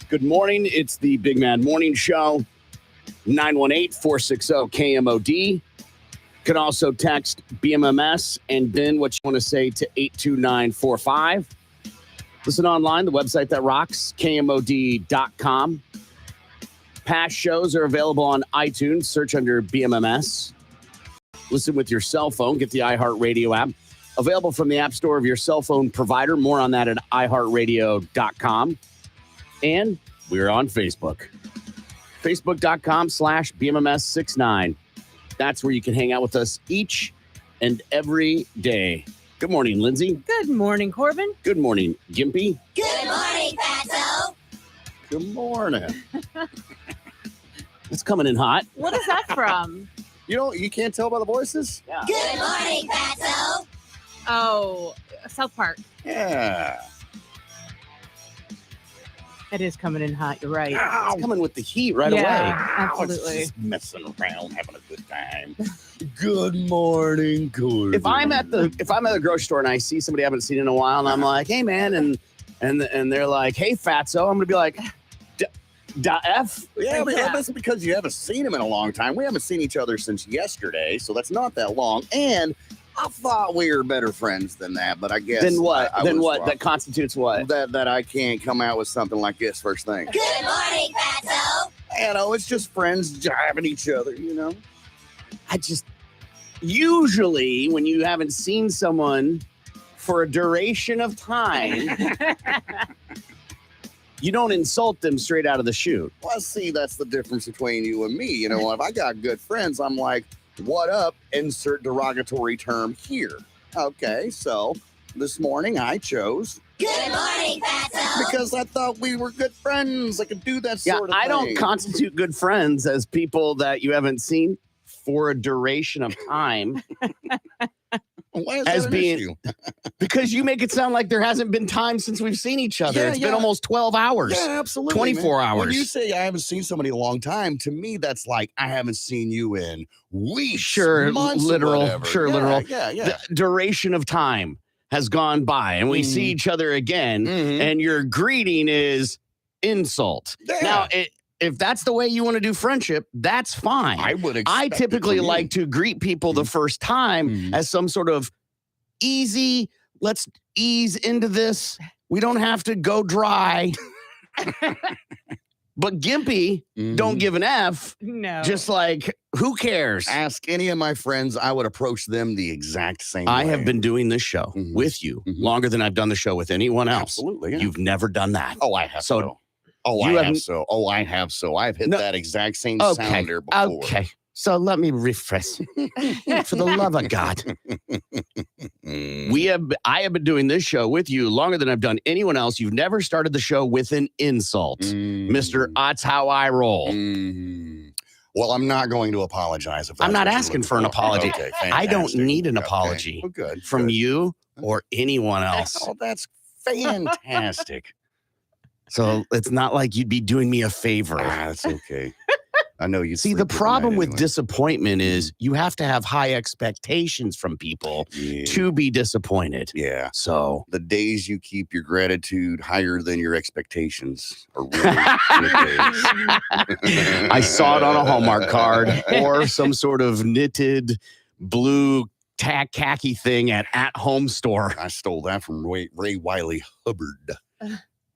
Good morning. It's the Big Mad Morning Show, 918-460-KMOD. Can also text BMMS and then what you want to say to 82945. Listen online, the website that rocks, KMOD.com. Past shows are available on iTunes. Search under BMMS. Listen with your cell phone. Get the iHeartRadio app. Available from the App Store of your cell phone provider. More on that at iHeartRadio.com. And we're on Facebook. Facebook.com/BMMS69. That's where you can hang out with us each and every day. Good morning, Lindsay. Good morning, Corbin. Good morning, Gimpy. Good morning, Fatso. Good morning. It's coming in hot. What is that from? You can't tell by the voices? Yeah. Good morning, Fatso. Oh, South Park. Yeah. It is coming in hot. You're right. It's coming with the heat right away. Absolutely. It's just messing around, having a good time. Good morning, Corbin. If I'm at the grocery store and I see somebody I haven't seen in a while, and I'm like, "Hey, man," and they're like, "Hey, Fatso," I'm gonna be like, F? Yeah, but that's because you haven't seen him in a long time. We haven't seen each other since yesterday, so that's not that long. And I thought we were better friends than that, but I guess. Then what? I then was what? wrong. That constitutes what? That I can't come out with something like this first thing. Good morning, Fatso. It's just friends jiving each other, Usually when you haven't seen someone for a duration of time, you don't insult them straight out of the chute. Well, see, that's the difference between you and me. If I got good friends, I'm like, what up? Insert derogatory term here. Okay, so this morning I chose. Good morning, Fatso. Because I thought we were good friends. I could do that sort of thing. I don't constitute good friends as people that you haven't seen for a duration of time. Why is as that being an issue? Because you make it sound like there hasn't been time since we've seen each other. It's been almost 12 hours. Yeah, absolutely. 24 hours. When you say I haven't seen somebody in a long time, to me, that's like I haven't seen you in weeks, Sure, months, literal. whatever. Sure, Yeah, literal. Yeah. The duration of time has gone by, and we see each other again, and your greeting is insult. Yeah. Now, if that's the way you want to do friendship, that's fine. I would expect I it typically from you. like to greet people the first time as some sort of easy, let's ease into this. We don't have to go dry. But Gimpy don't give an F. No. Just like, who cares? Ask any of my friends, I would approach them the exact same way. I have been doing this show with you longer than I've done the show with anyone else. Absolutely. Yeah. You've never done that. Oh, I have So- so. Oh, You I have haven't- so. Oh, I have so. I've hit that exact same sounder before. Okay. So let me refresh. For the love of God. I have been doing this show with you longer than I've done anyone else. You've never started the show with an insult. Mr. That's how I roll. Well, I'm not going to apologize. If I'm that's not what you're asking looking for an for. apology. Okay, I don't fantastic. need an Okay. apology Well, good. from good. you or anyone else. Oh, that's fantastic. So it's not like you'd be doing me a favor. That's okay. I know you See, the problem with disappointment is you have to have high expectations from people to be disappointed. Yeah. So The days you keep your gratitude higher than your expectations are really good days. I saw it on a Hallmark card or some sort of knitted blue khaki thing at home store. I stole that from Ray Wiley Hubbard.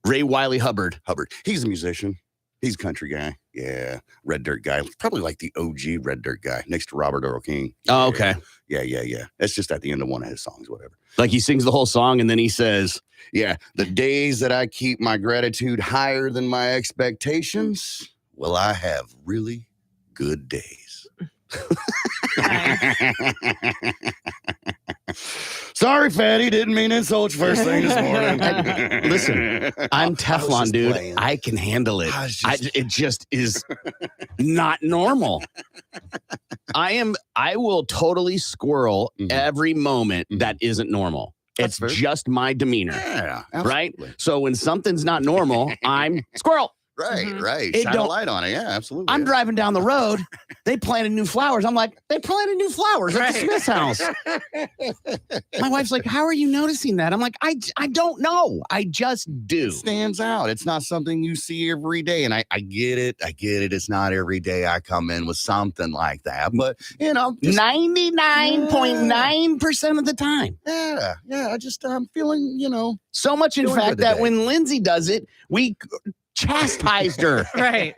Ray Wiley Hubbard. He's a musician. He's a country guy. Yeah. Red Dirt guy. Probably like the OG Red Dirt guy next to Robert Earl King. Oh, okay. Yeah. That's just at the end of one of his songs, whatever. Like he sings the whole song and then he says, Yeah. The days that I keep my gratitude higher than my expectations, well, I have really good days. Sorry, Fatty. Didn't mean to insult you first thing this morning. Listen, I'm Teflon, dude. playing. I can handle it. I It just is not normal. I will totally squirrel every moment that isn't normal. That's It's fair. just my demeanor. Yeah, Right? absolutely. So when something's not normal, I'm squirrel. Right, Mhm. right. It Shine a don't- light on it. Yeah, absolutely. I'm driving down the road. They planted new flowers. I'm like, they planted new flowers at the Right. Smith's house. My wife's like, how are you noticing that? I'm like, I don't know. I just do. It stands out. It's not something you see every day. And I get it. I get it. It's not every day I come in with something like that. But, you know, just, 99.9% of the time. yeah. I'm feeling, So much, in Feeling fact, good that today. when Lindsay does it, we chastised her Right.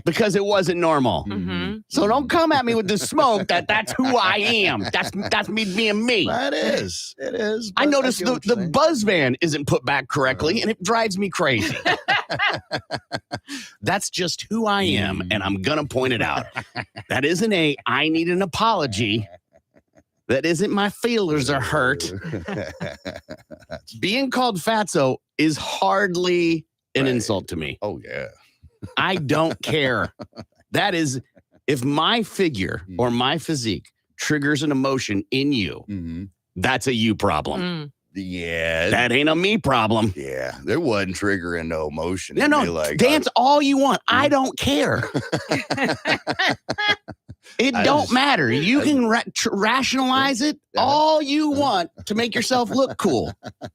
because it wasn't normal. Mm-hmm. So don't come at me with the smoke that's who I am. That's me being me. That is. It is. I but noticed get the what you're saying. buzz van isn't put back correctly, and it drives me crazy. That's just who I am, and I'm going to point it out. That isn't I need an apology. That isn't my feelers are hurt. Being called fatso is hardly an Right. insult to me. Oh, yeah. I don't care. That is, if my figure or my physique triggers an emotion in you, Mm-hmm. that's a you problem. Mm. Yeah. That ain't a me problem. Yeah. There wasn't triggering no emotion. No, It'd no, be like, dance all you want. I don't care. It I don't just- matter. You can rationalize it Yeah. all you want to make yourself look cool.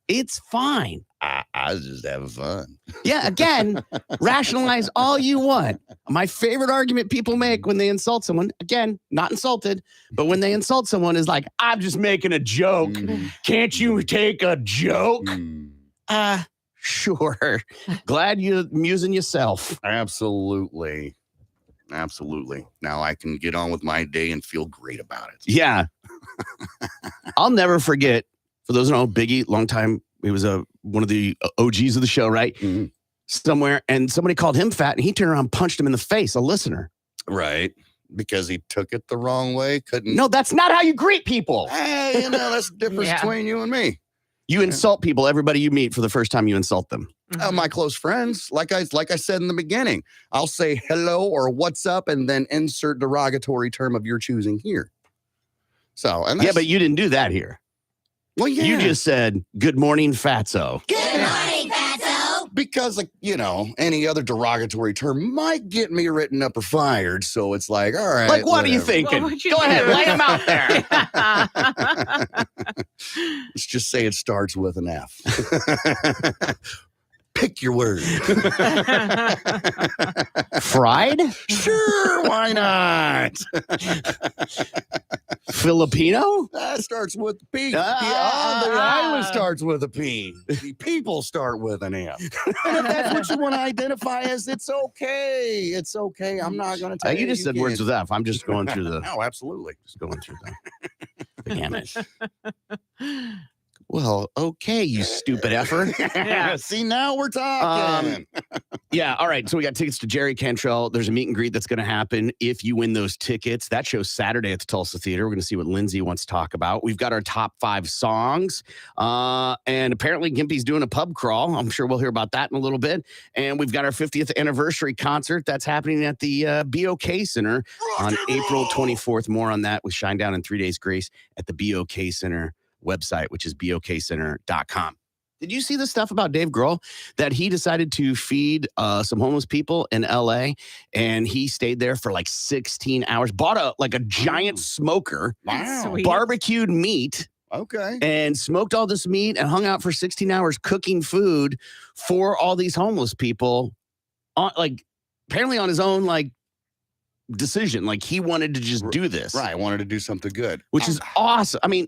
It's fine. I was just having fun. Yeah, again, rationalize all you want. My favorite argument people make when they insult someone, again, not insulted, but when they insult someone is like, I'm just making a joke. Mhm. Can't you take a joke? Mm. Sure. Glad you're amusing yourself. Absolutely. Absolutely. Now I can get on with my day and feel great about it. Yeah. I'll never forget, for those who know, Biggie, long time, he was one of the OGs of the show, right? Mhm. Somewhere, and somebody called him fat, and he turned around and punched him in the face, a listener. Right. Because he took it the wrong way. Couldn't. No, that's not how you greet people. Hey, that's the difference Yeah. between you and me. You insult people, everybody you meet, for the first time you insult them. Mm-hmm. My close friends, like I said in the beginning, I'll say hello or what's up and then insert derogatory term of your choosing here. So, and Yeah, that's, but you didn't do that here. well, yeah, You just said, good morning, fatso. Good morning, Fatso. because like, any other derogatory term might get me written up or fired. So it's like, all right, Like, what are you whatever. thinking? What would you Go ahead, do? lay them out there. Let's just say it starts with an F. Pick your word. Fried? Sure, why not? Filipino? That starts with the P. Ah. The island starts with a P. The people start with an F. And if that's what you want to identify as, it's okay. It's okay. I'm not going to tell you. You just said words with F. I'm just going through the No, absolutely. just going through the gamut. Well, okay, you stupid effer. Yeah. See, now we're talking. Yeah, all right. So we got tickets to Jerry Cantrell. There's a meet and greet that's going to happen if you win those tickets. That show's Saturday at the Tulsa Theater. We're going to see what Lindsay wants to talk about. We've got our top 5 songs. And apparently Gimpy's doing a pub crawl. I'm sure we'll hear about that in a little bit. And we've got our 50th anniversary concert that's happening at the BOK Center on April 24th. More on that with Shinedown and 3 Days Grace at the BOK Center website, which is bokcenter.com. Did you see the stuff about Dave Grohl that he decided to feed some homeless people in LA and he stayed there for like 16 hours, bought a giant smoker, Wow. Sweet. barbecued meat Okay. and smoked all this meat and hung out for 16 hours cooking food for all these homeless people on apparently on his own decision. Like he wanted to just do this. Right. I wanted to do something good. Which is awesome. I mean,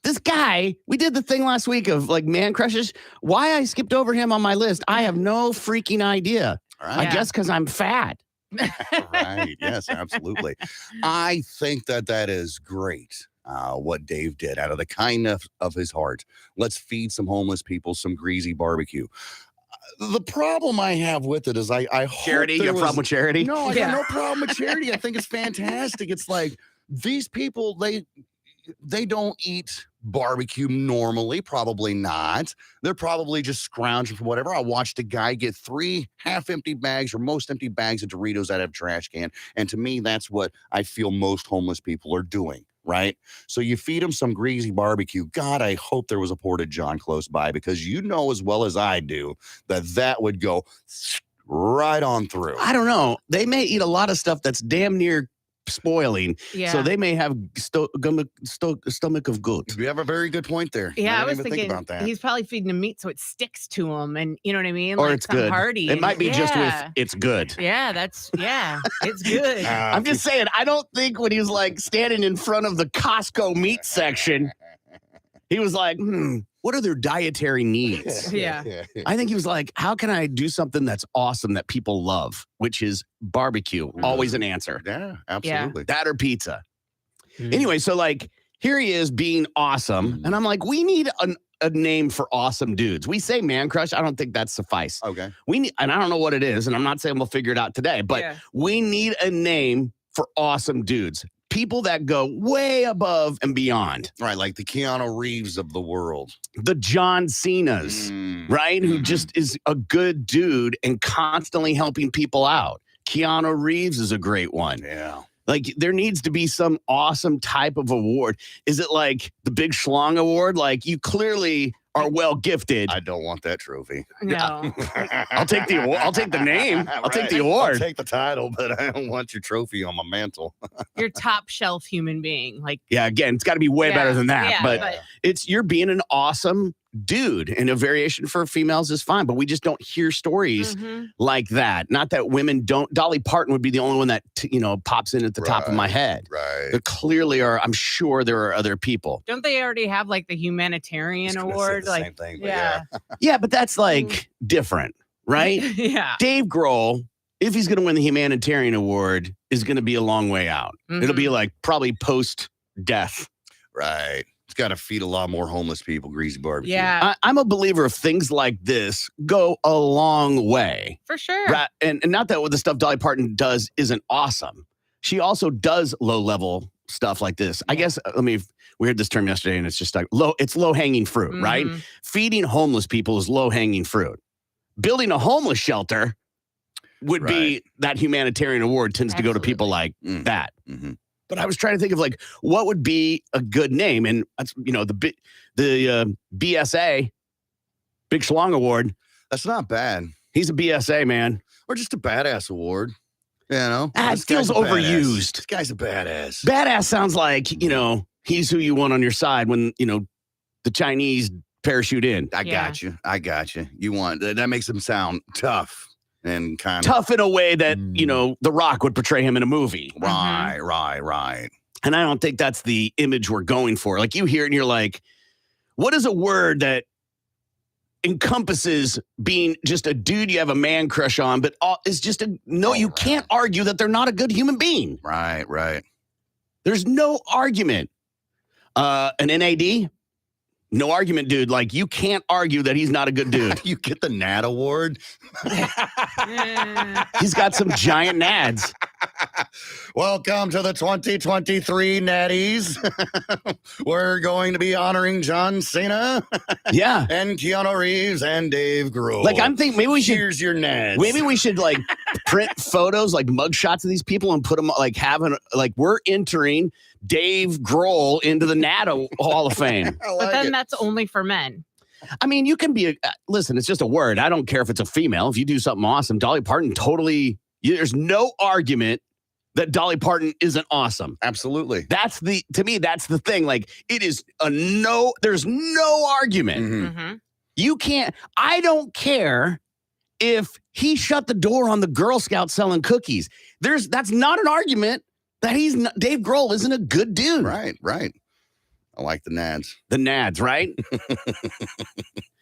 this guy, we did the thing last week of man crushes. Why I skipped over him on my list, I have no freaking idea. All I right. guess because I'm fat. Right. Yes, absolutely. I think that is great. What Dave did out of the kindness of his heart. Let's feed some homeless people some greasy barbecue. The problem I have with it is I hope Charity, you there have a was- problem with charity? No, I Yeah. got no problem with charity. I think it's fantastic. It's like these people, they don't eat barbecue normally, probably not. They're probably just scrounging for whatever. I watched a guy get 3 half-empty bags or most empty bags of Doritos out of a trash can. And to me, that's what I feel most homeless people are doing, right? So you feed them some greasy barbecue. God, I hope there was a Porta John close by because you know as well as I do that would go right on through. I don't know. They may eat a lot of stuff that's damn near spoiling. Yeah. So they may have stomach of goat. You have a very good point there. Yeah, I didn't was even thinking think about that. he's probably feeding him meat so it sticks to him, and you know what I mean? Or like it's some good. Hearty. It might be just with Yeah. it's good. Yeah, it's good. I'm just saying, I don't think when he was like standing in front of the Costco meat section, he was like, what are their dietary needs? Yeah. I think he was like, how can I do something that's awesome that people love, which is barbecue? Always an answer. Yeah, absolutely. That or pizza. Mm. Anyway, so like here he is being awesome. And I'm like, we need a name for awesome dudes. We say man crush. I don't think that's suffice. Okay. We need, and I don't know what it is, and I'm not saying we'll figure it out today, but Yeah. we need a name for awesome dudes. People that go way above and beyond. Right, like the Keanu Reeves of the world. The John Cenas, right? Who just is a good dude and constantly helping people out. Keanu Reeves is a great one. Yeah. Like, there needs to be some awesome type of award. Is it like the Big Schlong Award? Like, you clearly are well gifted. I don't want that trophy. No. I'll take the award. I'll take the name. I'll take the award. I'll take the title, but I don't want your trophy on my mantle. You're top shelf human being. Like, Yeah, again, it's got to be way better than that. yeah, but it's you're being an awesome dude, and a variation for females is fine. But we just don't hear stories like that. Not that women don't. Dolly Parton would be the only one that pops in at the top of my head. Right. There clearly are. I'm sure there are other people. don't they already have like the humanitarian award? The Like, same thing, but yeah. Yeah, but that's like different, right? Yeah. Dave Grohl, if he's going to win the humanitarian award, is going to be a long way out. It'll be like probably post death. Right. It's got to feed a lot more homeless people, greasy barbecue. Yeah, I'm a believer of things like this go a long way. for sure. Right? And not that what the stuff Dolly Parton does isn't awesome. She also does low level stuff like this. I guess, we heard this term yesterday, and it's just like it's low hanging fruit, right? Feeding homeless people is low hanging fruit. Building a homeless shelter would be that humanitarian award tends to go to people like that. But I was trying to think of like what would be a good name, and that's the BSA, Big Schlong Award. That's not bad. He's a BSA man, Or just a badass award. You know? it This feels guy's a badass. overused. This guy's a badass. Badass sounds like he's who you want on your side when the Chinese parachute in. I got you. You want that makes him sound tough and kind of Tough in a way that The Rock would portray him in a movie. right. And I don't think that's the image we're going for. Like, you hear it and you're like, what is a word that encompasses being just a dude you have a man crush on, but is just you can't argue that they're not a good human being. Right. There's no argument. An NAD? No argument, dude. Like, you can't argue that he's not a good dude. You get the Nat Award. He's got some giant nads. Welcome to the 2023 Natties. We're going to be honoring John Cena. Yeah. And Keanu Reeves and Dave Grohl. Like, I'm thinking maybe we should. Here's your Nads. Maybe we should like print photos, like mug shots of these people, and put them we're entering Dave Grohl into the NATO Hall of Fame. But then that's only for men. I mean, you can be listen, it's just a word. I don't care if it's a female. If you do something awesome, Dolly Parton there's no argument that Dolly Parton isn't awesome. Absolutely. To me, that's the thing. Like, it is there's no argument. You can't, I don't care if he shut the door on the Girl Scout selling cookies. That's not an argument that Dave Grohl isn't a good dude. Right. I like the Nads. The Nads, right?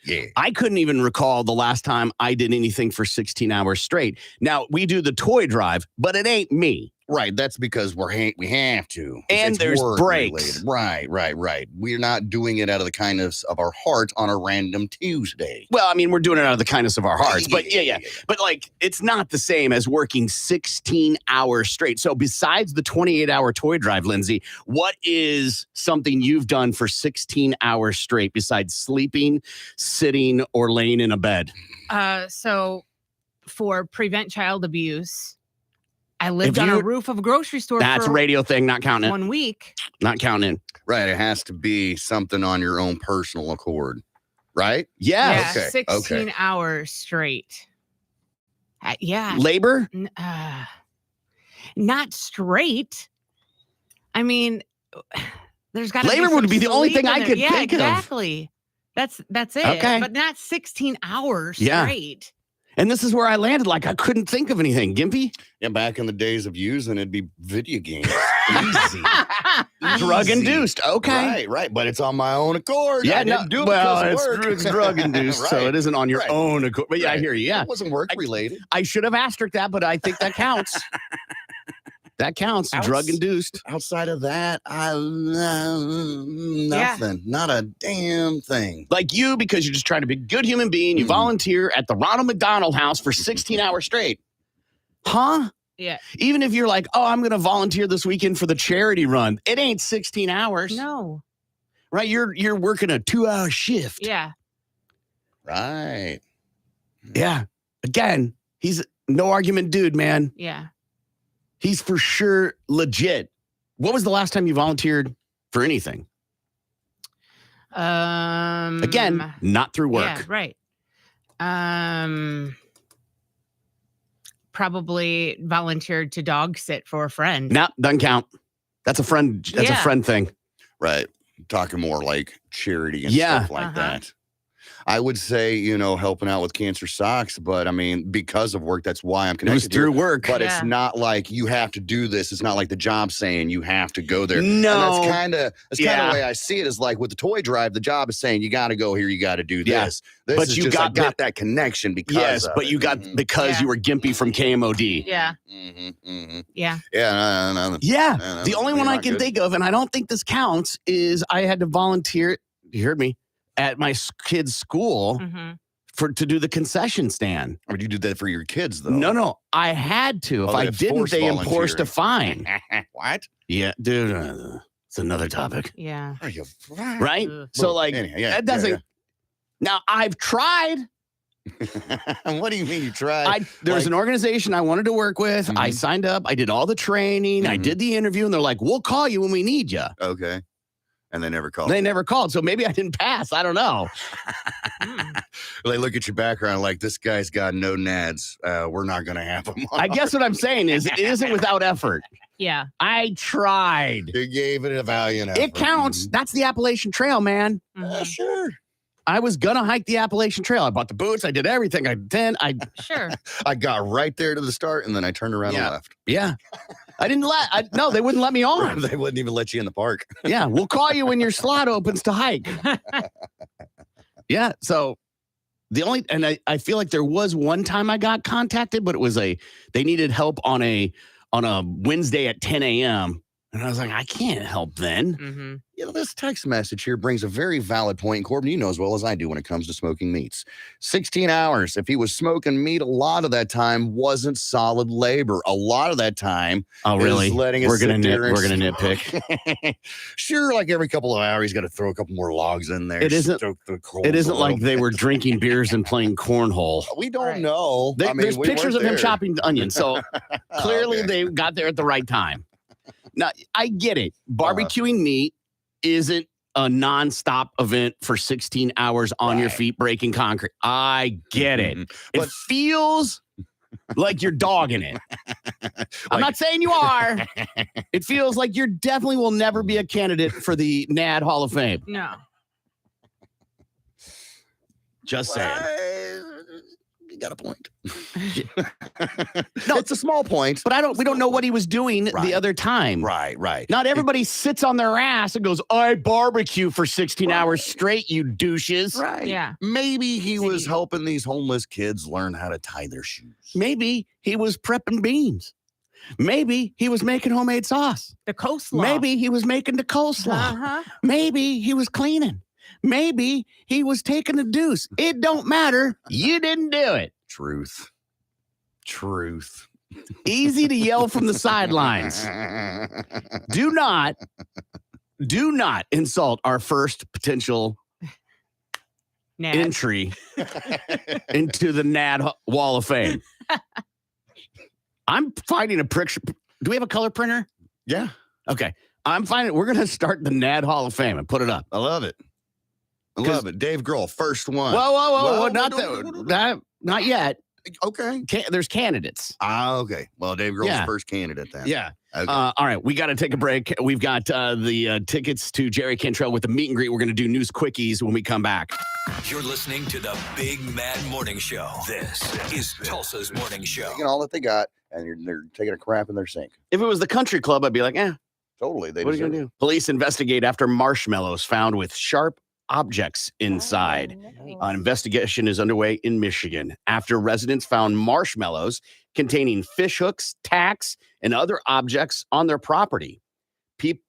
Yeah. I couldn't even recall the last time I did anything for 16 hours straight. Now, we do the toy drive, but it ain't me. Right. That's because we have to. And there's work breaks. related. Right. We're not doing it out of the kindness of our heart on a random Tuesday. Well, I mean, we're doing it out of the kindness of our hearts, but yeah. Yeah. But like, it's not the same as working 16 hours straight. So besides the 28-hour toy drive, Lindsay, what is something you've done for 16 hours straight besides sleeping, sitting, or laying in a bed? So for prevent child abuse, I lived on a roof of a grocery store That's for a radio thing, not counting it. 1 week. Not counting it. Right. It has to be something on your own personal accord. Right? Yes. Yeah, Okay, 16 hours straight. Yeah. Labor? Not straight. I mean, there's got to Labor would be the only thing I could think of. Exactly. That's it. Okay. But not 16 hours Yeah. straight. And this is where I landed. Like, I couldn't think of anything. Gimpy? Yeah, back in the days of using, it'd be video games. Easy. Drug-induced. Okay. Right, right. But it's on my own accord. Yeah, I didn't do it well, because of work. it's drug-induced, so Right. it isn't on your Right. own accord. But yeah, I hear you. Yeah. It wasn't work-related. I should have asterisked that, but I think that counts. That counts. Drug-induced. Outside of that, nothing. Not a damn thing. Like you, because you're just trying to be a good human being. You volunteer at the Ronald McDonald House for 16 hours straight. Huh? Yeah. Even if you're like, oh, I'm going to volunteer this weekend for the charity run. It ain't 16 hours. No. Right? You're working a 2-hour shift. Yeah. Right. Yeah. Again, he's no argument dude, man. Yeah. He's for sure legit. What was the last time you volunteered for anything? Again, not through work. Yeah, right. Probably volunteered to dog sit for a friend. No, doesn't count. That's a friend. That's a friend thing. Right. Talking more like charity and Yeah. stuff like that. I would say, helping out with Cancer Socks, but I mean, because of work, that's why I'm It connected. was through work. But Yeah. it's not like you have to do this. It's not like the job saying you have to go there. No. And that's kind of Yeah. the way I see it, is like with the toy drive, the job is saying you got to go here, you got to do Yeah. this. This But is you just, got I got that connection because Yes, of but it. you got because you were gimpy from KMOD. Yeah. Yeah. Yeah. No. Yeah. No, The only you're one I not can good. think of, and I don't think this counts, is I had to volunteer. You heard me, at my kid's school Mm-hmm. to do the concession stand. Or you did that for your kids, though. No, I had to. If Oh, I that's didn't, forced they enforced a volunteering. fine. What? Yeah, dude, it's another topic, Yeah. Are you right? Ugh. So, like, Anyhow, yeah, that doesn't. yeah. Now, I've tried. What do you mean you tried? There was Like- an organization I wanted to work with. I Mhm. signed up. I did all the training. I Mhm. did the interview, and they're like, "We'll call you when we need you." Okay. And they never called. They never called, so maybe I didn't pass. I don't know. They look at your background like, this guy's got no nads. We're not going to have him on. I guess what I'm saying is, it isn't without effort. Yeah. I tried. You gave it a valiant effort. It counts. That's the Appalachian Trail, man. Mhm. Sure. I was gonna hike the Appalachian Trail. I bought the boots. I did everything. Sure. I got right there to the start, and then I turned around Yeah. and left. Yeah. I didn't no, they wouldn't let me on. They wouldn't even let you in the park. Yeah, we'll call you when your slot opens to hike. Yeah. So I feel like there was one time I got contacted, but it was they needed help on a Wednesday at 10 a.m. And I was like, I can't help then. Mm-hmm. This text message here brings a very valid point. Corbin, you know as well as I do when it comes to smoking meats. 16 hours. If he was smoking meat, a lot of that time wasn't solid labor. A lot of that time Oh, really? is letting us We're gonna sit there and nitpick. Sure, like every couple of hours, he's got to throw a couple more logs in there. It isn't- stoke the coals It a isn't like little they bit. were drinking beers and playing cornhole. We don't Right. know. I mean, There's we pictures weren't of him there. chopping onions. So clearly Okay. they got there at the right time. Now, I get it. Barbecuing meat isn't a nonstop event for 16 hours on your Right. feet breaking concrete. I get it. Mhm. It But- feels like you're dogging it. I'm not saying you are. It feels like you definitely will never be a candidate for the NAD Hall of Fame. No. Just saying. You got a point. No, It's a small point. But we don't know what he was doing Right. the other time. Right. Not everybody sits on their ass and goes, I barbecue for 16 hours straight, you douches. Right. Yeah. Maybe he was See. helping these homeless kids learn how to tie their shoes. Maybe he was prepping beans. Maybe he was making homemade sauce. The coastline. Maybe he was making the coleslaw. Uh-huh. Maybe he was cleaning. Maybe he was taking a deuce. It don't matter. You didn't do it. Truth. Easy to yell from the sidelines. Do not insult our first potential Nat. entry into the NAD Wall of Fame. I'm finding a picture. Do we have a color printer? Yeah, Okay. We're going to start the NAD Hall of Fame and put it up. I love it. I 'Cause- love it. Dave Grohl, first one. Whoa. Whoa, Not no. that. Not yet. Okay. There's candidates. Okay. Well, Dave Grohl's Yeah. the first candidate then. Yeah. Okay. All right. We got to take a break. We've got the tickets to Jerry Cantrell with the meet and greet. We're going to do news quickies when we come back. You're listening to the Big Mad Morning Show. This is Tulsa's Morning Show. Taking all that they got, and they're taking a crap in their sink. If it was the country club, I'd be like, Totally. what are you going to do? Police investigate after marshmallows found with sharp objects inside. An investigation is underway in Michigan after residents found marshmallows containing fish hooks, tacks, and other objects on their property.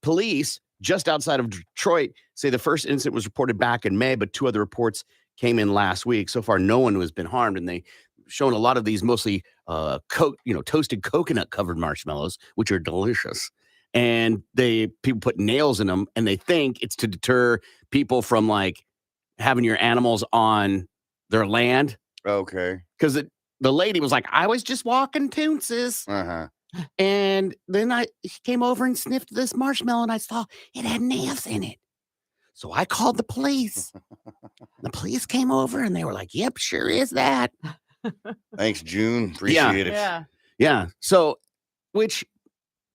Police just outside of Detroit say the first incident was reported back in May, but 2 other reports came in last week. So far, no one has been harmed, and they shown a lot of these mostly toasted coconut covered marshmallows, which are delicious. And people put nails in them, and they think it's to deter people from like having your animals on their land. Okay. Because the lady was like, I was just walking Toonces. Uh-huh. And then she came over and sniffed this marshmallow, and I saw it had nails in it. So I called the police. The police came over, and they were like, yep, sure is that. Thanks, June. Appreciate it. Yeah. Yeah. So,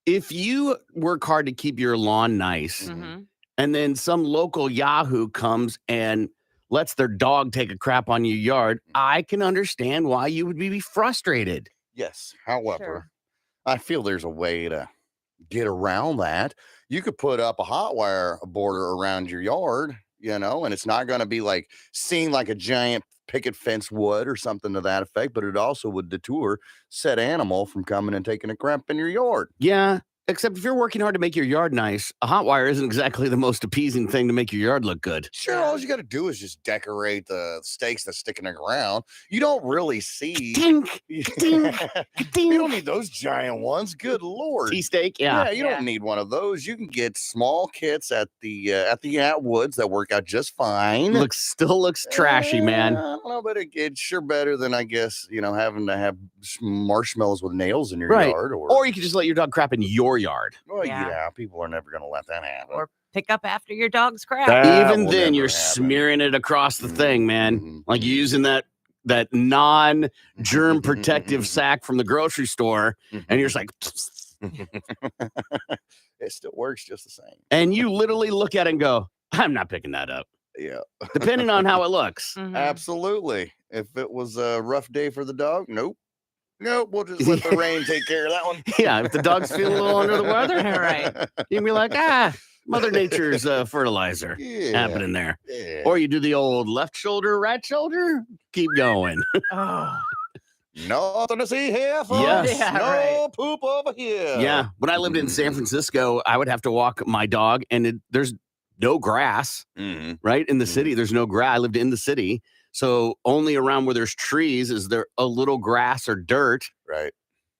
if you work hard to keep your lawn nice, Mm-hmm. and then some local Yahoo comes and lets their dog take a crap on your yard, I can understand why you would be frustrated. Yes. However, Sure. I feel there's a way to get around that. You could put up a hot wire border around your yard, and it's not going to be like seen like a giant picket fence would or something to that effect, but it also would deter said animal from coming and taking a crap in your yard. Yeah. Except if you're working hard to make your yard nice, a hot wire isn't exactly the most appeasing thing to make your yard look good. Sure, all you got to do is just decorate the stakes that stick in the ground. You don't really see. Tink, ding, You ding. don't need those giant ones. Good Lord. Tea-steak, yeah. You don't need one of those. You can get small kits at the Atwoods that work out just fine. Still looks trashy, man. I don't know, but it's sure better than I guess having to have marshmallows with nails in your Right. yard, Or you could just let your dog crap in your yard. well, Yeah. people are never going to let that happen. Or pick up after your dog's crap. That Even will then, never you're happen. smearing it across the thing, man. Mhm. Like you're using that non-germ protective sack from the grocery store, and you're just like, It still works just the same. and you literally look at it and go, I'm not picking that up, Yeah, depending on how it looks. Mhm. absolutely. If it was a rough day for the dog, nope. We'll just let the rain take care of that one. Yeah, if the dog's feeling a little under the weather, Right. you can be like, Mother Nature's fertilizer Yeah. happening there. Yeah. Or you do the old left shoulder, right shoulder, keep going. Oh. Nothing to see here, folks. Yes. Yeah, no right. poop over here. Yeah. When I lived in San Francisco, I would have to walk my dog, and there's no grass, Mhm. right? In the city, there's no grass. I lived in the city. So only around where there's trees is there a little grass or dirt. Right.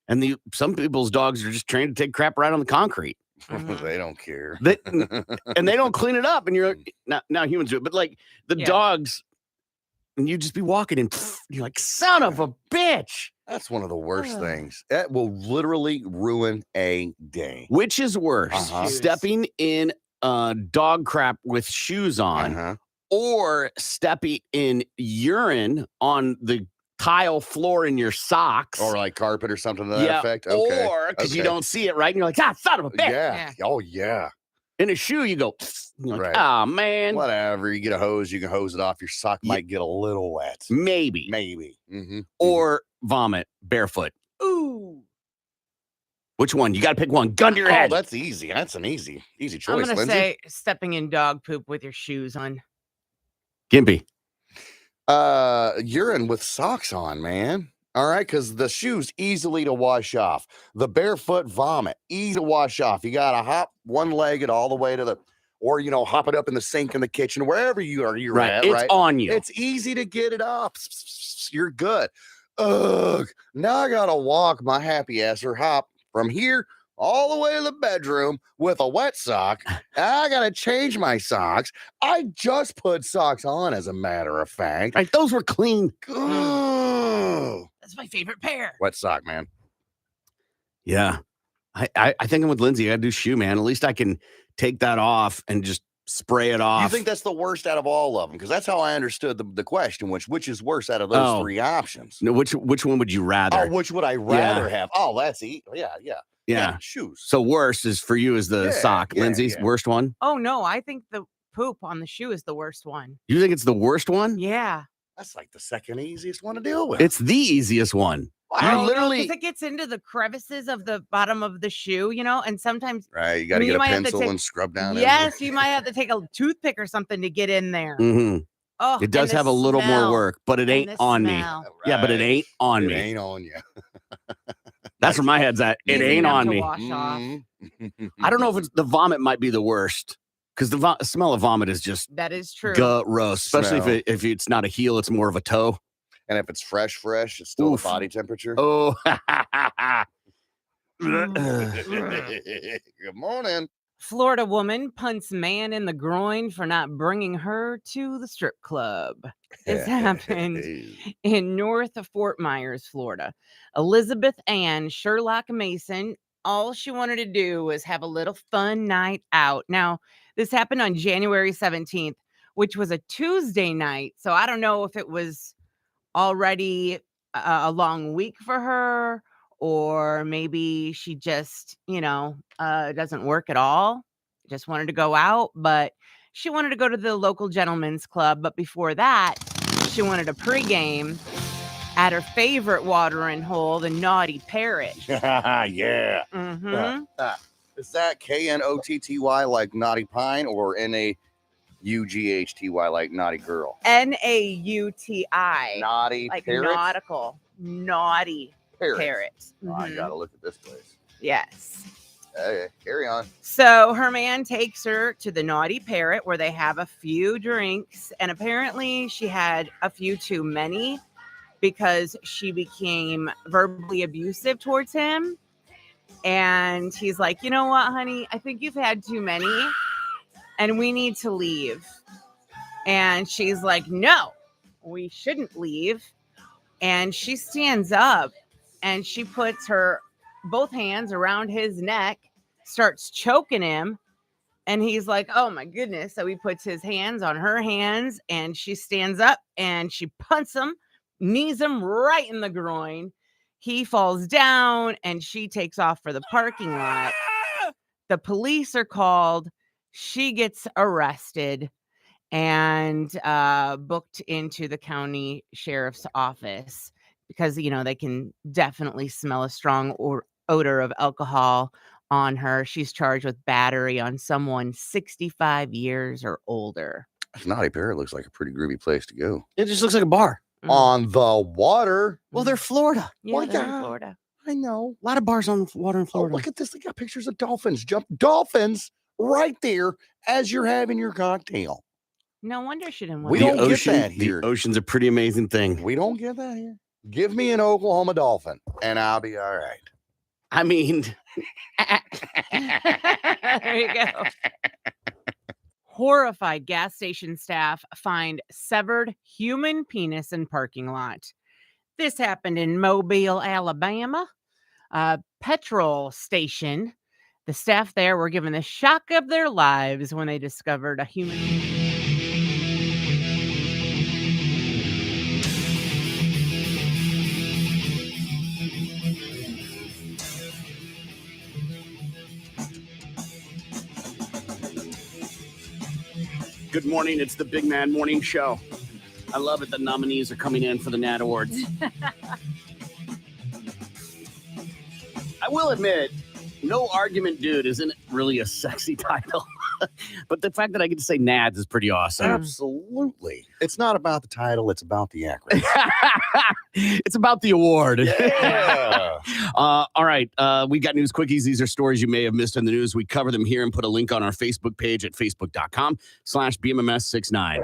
And some people's dogs are just trained to take crap right on the concrete. Mhm. They don't care. And they don't clean it up. And you're like, now humans do it, but like the Yeah. dogs, and you just be walking and you're like, son of a bitch. That's one of the worst things. That will literally ruin a day. Which is worse, Uh-huh. stepping in dog crap with shoes on, Uh-huh. or stepping in urine on the tile floor in your socks? Or like carpet or something to that effect. Okay. Or because you Okay. don't see it, right? And you're like, son of a bitch. Yeah. Oh, yeah. In a shoe, you go, you're like, Right. oh, man. Whatever. You get a hose, you can hose it off. Your sock might get a little wet. Maybe. Maybe. Mm-hmm. Or vomit barefoot. Ooh. Which one? You got to pick one. Gun to your head. That's easy. That's an easy I'm choice, gonna Lindsay. say stepping in dog poop with your shoes on. Gimpy. Urine with socks on, man. All right, because the shoes easily to wash off. The barefoot vomit, easy to wash off. You gotta hop one-legged all the way to the, or hop it up in the sink in the kitchen, wherever you're Right. at. It's right, on you. it's easy to get it up. You're good. Ugh. Now I gotta walk my happy ass or hop from here all the way to the bedroom with a wet sock. I gotta change my socks. I just put socks on, as a matter of fact. Right. Those were clean. Ugh. That's my favorite pair. Wet sock, man. Yeah. I think I'm with Lindsay. I got to do shoe, man. At least I can take that off and just spray it off. You think that's the worst out of all of them? Because that's how I understood the question, which is worse out of those three options. No, which one would you rather? Oh, which would I rather have? Oh, that's easy. Yeah. Shoes. So worst is for you is the sock. Lindsay's worst one? Oh, no. I think the poop on the shoe is the worst one. You think it's the worst one? Yeah. That's like the second easiest one to deal with. It's the easiest one. You literally, because it gets into the crevices of the bottom of the shoe, and sometimes you got to get a pencil and scrub down. Yes, you might have to take a toothpick or something to get in there. Mm-hmm. Oh, it does have a little more work, but it ain't on me. Right. Yeah, but it ain't on me. It ain't on you. That's where my head's at. It ain't on me. Wash off. I don't know if it's the vomit might be the worst because the smell of vomit is just that is true. Gross, especially if it's not a heel, it's more of a toe. And if it's fresh, it's still the body temperature. Oh, Good morning. Florida woman punts man in the groin for not bringing her to the strip club. This happened in north of Fort Myers, Florida. Elizabeth Ann Sherlock Mason, all she wanted to do was have a little fun night out. Now, this happened on January 17th, which was a Tuesday night. So I don't know if it was already a long week for her, or maybe she just, doesn't work at all. Just wanted to go out, but she wanted to go to the local gentleman's club. But before that, she wanted a pregame at her favorite watering hole, the Naughty Parrot. Yeah. Mm-hmm. Is that Knotty like Naughty Pine or NAUGHTY like Naughty Girl? NAUTI. Naughty like Parrot? nautical. Naughty Parrot. Mm-hmm. I gotta look at this place. Yes. Okay, carry on. So her man takes her to the Naughty Parrot where they have a few drinks. And apparently she had a few too many because she became verbally abusive towards him. And he's like, you know what, honey? I think you've had too many and we need to leave. And she's like, no, we shouldn't leave. And she stands up and she puts her both hands around his neck, starts choking him. And he's like, oh my goodness. So he puts his hands on her hands and she stands up and she punts him, knees him right in the groin. He falls down and she takes off for the parking lot. The police are called. She gets arrested and booked into the county sheriff's office because, they can definitely smell a strong odor of alcohol on her. She's charged with battery on someone 65 years or older. Naughty Parrot looks like a pretty groovy place to go. It just looks like a bar. On the water. Well, they're Florida. Yeah, they're in Florida. I know. A lot of bars on the water in Florida. Oh, look at this. They got pictures of dolphins right there as you're having your cocktail. No wonder she didn't want We don't get that here. The ocean's a pretty amazing thing. We don't get that here. Give me an Oklahoma dolphin and I'll be all right. I mean, there you go. Horrified gas station staff find severed human penis in parking lot. This happened in Mobile, Alabama. Petrol station. The staff there were given the shock of their lives when they discovered a human. good morning. It's the Big Man Morning Show. I love it. The nominees are coming in for the Nat Awards. I will admit, No Argument Dude isn't really a sexy title. But the fact that I get to say Nads is pretty awesome. Absolutely. It's not about the title. It's about the acronym. It's about the award. Yeah. All right. We got news quickies. These are stories you may have missed in the news. We cover them here and put a link on our Facebook page at facebook.com/BMMS69.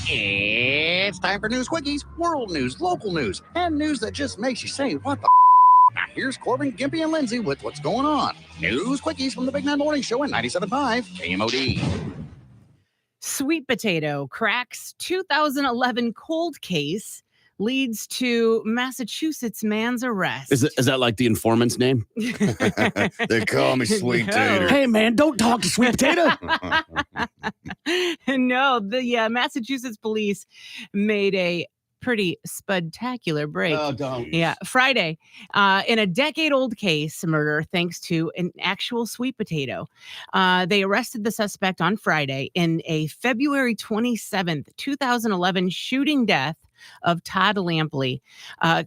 It's time for news quickies, world news, local news, and news that just makes you say, what the Now here's Corbin, Gimpy, and Lindsay with what's going on. News quickies from the Big Man Morning Show at 97.5 KMOD. Sweet Potato cracks 2011 cold case, leads to Massachusetts man's arrest. Is that like the informant's name? They call me Sweet No. Tater. Hey, man, don't talk to Sweet Potato. No, the Massachusetts police made a pretty spectacular break. Oh, don't. Yeah, Friday, in a decade-old case murder, thanks to an actual sweet potato. They arrested the suspect on Friday in a February 27th, 2011 shooting death of Todd Lampley.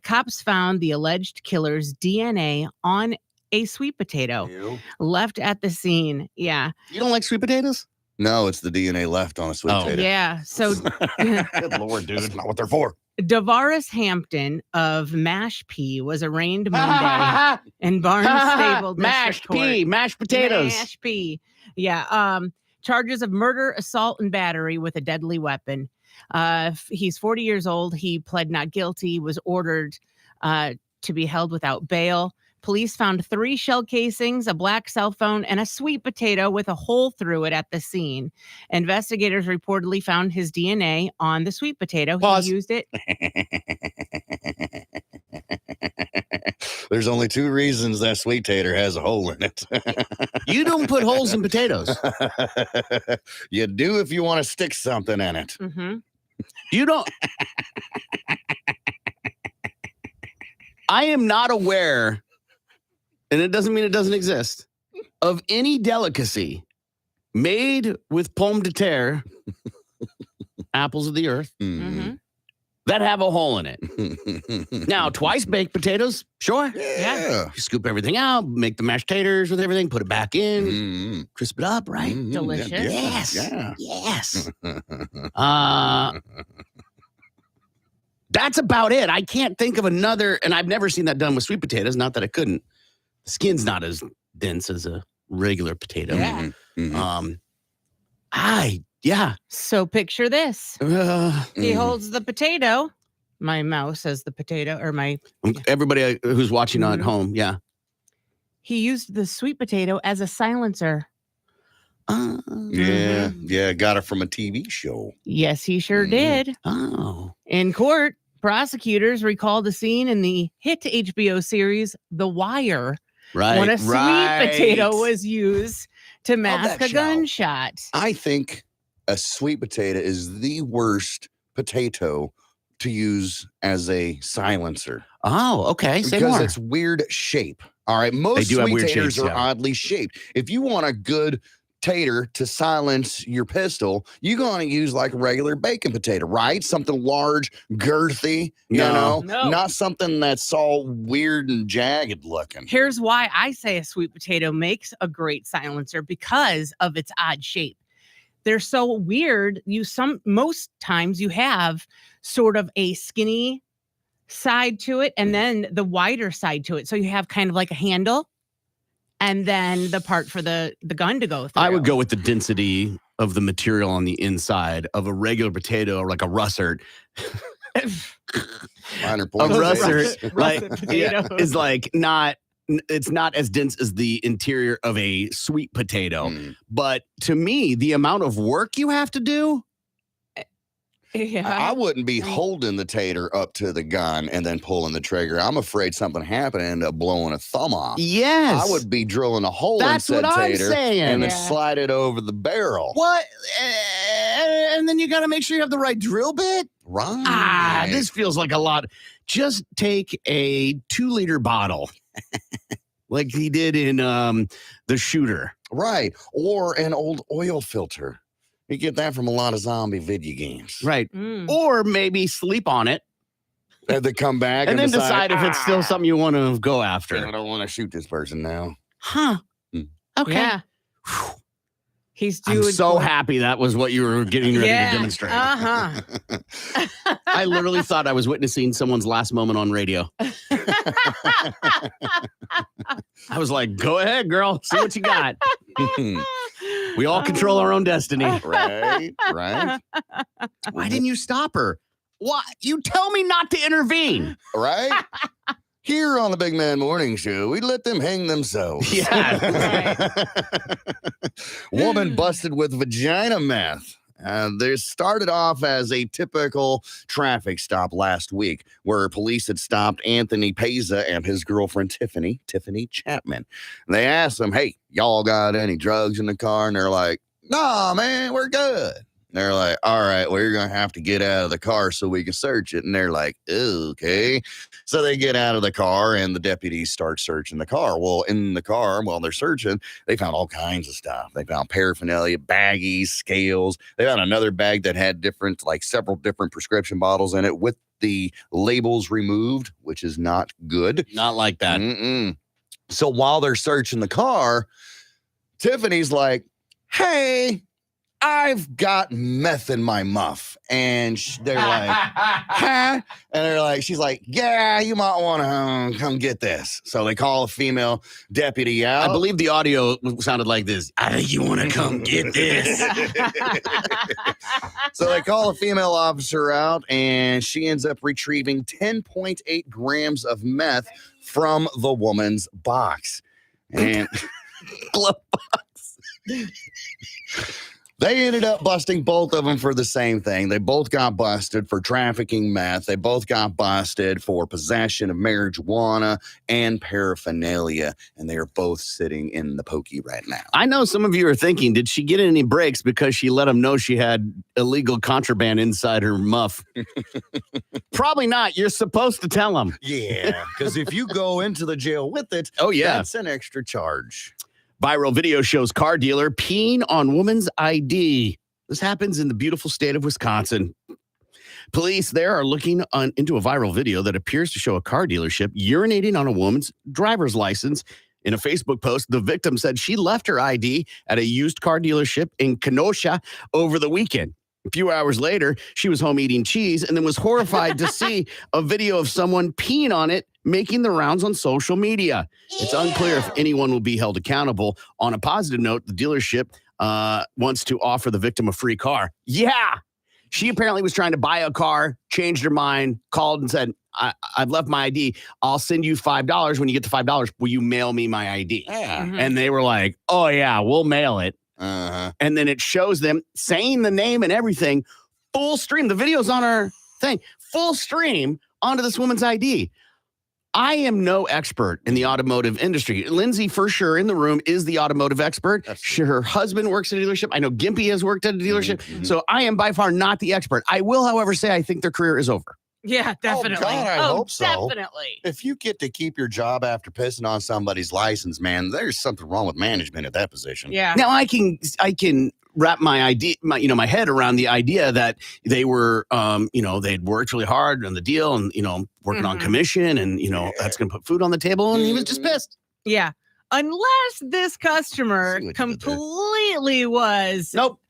Cops found the alleged killer's DNA on a sweet potato Ew. left at the scene. Yeah. You don't like sweet potatoes? No, it's the DNA left on a sweet Oh. potato. Yeah. So Good Lord, dude. That's not what they're for. Davaris Hampton of Mashpee was arraigned Monday in Barnstable District Mashed Court. pea, mashed potatoes. Mashpee. Yeah. Charges of murder, assault, and battery with a deadly weapon. He's 40 years old. He pled not guilty, was ordered to be held without bail. Police found 3 shell casings, a black cell phone, and a sweet potato with a hole through it at the scene. Investigators reportedly found his DNA on the sweet potato. Pause. He used it. There's only 2 reasons that Sweet Tater has a hole in it. You don't put holes in potatoes. You do if you want to stick something in it. Mm-hmm. You don't. I am not aware, and it doesn't mean it doesn't exist, of any delicacy made with pomme de terre, apples of the earth, Mm-hmm. that have a hole in it. Now, twice baked potatoes, sure. Yeah. You scoop everything out, make the mashed taters with everything, put it back in, Mm. crisp it up, right? Mm, Delicious. Yes. Yeah. Yes. That's about it. I can't think of another, and I've never seen that done with sweet potatoes. Not that I couldn't. The skin's not as dense as a regular potato. Yeah. Mhm. Yeah. So picture this. He holds the potato. My mouse says the potato, or Everybody who's watching at Mhm. home, yeah. he used the sweet potato as a silencer. Yeah. Yeah. Got it from a TV show. Yes, he sure Mhm. did. Oh. In court, prosecutors recalled the scene in the hit HBO series The Wire Right. when a sweet potato was used to mask that a show. gunshot. I think a sweet potato is the worst potato to use as a silencer Oh, okay. Say because more. it's weird shape. All right. Most do have sweet weird taters shapes, are yeah. oddly shaped. If you want a good tater to silence your pistol, you're going to use like a regular bacon potato, right? Something large, girthy, you know, No. not something that's all weird and jagged looking. Here's why I say a sweet potato makes a great silencer, because of its odd shape. They're so weird. Most times you have sort of a skinny side to it and then the wider side to it. So you have kind of like a handle and then the part for the gun to go through. I would go with the density of the material on the inside of a regular potato, or like a russert. Minor A points. russert, like, potato. is like not. It's not as dense as the interior of a sweet potato. Mm. But to me, the amount of work you have to do. Yeah. I wouldn't be holding the tater up to the gun and then pulling the trigger. I'm afraid something happened and end up blowing a thumb off. Yes. I would be drilling a hole That's in said what I'm tater saying. and then Yeah. slide it over the barrel. What? And then you got to make sure you have the right drill bit. Right. This feels like a lot. Just take a 2-liter bottle, like he did in The Shooter. Right. Or an old oil filter. You get that from a lot of zombie video games. Right. Mm. Or maybe sleep on it And they come back and then decide if it's still "Ah, something you want to go I after. don't want to shoot this person now. Huh. Hmm. Okay. Yeah. Whew. He's I'm doing so happy that was what you were getting ready Yeah. to demonstrate. Uh-huh. I literally thought I was witnessing someone's last moment on radio. I was like, go ahead, girl. See what you got. We all control our own destiny. Right. Right. Why didn't you stop her? Why? You tell me not to intervene. Right. Here on the Big Man Morning Show, we let them hang themselves. Yeah. Woman busted with vagina meth This started off as a typical traffic stop last week where police had stopped Anthony Peza and his girlfriend Tiffany Chapman. They asked them, hey, y'all got any drugs in the car? And they're like, nah, man, we're good. And they're like, all right, well, you're going to have to get out of the car so we can search it. And they're like, okay. So they get out of the car and the deputies start searching the car. Well, in the car, while they're searching, they found all kinds of stuff. They found paraphernalia, baggies, scales. They found another bag that had several different prescription bottles in it with the labels removed, which is not good. Not like that. So while they're searching the car, Tiffany's like, hey, I've got meth in my muff. And they're like, huh? And they're like, she's like, yeah, you might want to come get this. So they call a female deputy out. I believe the audio sounded like this. I think you want to come get this. So they call a female officer out, and she ends up retrieving 10.8 grams of meth from the woman's box. And Glove box. They ended up busting both of them for the same thing. They both got busted for trafficking meth. They both got busted for possession of marijuana and paraphernalia. And they are both sitting in the pokey right now. I know some of you are thinking, did she get any breaks because she let them know she had illegal contraband inside her muff? Probably not. You're supposed to tell them. Yeah, because if you go into the jail with it, that's an extra charge. Viral video shows car dealer peeing on woman's ID. This happens in the beautiful state of Wisconsin. Police there are looking into a viral video that appears to show a car dealership urinating on a woman's driver's license. In a Facebook post, the victim said she left her ID at a used car dealership in Kenosha over the weekend. A few hours later, she was home eating cheese and then was horrified to see a video of someone peeing on it making the rounds on social media. It's unclear if anyone will be held accountable. On a positive note, the dealership wants to offer the victim a free car. Yeah. She apparently was trying to buy a car, changed her mind, called and said, I've left my ID. I'll send you $5. When you get the $5, will you mail me my ID? Yeah. Mhm. And they were like, oh, yeah, we'll mail it. Uh-huh. And then it shows them saying the name and everything, full stream. The video's on our thing, full stream onto this woman's ID. I am no expert in the automotive industry. Lindsay, for sure, in the room is the automotive expert. Her husband works at a dealership. I know Gimpy has worked at a dealership. Mhm. So I am by far not the expert. I will, however, say I think their career is over. Yeah, definitely. God, I hope so. Definitely. If you get to keep your job after pissing on somebody's license, man, there's something wrong with management at that position. Yeah. Now I can wrap my head around the idea that they were, they'd worked really hard on the deal and, working on Mhm. commission and, that's going to put food on the table. And he was just pissed. Yeah. Unless this customer See what you did there. completely was. Nope.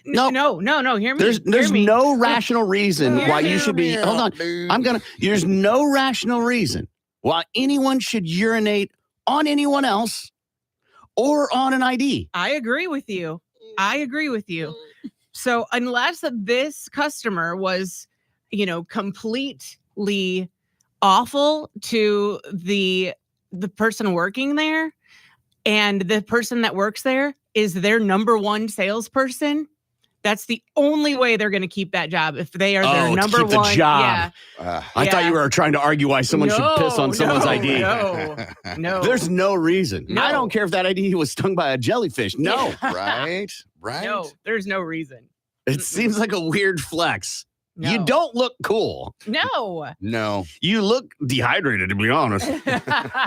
Nope. No. Hear me. There's hear me. no rational reason why you should be. Yeah, Hold on. dude. There's no rational reason why anyone should urinate on anyone else or on an ID. I agree with you. So unless this customer was, completely awful to the person working there, and the person that works there is their number one salesperson, that's the only way they're going to keep that job if they are their to number keep the one. job. Yeah. I thought Yeah. you were trying to argue why someone should piss on someone's ID. No. There's no reason. No. I don't care if that ID was stung by a jellyfish. No. Right. No, there's no reason. It seems like a weird flex. No. You don't look cool. No. No. You look dehydrated, to be honest.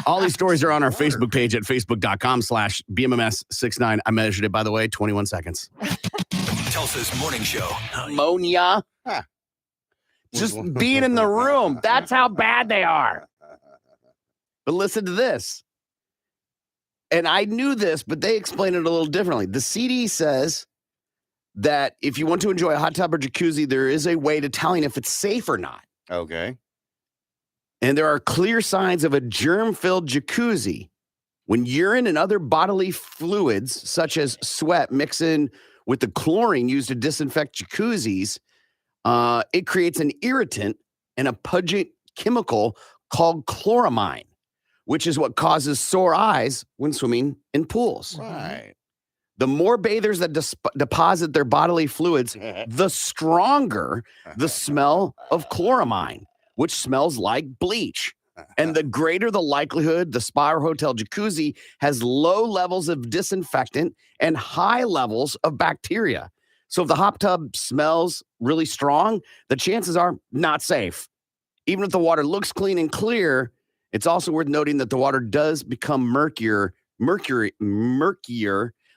All these stories are on our Facebook page at facebook.com/BMMS69. I measured it, by the way, 21 seconds. Tulsa's morning show. Ammonia. Huh. Just being in the room. That's how bad they are. But listen to this. And I knew this, but they explain it a little differently. The CD says that if you want to enjoy a hot tub or jacuzzi, there is a way to telling if it's safe or not. Okay. And there are clear signs of a germ-filled jacuzzi when urine and other bodily fluids, such as sweat, mix in with the chlorine used to disinfect jacuzzis. It creates an irritant and a pungent chemical called chloramine, which is what causes sore eyes when swimming in pools. Right. The more bathers that deposit their bodily fluids, the stronger the smell of chloramine, which smells like bleach. And the greater the likelihood the spa or hotel jacuzzi has low levels of disinfectant and high levels of bacteria. So if the hot tub smells really strong, the chances are not safe. Even if the water looks clean and clear, it's also worth noting that the water does become murkier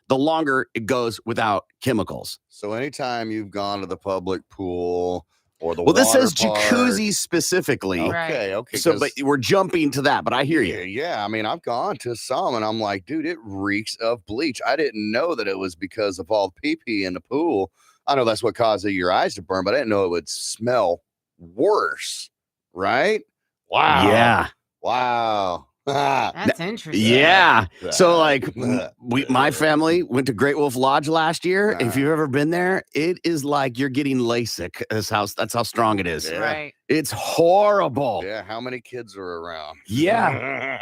the longer it goes without chemicals. So anytime you've gone to the public pool or the Well, this water says park- jacuzzi specifically. Okay, okay. So, but we're jumping to that, but I hear you. Yeah, I mean, I've gone to some and I'm like, dude, it reeks of bleach. I didn't know that it was because of all the pee-pee in the pool. I know that's what causes your eyes to burn, but I didn't know it would smell worse, right? Wow. Yeah. Wow. That's interesting. Yeah. So like my family went to Great Wolf Lodge last year. If you've ever been there, it is like you're getting LASIK. That's how strong it is. Yeah. Right. It's horrible. Yeah, how many kids are around? Yeah.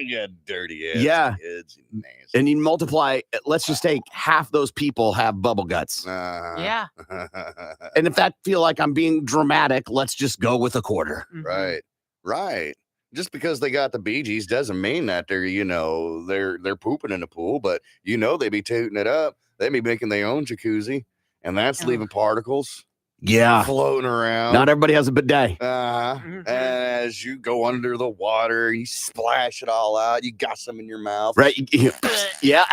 Yeah, dirty ass Yeah. kids. Nasty. And you multiply, let's just take half those people have bubble guts. Yeah. And if that feel like I'm being dramatic, let's just go with a quarter. Mhm. Right. Just because they got the Bee Gees doesn't mean that they're pooping in the pool, but they be tooting it up. They be making their own jacuzzi, and that's leaving particles Yeah. floating around. Not everybody has a bidet. Mhm. And as you go under the water, you splash it all out. You got some in your mouth. Right? Yeah.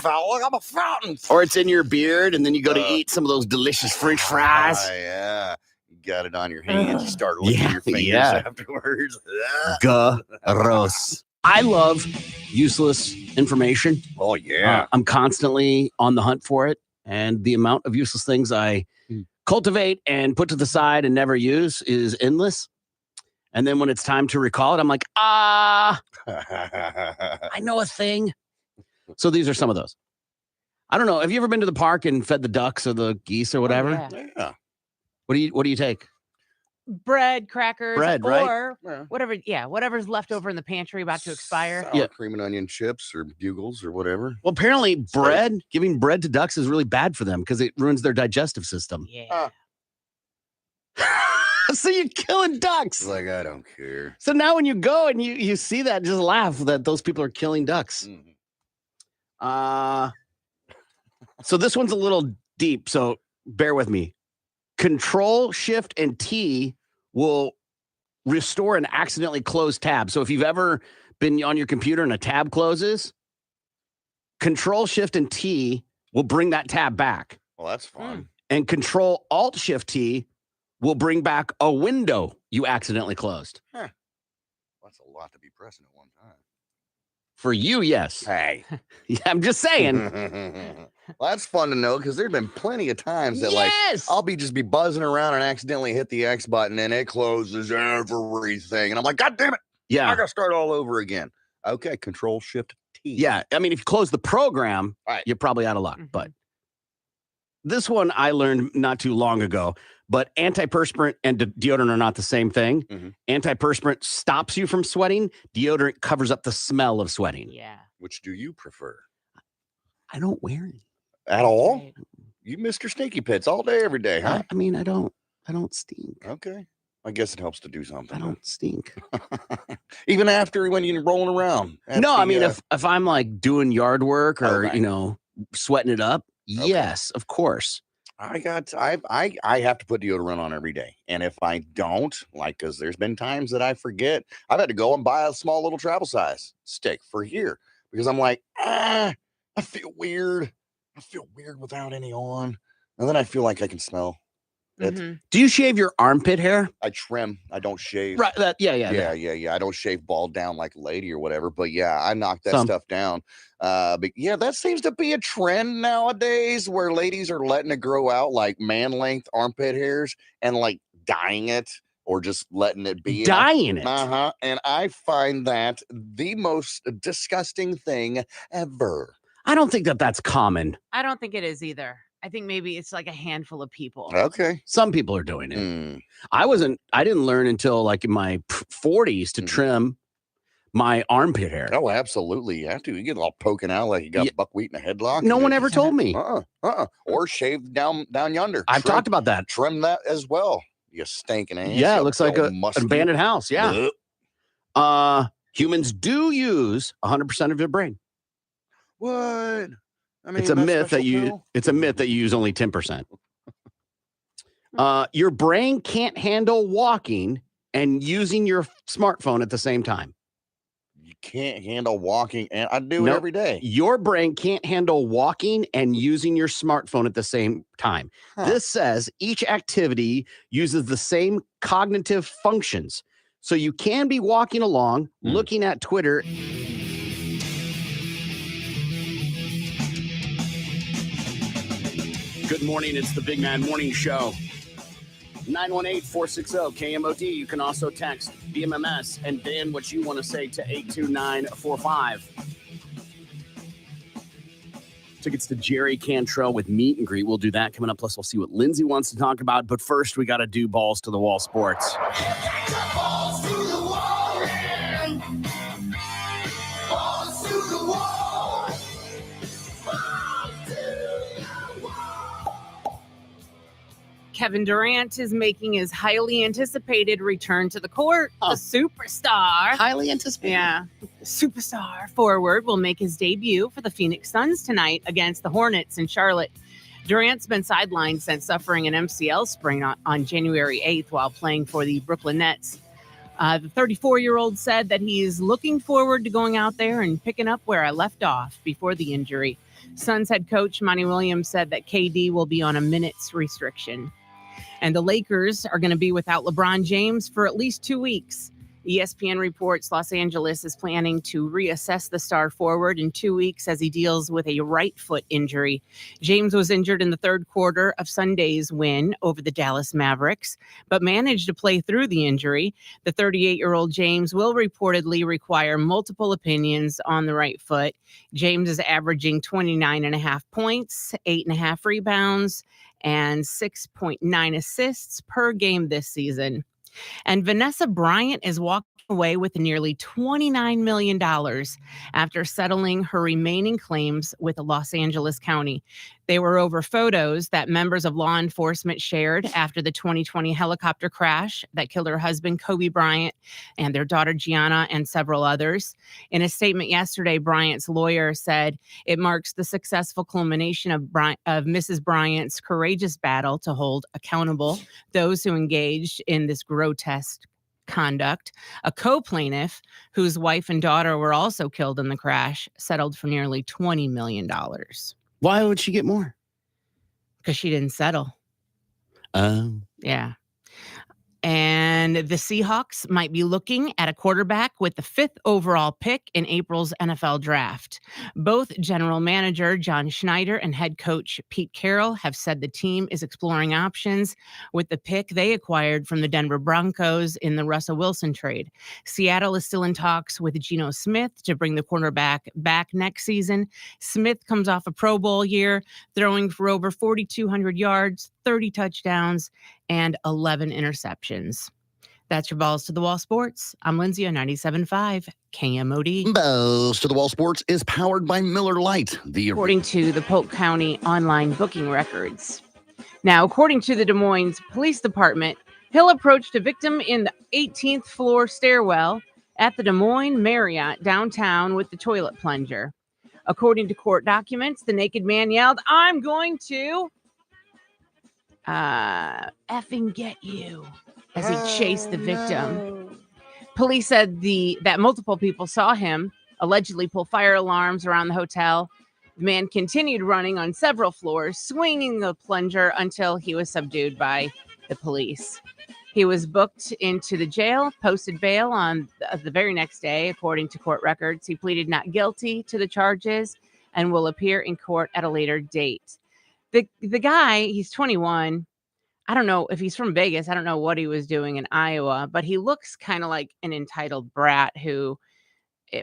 Look, I'm a fountain. Or it's in your beard, and then you go to eat some of those delicious French fries. Yeah. You got it on your hands. You start licking your fingers afterwards. Gross. I love useless information. Oh, yeah. I'm constantly on the hunt for it. And the amount of useless things I cultivate and put to the side and never use is endless. And then when it's time to recall it, I'm like, I know a thing. So these are some of those. I don't know. Have you ever been to the park and fed the ducks or the geese or whatever? Yeah. What do you take? Bread, crackers, Bread, right? or Yeah. whatever. Yeah, whatever's left over in the pantry about to expire. Sour cream and onion chips or bugles or whatever. Well, apparently giving bread to ducks is really bad for them because it ruins their digestive system. Yeah. So you're killing ducks. Like, I don't care. So now when you go and you see that, just laugh that those people are killing ducks. So this one's a little deep, so bear with me. Control, Shift, and T will restore an accidentally closed tab. So if you've ever been on your computer and a tab closes, Control, Shift, and T will bring that tab back. Well, that's fun. And Control, Alt, Shift, T will bring back a window you accidentally closed. Huh. That's a lot to be pressing at one time. For you, yes. Hey. Yeah, I'm just saying. Well, that's fun to know because there's been plenty of times that I'll be buzzing around and accidentally hit the X button and it closes everything. And I'm like, God damn it. Yeah. I got to start all over again. Okay. Control Shift T. Yeah. I mean, if you close the program, you're probably out of luck. But this one I learned not too long ago. But antiperspirant and deodorant are not the same thing. Antiperspirant stops you from sweating. Deodorant covers up the smell of sweating. Yeah. Which do you prefer? I don't wear it. At all? Right. You Mr. Stinky Pits all day, every day, huh? I mean, I don't stink. Okay. I guess it helps to do something. I don't stink. Even after when you're rolling around. No, I mean, if I'm like doing yard work or, sweating it up, yes, of course. I have to put deodorant on every day. And if I don't, because there's been times that I forget, I've had to go and buy a small little travel size stick for here because I'm like, I feel weird. I feel weird without any on. And then I feel like I can smell it. Do you shave your armpit hair? I trim. I don't shave. Right. Yeah. I don't shave bald down like a lady or whatever. But yeah, I knock that stuff down. But yeah, that seems to be a trend nowadays where ladies are letting it grow out like man length armpit hairs and like dyeing it or just letting it be. Dyeing it. And I find that the most disgusting thing ever. I don't think that's common. I don't think it is either. I think maybe it's like a handful of people. Okay. Some people are doing it. I didn't learn until like in my 40s to trim my armpit hair. Oh, absolutely. You have to. You get all poking out like you got Yeah. buckwheat in a headlock. No one ever told me. Or shave down yonder. I've talked about that. Trim that as well. You stinking ass. Yeah, it looks like an musty abandoned house. Yeah. Humans do use 100% of their brain. What? I mean, It's a myth that you use only 10%. Your brain can't handle walking and using your smartphone at the same time. You can't handle walking, and I do it every day. Your brain can't handle walking and using your smartphone at the same time. This says each activity uses the same cognitive functions. So you can be walking along, looking at Twitter. Good morning. It's the Big Man Morning Show. 918-460-KMOD. You can also text BMMS and then what you want to say to 82945. Tickets to Jerry Cantrell with meet and greet. We'll do that coming up. Plus, we'll see what Lindsay wants to talk about. But first, we got to do balls to the wall sports. Balls to the wall, man. Balls to the wall. Balls to the wall. Kevin Durant is making his highly anticipated return to the court. The superstar. Highly anticipated. Yeah. The superstar forward will make his debut for the Phoenix Suns tonight against the Hornets in Charlotte. Durant's been sidelined since suffering an MCL sprain on January 8th while playing for the Brooklyn Nets. The 34-year-old said that he's looking forward to going out there and picking up where I left off before the injury. Suns head coach Monty Williams said that KD will be on a minutes restriction. And the Lakers are going to be without LeBron James for at least 2 weeks. ESPN reports Los Angeles is planning to reassess the star forward in 2 weeks as he deals with a right foot injury. James was injured in the third quarter of Sunday's win over the Dallas Mavericks, but managed to play through the injury. The 38-year-old James will reportedly require multiple opinions on the right foot. James is averaging 29.5 points, 8.5 rebounds, and 6.9 assists per game this season. And Vanessa Bryant is walking away with nearly $29 million after settling her remaining claims with Los Angeles County. They were over photos that members of law enforcement shared after the 2020 helicopter crash that killed her husband, Kobe Bryant, and their daughter, Gianna, and several others. In a statement yesterday, Bryant's lawyer said it marks the successful culmination of Mrs. Bryant's courageous battle to hold accountable those who engaged in this grotesque conduct. A co-plaintiff, whose wife and daughter were also killed in the crash, settled for nearly $20 million. Why would she get more? Because she didn't settle. Yeah. And the Seahawks might be looking at a quarterback with the 5th overall pick in April's NFL draft. Both general manager John Schneider and head coach Pete Carroll have said the team is exploring options with the pick they acquired from the Denver Broncos in the Russell Wilson trade. Seattle is still in talks with Geno Smith to bring the quarterback back next season. Smith comes off a Pro Bowl year, throwing for over 4,200 yards, 30 touchdowns, and 11 interceptions. That's your Balls to the Wall Sports. I'm Lindsay on 97.5 KMOD. Balls to the Wall Sports is powered by Miller Lite. According to the Polk County online booking records. Now, according to the Des Moines Police Department, Hill approached a victim in the 18th floor stairwell at the Des Moines Marriott downtown with the toilet plunger. According to court documents, the naked man yelled, "I'm going to effing get you," as he chased the victim. Police said that multiple people saw him allegedly pull fire alarms around the hotel. The man continued running on several floors, swinging the plunger until he was subdued by the police. He was booked into the jail, posted bail on the very next day, according to court records. He pleaded not guilty to the charges and will appear in court at a later date. The guy, he's 21. I don't know if he's from Vegas. I don't know what he was doing in Iowa, but he looks kind of like an entitled brat who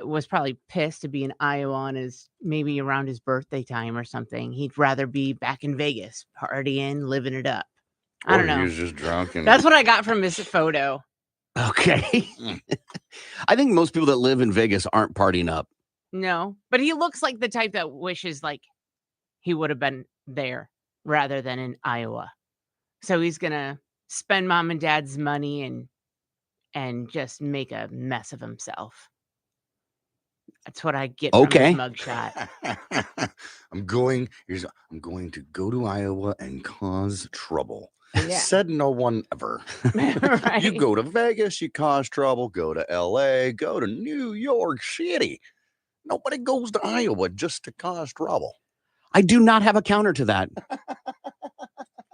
was probably pissed to be in Iowa on maybe around his birthday time or something. He'd rather be back in Vegas, partying, living it up. I don't know. He was just drunk. That's what I got from his photo. Okay. I think most people that live in Vegas aren't partying up. No, but he looks like the type that wishes like he would have been there rather than in Iowa. So he's gonna spend mom and dad's money and just make a mess of himself. That's what I get from Okay. his mugshot. I'm going to go to Iowa and cause trouble. Yeah. Said no one ever. Right. You go to Vegas, you cause trouble. Go to LA, go to New York City. Nobody goes to Iowa just to cause trouble. I do not have a counter to that.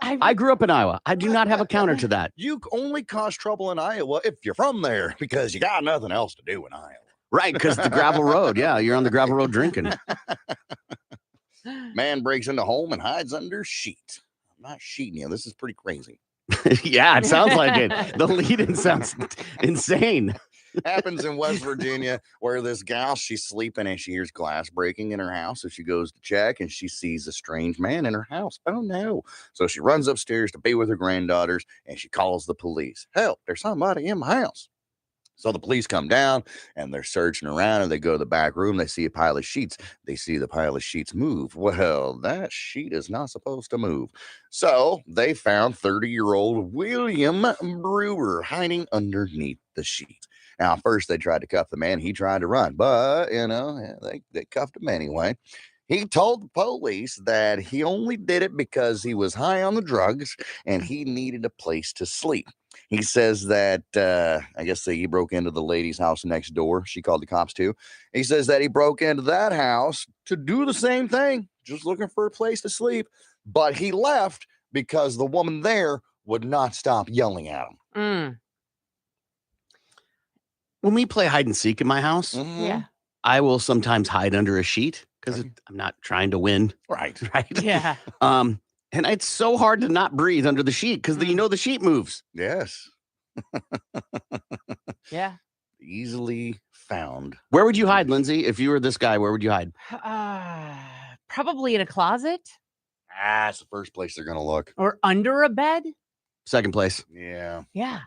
I grew up in Iowa. I do not have a counter to that. You only cause trouble in Iowa if you're from there because you got nothing else to do in Iowa. Right, because the gravel road. Yeah, you're on the gravel road drinking. Man breaks into home and hides under sheet. I'm not sheeting you. This is pretty crazy. Yeah, it sounds like it. The lead-in sounds insane. Happens in West Virginia where this gal, she's sleeping and she hears glass breaking in her house. So she goes to check and she sees a strange man in her house. Oh no. So she runs upstairs to be with her granddaughters and she calls the police. Help, there's somebody in my house. So the police come down and they're searching around and they go to the back room. They see a pile of sheets. They see the pile of sheets move. Well, that sheet is not supposed to move. So they found 30-year-old William Brewer hiding underneath the sheet. Now, first they tried to cuff the man. He tried to run, but, they cuffed him anyway. He told the police that he only did it because he was high on the drugs and he needed a place to sleep. He says that, I guess he broke into the lady's house next door. She called the cops too. He says that he broke into that house to do the same thing, just looking for a place to sleep. But he left because the woman there would not stop yelling at him. Mm. When we play hide and seek in my house, Yeah. I will sometimes hide under a sheet because I'm not trying to win. Right. Right. Yeah. And it's so hard to not breathe under the sheet because the sheet moves. Yes. Yeah. Easily found. Where would you hide, Lindsay? If you were this guy, where would you hide? Probably in a closet That's the first place they're going to look. or under a bed. Second place. Yeah. Yeah.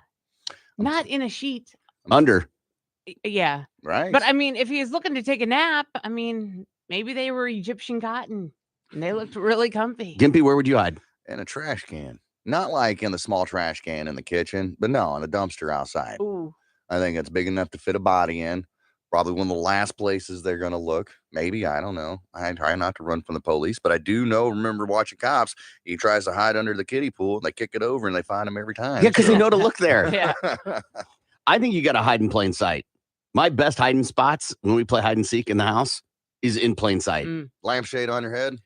Not in a sheet. Under. Yeah. Right. But I mean, if he's looking to take a nap, I mean, maybe they were Egyptian cotton and they looked really comfy. Gimpy, where would you hide? in a trash can. Not like in the small trash can in the kitchen, but no, in a dumpster outside. Ooh. I think it's big enough to fit a body in. Probably one of the last places they're going to look. Maybe, I don't know. I try not to run from the police, but I do remember watching Cops. He tries to hide under the kiddie pool, and they kick it over, and they find him every time. Yeah, because they know to look there. Yeah. I think you got to hide in plain sight. My best hiding spots when we play hide and seek in the house is in plain sight. Lampshade on your head?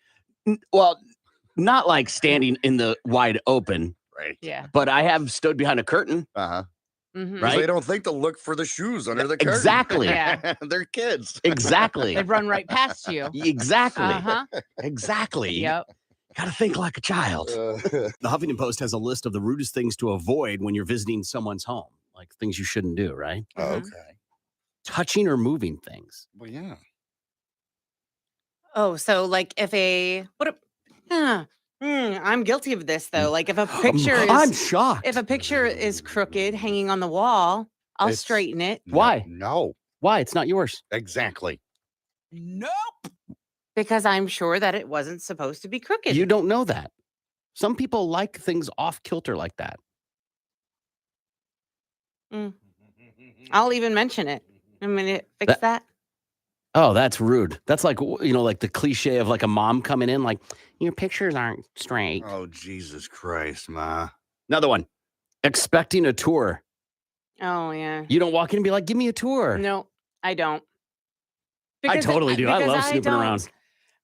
Well, not like standing in the wide open. Right. Yeah. But I have stood behind a curtain. Uh-huh. Mm-hmm. Right. They don't think to look for the shoes under the curtain. Exactly. Yeah. They're kids. Exactly. They've run right past you. Exactly. Uh-huh. Exactly. Yep. Got to think like a child. The Huffington Post has a list of the rudest things to avoid when you're visiting someone's home, like things you shouldn't do, right? Mhm. Okay. Touching or moving things. Well, yeah. Oh, so like if I'm guilty of this though. Like if a picture I'm is shocked. if a picture is crooked hanging on the wall, I'll It's- straighten it Why? No. Why? It's not yours. Exactly. Nope. because I'm sure that it wasn't supposed to be crooked. You don't know that. Some people like things off kilter like that. I'll even mention it. I'm gonna fix that. Oh, that's rude. That's like, like the cliche of like a mom coming in, like, your pictures aren't straight. Oh, Jesus Christ, Ma. Another one. Expecting a tour. Oh yeah. You don't walk in and be like, give me a tour. No, I don't. I totally do. I because love snooping don't- around.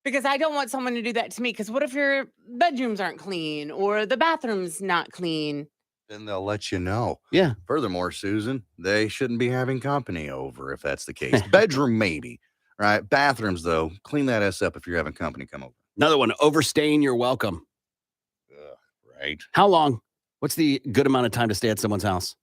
Because I don't want someone to do that to me. Because what if your bedrooms aren't clean or the bathroom's not clean? Then they'll let you know. Yeah. Furthermore, Susan, they shouldn't be having company over if that's the case. Bedroom, maybe. Right. Bathrooms, though, clean that ass up if you're having company come over. Another one. Overstaying your welcome. Right. How long? What's the good amount of time to stay at someone's house?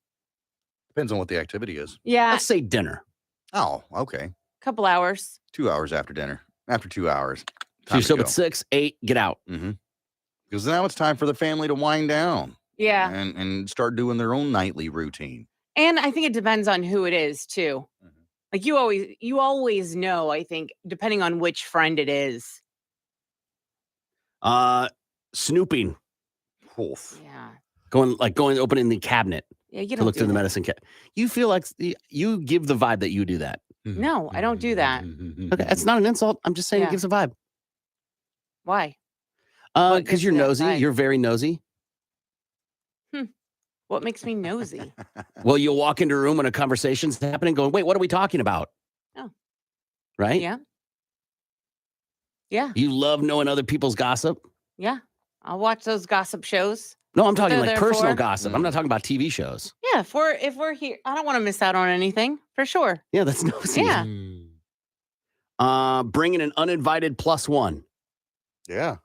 Depends on what the activity is. Yeah, Let's say dinner. Oh, okay. couple hours. 2 hours after dinner. After 2 hours. So you show up at 6, 8, get out. Because now it's time for the family to wind down Yeah, and start doing their own nightly routine. And I think it depends on who it is too. Mhm. Like you always know, I think, depending on which friend it is. Snooping, Oof. Yeah. opening the cabinet Yeah, you to don't look do through the that. medicine cabinet. You feel like you give the vibe that you do that. No, I don't do that. Okay, that's not an insult. I'm just saying Yeah. it gives a vibe. Why? What Because gives you're you that nosy. vibe? You're very nosy. What makes me nosy? Well, you'll walk into a room when a conversation's happening, going, "Wait, what are we talking about?" Oh. Right? Yeah. Yeah. You love knowing other people's gossip. Yeah. I'll watch those gossip shows. No, I'm That's what talking they're like there personal for. gossip. I'm not talking about TV shows. Yeah, if we're here, I don't want to miss out on anything for sure. Yeah, that's nosy. Yeah. Bringing an uninvited +1. Yeah.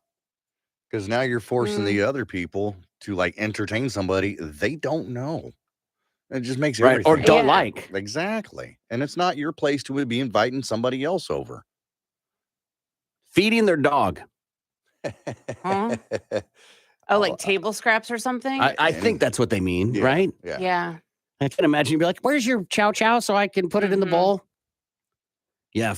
Because now you're forcing Mm. the other people to like entertain somebody they don't know. It just makes Right, everything. or don't Yeah. like. Exactly. And it's not your place to be inviting somebody else over. Feeding their dog. Huh? Oh, like table scraps or something? I think that's what they mean, Yeah, right? Yeah. Yeah. I can imagine you'd be like, "Where's your chow chow so I can put it in the Mhm. bowl?" Yeah,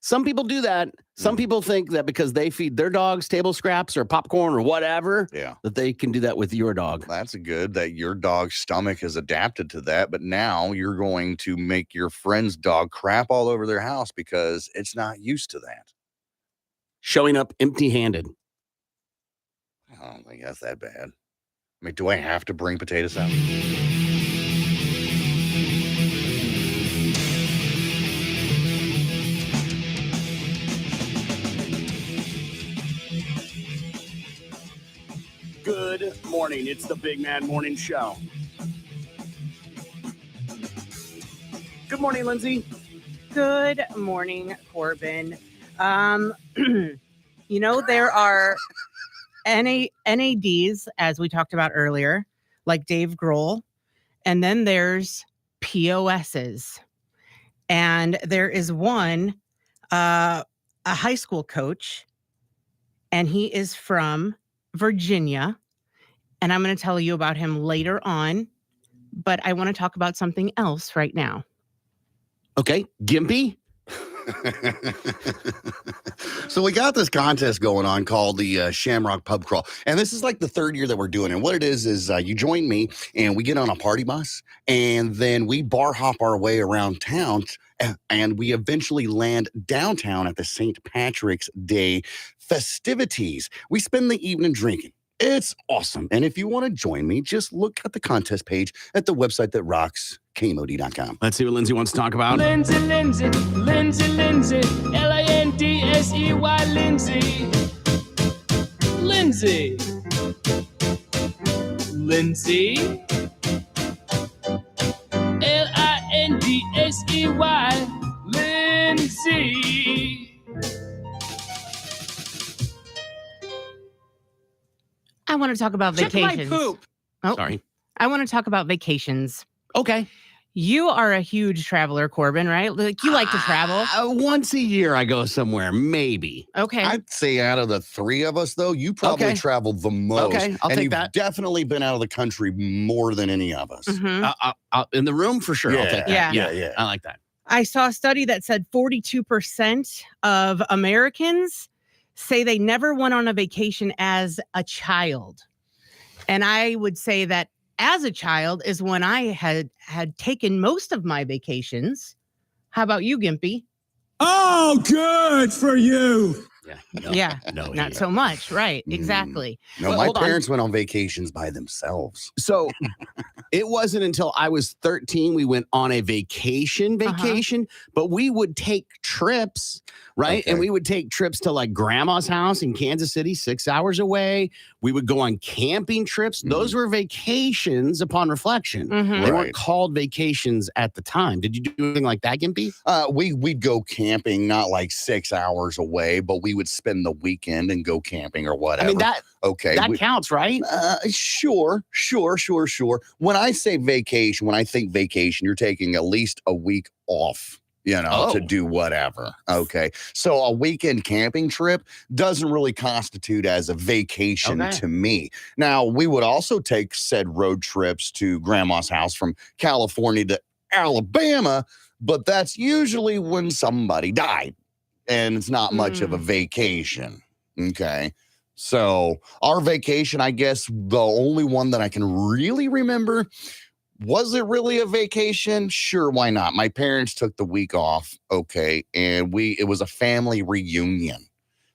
some people do that. Some Mhm. people think that because they feed their dogs table scraps or popcorn or whatever, Yeah. that they can do that with your dog. That's good that your dog's stomach has adapted to that. But now you're going to make your friend's dog crap all over their house because it's not used to that. Showing up empty-handed. I don't think that's that bad. I mean, do I have to bring potato salad? Good morning. It's the Big Man Morning Show. Good morning, Lindsay. Good morning, Corbin. There are NADs, as we talked about earlier, like Dave Grohl, and then there's POSs. And there is one, a high school coach, and he is from Virginia. And I'm going to tell you about him later on, but I want to talk about something else right now. Okay, Gimpy. So we got this contest going on called the Shamrock Pub Crawl, and this is like the third year that we're doing it. And what it is you join me, and we get on a party bus, and then we bar hop our way around town, and we eventually land downtown at the St. Patrick's Day festivities. We spend the evening drinking. It's awesome. And if you want to join me, just look at the contest page at the website that rocks, KMOD.com. Let's see what Lindsay wants to talk about. Lindsay, Lindsay, Lindsay, Lindsay, Lindsay, Lindsay, Lindsay. I want to talk about Check my vacations. poop. Oh, Sorry. I want to talk about vacations. Okay. You are a huge traveler, Corbin, right? Like you like to travel. Once a year I go somewhere, maybe. Okay. I'd say out of the three of us, though, you probably Okay. traveled the most. Okay, I'll and take you've that. definitely been out of the country more than any of us. Mhm. In the room for sure. I'll take that. Yeah. Yeah. I like that. I saw a study that said 42% of Americans say they never went on a vacation as a child. And I would say that as a child is when I had taken most of my vacations. How about you, Gimpy? Oh, good for you. Yeah. No, Yeah, No. not so much. Right. Mm. Exactly. No, Well, my hold on. parents went on vacations by themselves. So it wasn't until I was 13 we went on a vacation, but we would take trips, right? Okay. And we would take trips to like grandma's house in Kansas City, 6 hours away. We would go on camping trips. Those were vacations upon reflection. Mhm. They Right. weren't called vacations at the time. Did you do anything like that, Gimpy? We'd go camping, not like 6 hours away, but we would spend the weekend and go camping or whatever. I mean, that okay. counts, right? Sure. When I say vacation, when I think vacation, you're taking at least a week off to do whatever. Okay. So a weekend camping trip doesn't really constitute as a vacation to me. Now, we would also take said road trips to grandma's house from California to Alabama, but that's usually when somebody died and it's not much of a vacation. Okay. So our vacation, I guess the only one that I can really remember. Was it really a vacation? Sure, why not? My parents took the week off, okay, and it was a family reunion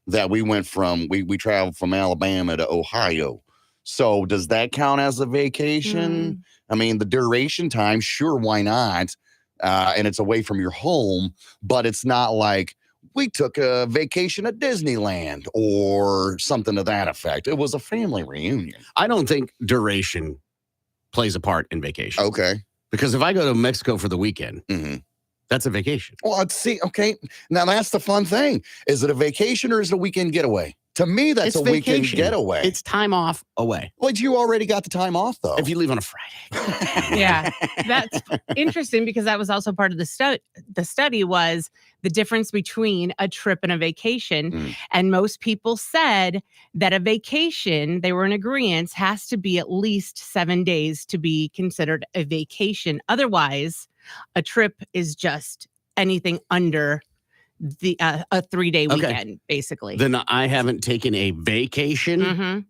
that we went from. We traveled from Alabama to Ohio. So does that count as a vacation? I mean, the duration time, sure, why not? And it's away from your home, but it's not like we took a vacation at Disneyland or something to that effect. It was a family reunion. I don't think duration plays a part in vacation. Okay. Because if I go to Mexico for the weekend, that's a vacation. Well, let's see. Okay. Now that's the fun thing. Is it a vacation or is it a weekend getaway? To me, that's a weekend getaway. It's time off away. Well, you already got the time off, though. If you leave on a Friday. Yeah. That's interesting because that was also part of the study. The study was the difference between a trip and a vacation. And most people said that a vacation, they were in agreement, has to be at least 7 days to be considered a vacation. Otherwise, a trip is just anything under the a 3-day weekend, basically. Then I haven't taken a vacation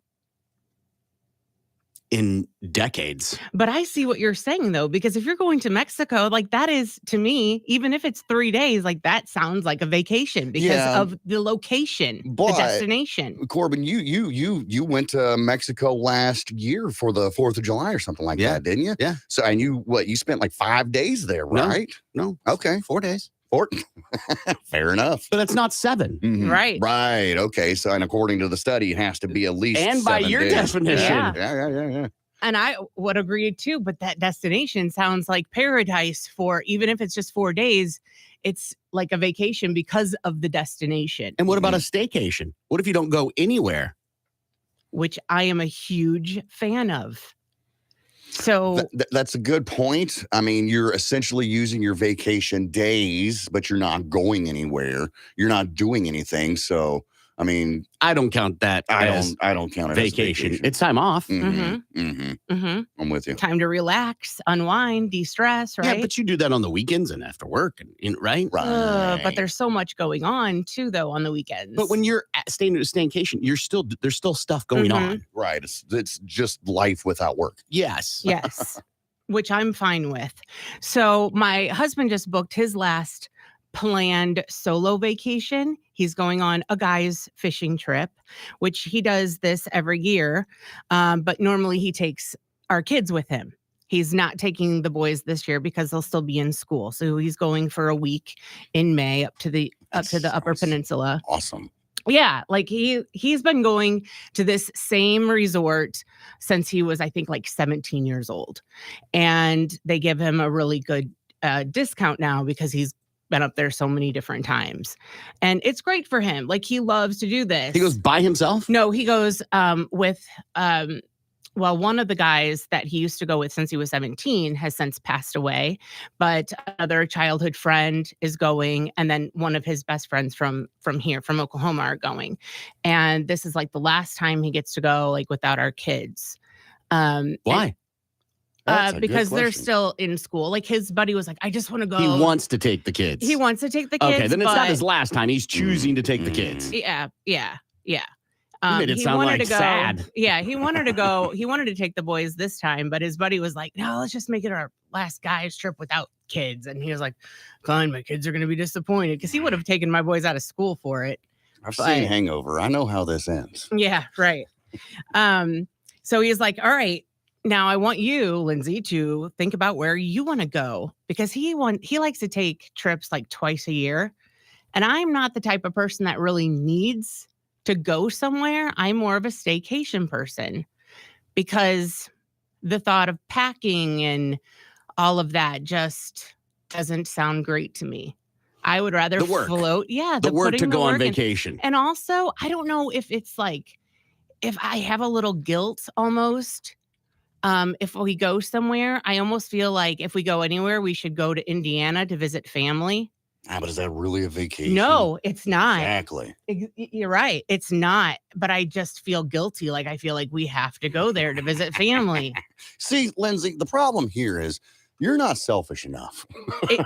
in decades. But I see what you're saying, though, because if you're going to Mexico, like that is, to me, even if it's 3 days, like that sounds like a vacation because of the location, the destination. Corbin, you went to Mexico last year for the 4th of July or something like that, didn't you? Yeah. So, and you spent like 5 days there, right? No. Okay. 4 days. Fair enough. But that's not 7. Right. Right. Okay. So, and according to the study, it has to be at least and by 7 your days. definition. Yeah. And I would agree too, but that destination sounds like paradise for, even if it's just 4 days, it's like a vacation because of the destination. And what about a staycation? What if you don't go anywhere? Which I am a huge fan of. So that's a good point. I mean, you're essentially using your vacation days, but you're not going anywhere. You're not doing anything. So, I mean, I don't count that. I don't count it vacation. as vacation. It's time off. I'm with you. Time to relax, unwind, de-stress, right? Yeah, but you do that on the weekends and after work, right? Right. But there's so much going on too, though, on the weekends. But when you're staying at a staycation, there's still stuff going on. Right. It's just life without work. Yes. Yes, which I'm fine with. So my husband just booked his last planned solo vacation. He's going on a guy's fishing trip, which he does this every year. But normally he takes our kids with him. He's not taking the boys this year because they'll still be in school. So he's going for a week in May up to the Upper Peninsula. Awesome. Yeah, like he's been going to this same resort since he was, I think, like 17 years old. And they give him a really good discount now because he's been up there so many different times. And it's great for him. Like, he loves to do this. He goes by himself? No, he goes with one of the guys that he used to go with since he was 17 has since passed away, but another childhood friend is going, and then one of his best friends from here, from Oklahoma, are going. And this is like the last time he gets to go, like, without our kids. Why? Because they're still in school. Like, his buddy was like, I just want to go. He wants to take the kids. He wants to take the kids. Okay, then it's not his last time. He's choosing to take the kids. Yeah. You made it he sound wanted like to go, sad. Yeah, he wanted to go. He wanted to take the boys this time, but his buddy was like, no, let's just make it our last guy's trip without kids. And he was like, fine, my kids are going to be disappointed, because he would have taken my boys out of school for it. I've seen Hangover. I know how this ends. Yeah, right. So he's like, all right, now I want you, Lindsay, to think about where you want to go, because he likes to take trips like twice a year. And I'm not the type of person that really needs to go somewhere. I'm more of a staycation person, because the thought of packing and all of that just doesn't sound great to me. I would rather float. Yeah. The work to go on work vacation. And also, I don't know if it's like, if I have a little guilt almost, if we go somewhere, I almost feel like if we go anywhere, we should go to Indiana to visit family. But is that really a vacation? No, it's not. Exactly. You're right. It's not. But I just feel guilty. Like I feel like we have to go there to visit family. See, Lindsay, the problem here is you're not selfish enough.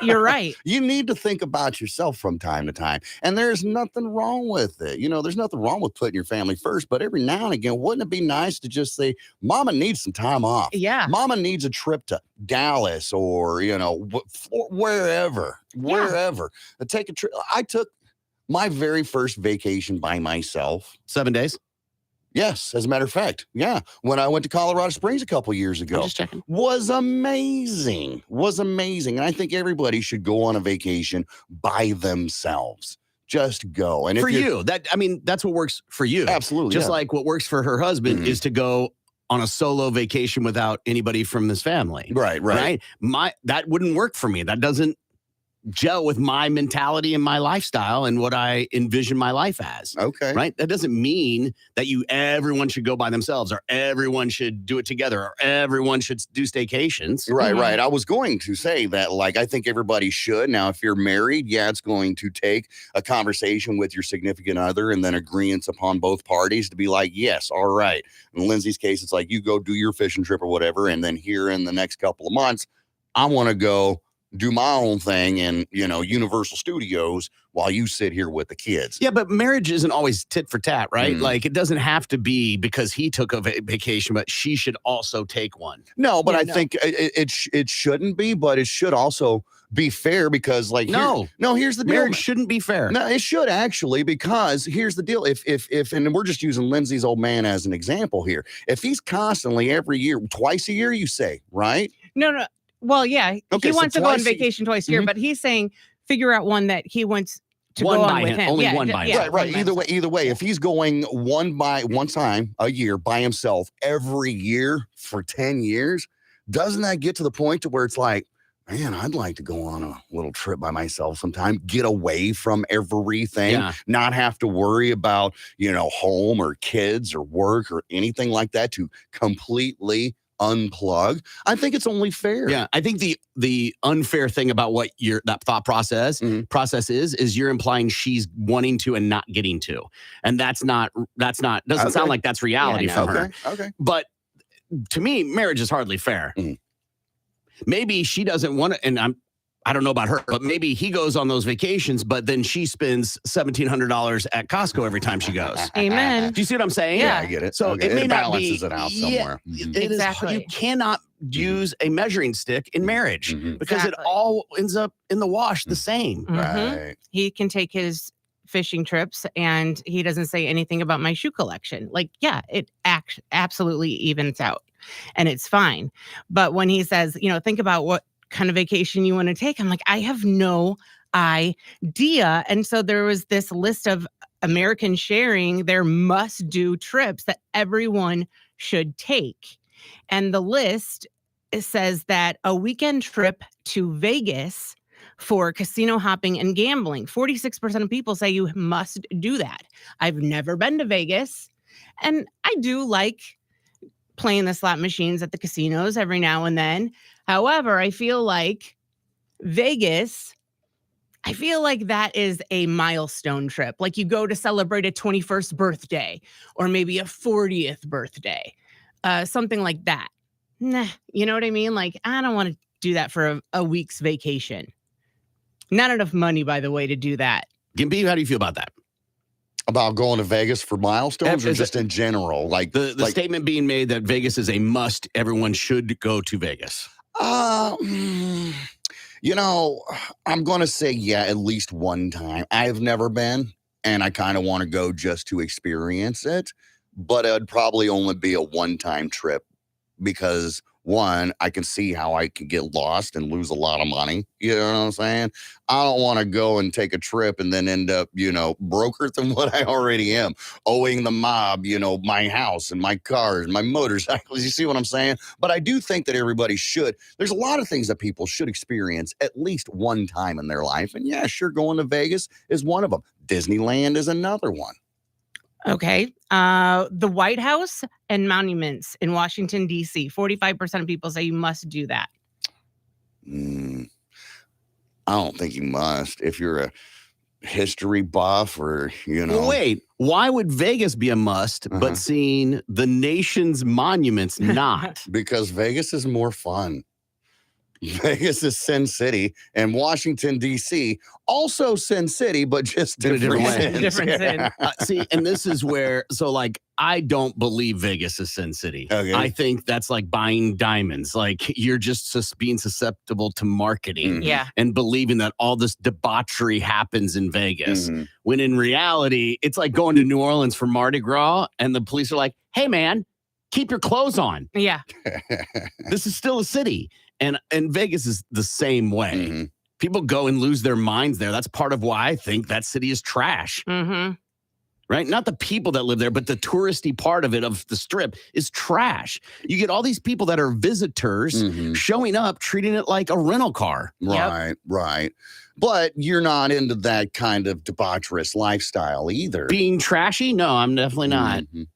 You're right. You need to think about yourself from time to time. And there's nothing wrong with it. There's nothing wrong with putting your family first. But every now and again, wouldn't it be nice to just say, Mama needs some time off? Yeah. Mama needs a trip to Dallas or, wherever. Take a trip. I took my very first vacation by myself. 7 days. Yes, as a matter of fact. Yeah. When I went to Colorado Springs a couple years I'm ago. just checking. Was amazing. And I think everybody should go on a vacation by themselves. Just go. And For you, that's what works for you. Absolutely. Just like what works for her husband is to go on a solo vacation without anybody from his family. Right. That wouldn't work for me. That doesn't gel with my mentality and my lifestyle and what I envision my life as. Okay. Right. That doesn't mean that everyone should go by themselves or everyone should do it together or everyone should do staycations. Right. I was going to say that, I think everybody should. Now, if you're married, it's going to take a conversation with your significant other and then agreements upon both parties to be like, yes, all right. In Lindsay's case, it's like you go do your fishing trip or whatever. And then here in the next couple of months, I want to go do my own thing in, Universal Studios while you sit here with the kids. Yeah, but marriage isn't always tit for tat, right? Like it doesn't have to be because he took a vacation, but she should also take one. No, but I think it shouldn't be, but it should also be fair because here's the deal. Marriage shouldn't be fair. No, it should actually, because here's the deal. If and we're just using Lindsay's old man as an example here. If he's constantly every year, twice a year, you say, right? No. Well, yeah, okay, he wants to go on twice vacation twice a year, but he's saying figure out one that he wants to go on with him. Only one by him. Right. Either way, if he's going one time a year by himself every year for 10 years, doesn't that get to the point to where it's like, man, I'd like to go on a little trip by myself sometime, get away from everything, not have to worry about, home or kids or work or anything like that, to completely unplug. I think it's only fair. Yeah, I think the unfair thing about what that thought process is you're implying she's wanting to and not getting to, and that's not doesn't sound like that's reality for her. Okay. But to me, marriage is hardly fair. Maybe she doesn't want to, and I don't know about her, but maybe he goes on those vacations, but then she spends $1,700 at Costco every time she goes. Amen. Do you see what I'm saying? Yeah, I get it. So okay. it may not balances be, it out somewhere. Exactly. You cannot use a measuring stick in marriage because it all ends up in the wash the same. Right. He can take his fishing trips and he doesn't say anything about my shoe collection. It absolutely evens out and it's fine. But when he says, think about what kind of vacation you want to take, I'm like, I have no idea. And so there was this list of Americans sharing their must-do trips that everyone should take. And the list says that a weekend trip to Vegas for casino hopping and gambling. 46% of people say you must do that. I've never been to Vegas, and I do like playing the slot machines at the casinos every now and then. However, I feel like Vegas, that is a milestone trip. Like you go to celebrate a 21st birthday or maybe a 40th birthday, something like that. Nah, you know what I mean? Like, I don't want to do that for a week's vacation. Not enough money, by the way, to do that. Gimpy, how do you feel about that? About going to Vegas for milestones or just in general? Like the statement being made that Vegas is a must, everyone should go to Vegas. I'm going to say, at least one time. I've never been, and I kind of want to go just to experience it, but it'd probably only be a one-time trip because, one, I can see how I could get lost and lose a lot of money. You know what I'm saying? I don't want to go and take a trip and then end up, broker than what I already am, owing the mob, my house and my cars, my motorcycles. You see what I'm saying? But I do think that everybody should. There's a lot of things that people should experience at least one time in their life. And sure, going to Vegas is one of them. Disneyland is another one. Okay. The White House and monuments in Washington, D.C. 45% of people say you must do that. I don't think you must. If you're a history buff or, Well, wait, why would Vegas be a must, but seeing the nation's monuments not? Because Vegas is more fun. Vegas is Sin City, and Washington, D.C., also Sin City, but just In a different different way. sins. Different sin. See, and this is where, so like, I don't believe Vegas is Sin City. Okay. I think that's like buying diamonds. Like, you're just being susceptible to marketing Yeah. and believing that all this debauchery happens in Vegas. Mhm. When in reality, it's like going to New Orleans for Mardi Gras, and the police are like, hey, man, keep your clothes on. Yeah. This is still a city. And Vegas is the same way. Mhm. People go and lose their minds there. That's part of why I think that city is trash, Mm-hmm. right? Not the people that live there, but the touristy part of it, of the strip, is trash. You get all these people that are visitors Mhm. showing up, treating it like a rental car. Right, right. But you're not into that kind of debaucherous lifestyle either. Being trashy? No, I'm definitely not. Mhm.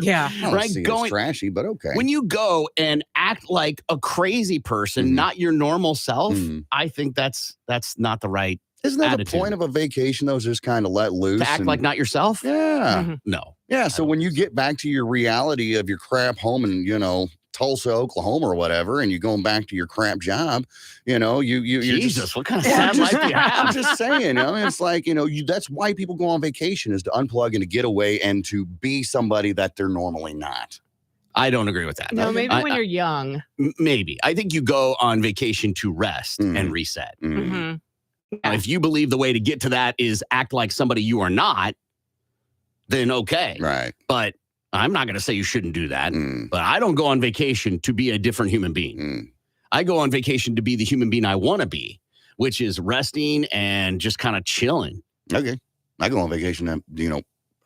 Yeah. I don't Right, see it as going- trashy, but okay. When you go and act like a crazy person, Mhm. not your normal self, Mhm. I think that's not the right Isn't that attitude. the point of a vacation, though, is just kind of let loose? to act and- like not yourself. Yeah. Mhm. No. Yeah. So when you get back to your reality of your crap home in, Tulsa, Oklahoma or whatever, and you're going back to your crap job, you're Jesus, just, what kind of Yeah, sad life do you I'm have? just saying, it's like, that's why people go on vacation, is to unplug and to get away and to be somebody that they're normally not. I don't agree with that. No, maybe I- when you're young. Maybe. I think you go on vacation to rest Mhm. and reset. Mm. Mm-hmm. Now, if you believe the way to get to that is act like somebody you are not, then okay. Right. But I'm not going to say you shouldn't do that. Mm. But I don't go on vacation to be a different human being. Mm. I go on vacation to be the human being I want to be, which is resting and just kind of chilling. Okay. I go on vacation and,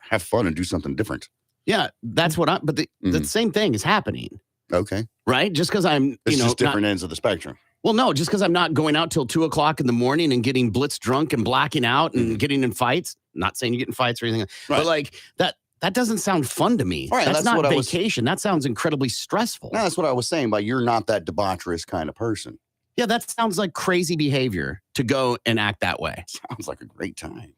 have fun and do something different. Yeah, that's what but the Mhm. same thing is happening, Okay. right? Just because I'm, It's just not- different ends of the spectrum. well, no, just because I'm not going out till 2:00 in the morning and getting blitz drunk and blacking out and getting in fights. Not saying you get in fights or anything, Right. but like that doesn't sound fun to me. Right, That's that's not what I was- vacation. That sounds incredibly stressful. No, that's what I was saying, but you're not that debaucherous kind of person. Yeah, that sounds like crazy behavior to go and act that way. Sounds like a great time.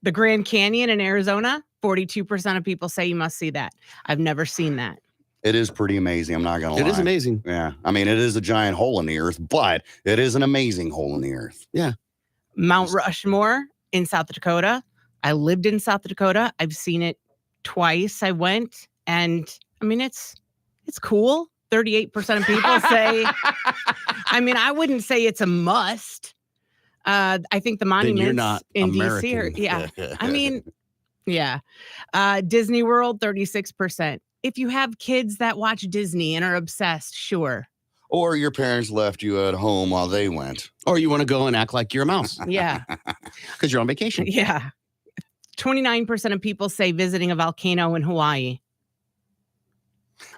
The Grand Canyon in Arizona, 42% of people say you must see that. I've never seen that. It is pretty amazing. I'm not going to lie. It is amazing. Yeah. I mean, it is a giant hole in the earth, but it is an amazing hole in the earth. Mount Rushmore in South Dakota. I lived in South Dakota. I've seen it twice. I went, and I mean, it's cool. 38% of people say. I mean, I wouldn't say it's a must. I think the Then monuments you're not in DC are, American. yeah. I mean, yeah. Disney World, 36%. If you have kids that watch Disney and are obsessed, sure. Or your parents left you at home while they went. Or you want to go and act like you're a mouse Yeah. because you're on vacation. Yeah. 29% of people say visiting a volcano in Hawaii.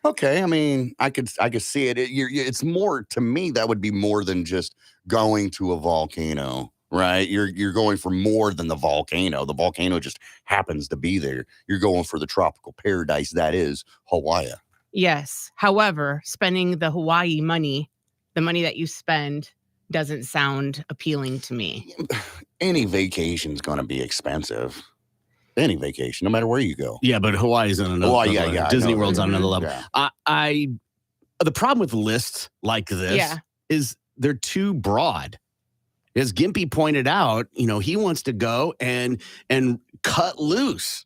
Okay. I mean, I could see it. It's more, to me, that would be more than just going to a volcano, right? You're going for more than the volcano. The volcano just happens to be there. You're going for the tropical paradise that is Hawaii. Yes. However, spending the Hawaii money, the money that you spend, doesn't sound appealing to me. Any vacation's going to be expensive. Any vacation, no matter where you go. Yeah, but Hawaii's on another Well, level. yeah, I Disney know World's that. on another level. Yeah. The problem with lists like this Yeah. is they're too broad. As Gimpy pointed out, he wants to go and cut loose,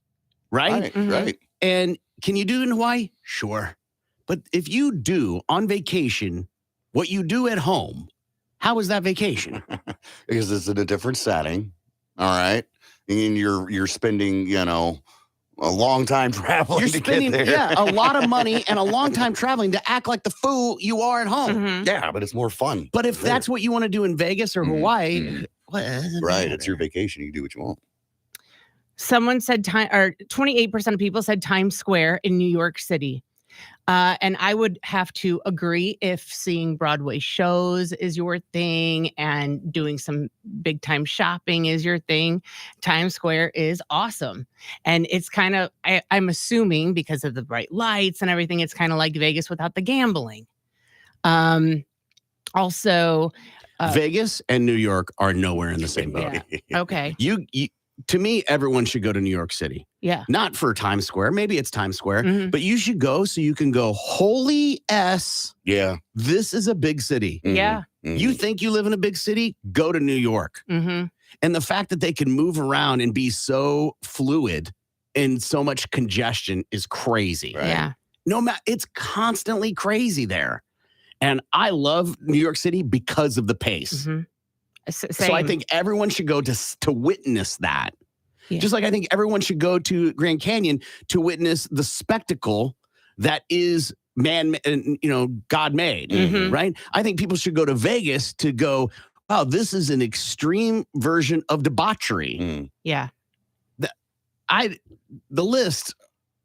right? Right, Mhm. right. And can you do it in Hawaii? Sure. But if you do on vacation what you do at home, how is that vacation? Because it's in a different setting. All right. And you're spending, a long time traveling You're to spending get there. a lot of money and a long time traveling to act like the fool you are at home. Mhm. Yeah, but it's more fun. But if that's what you want to do in Vegas or Mhm, Hawaii, mhm. what does it Right. matter? It's your vacation. You can do what you want. Someone said 28% of people said Times Square in New York City. And I would have to agree if seeing Broadway shows is your thing and doing some big time shopping is your thing. Times Square is awesome. And it's kind of, I'm assuming because of the bright lights and everything, it's kind of like Vegas without the gambling. Also, Vegas and New York are nowhere in the same boat. Yeah. Okay. You, to me, everyone should go to New York City. Yeah. Not for Times Square. Maybe it's Times Square, Mhm. but you should go so you can go, holy S, Yeah. this is a big city. Yeah. You think you live in a big city? Go to New York. Mm-hmm. And the fact that they can move around and be so fluid and so much congestion is crazy. Right. Yeah. No matter, it's constantly crazy there. And I love New York City because of the pace. Mm-hmm. So I think everyone should go to witness that. Yeah. Just like I think everyone should go to Grand Canyon to witness the spectacle that is God made, Mhm. right? I think people should go to Vegas to go, wow, this is an extreme version of debauchery. Yeah. The list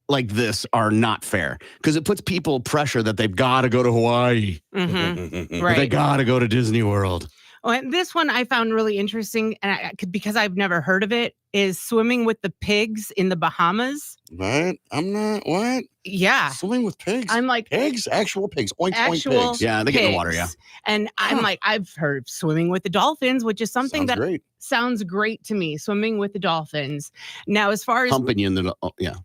like this are not fair because it puts people pressure that they've got to go to Hawaii. Mm-hmm. Or Right. they got to go to Disney World. Oh, and this one I found really interesting, and because I've never heard of it, is swimming with the pigs in the Bahamas. What? I'm not. What? Yeah. Swimming with pigs? I'm like, Pigs? Actual pigs. Oink, actual oink pigs. Yeah, they get in the water, yeah. pigs. And I'm like, I've heard of swimming with the dolphins, which is something Sounds that great. sounds great to me, swimming with the dolphins. Now, as far as Humping you in the, yeah.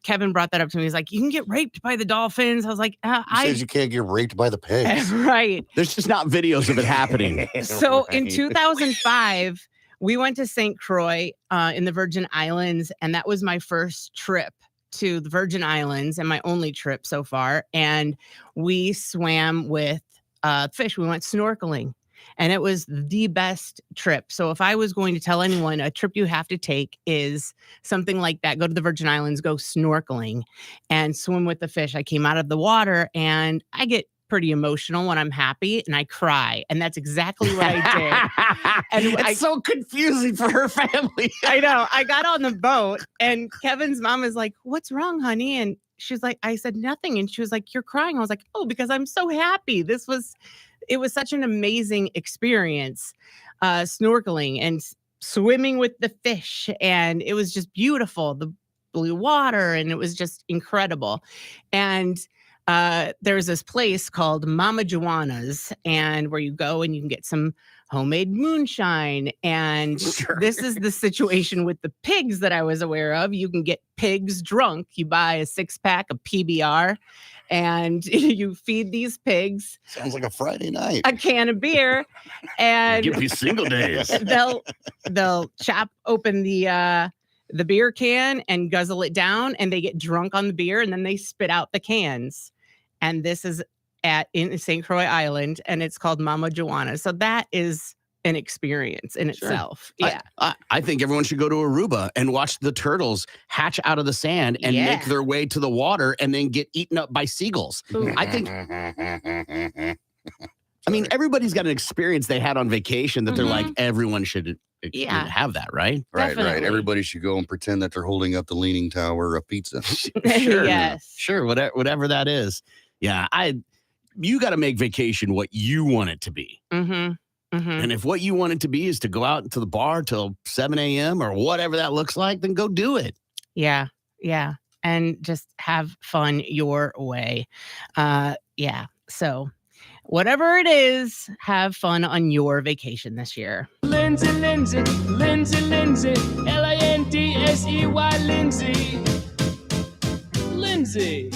Kevin brought that up to me, he's like, you can get raped by the dolphins. I was like, He says you can't get raped by the pigs. right. There's just not videos of it happening. So in Right. 2005, we went to St. Croix in the Virgin Islands, and that was my first trip to the Virgin Islands and my only trip so far. And we swam with fish. We went snorkeling, and it was the best trip. So if I was going to tell anyone a trip you have to take is something like that, go to the Virgin Islands, go snorkeling and swim with the fish. I came out of the water and I get pretty emotional when I'm happy and I cry. And that's exactly what I did. And It's so confusing for her family. I know. I got on the boat and Kevin's mom is like, "What's wrong, honey?" And she's like, I said nothing. And she was like, "You're crying." I was like, "Oh, because I'm so happy." It was such an amazing experience, snorkeling and swimming with the fish. And it was just beautiful. The blue water, and it was just incredible. And there's this place called Mama Joanna's, and where you go and you can get some homemade moonshine. And Sure. this is the situation with the pigs that I was aware of. You can get pigs drunk. You buy a 6-pack of PBR and you feed these pigs Sounds like a Friday night. a can of beer, and Give me single days. they'll chop open the beer can and guzzle it down, and they get drunk on the beer, and then they spit out the cans. And this is in St. Croix Island, and it's called Mama Joanna. So that is an experience in Sure. itself. Yeah. I think everyone should go to Aruba and watch the turtles hatch out of the sand and Yeah. make their way to the water and then get eaten up by seagulls. Ooh. I think, I mean, everybody's got an experience they had on vacation that they're like, everyone should Yeah. have that, right? Right. Definitely. Everybody should go and pretend that they're holding up the Leaning Tower of pizza. Sure. Yes. Sure. Whatever that is. Yeah. You got to make vacation what you want it to be. Mm-hmm. Mm-hmm. And if what you want it to be is to go out to the bar till 7 a.m. or whatever that looks like, then go do it. Yeah. Yeah. And just have fun your way. Yeah. So whatever it is, have fun on your vacation this year. Lindsay, Lindsay, Lindsay, Lindsay, Lindsey, Lindsay, Lindsay,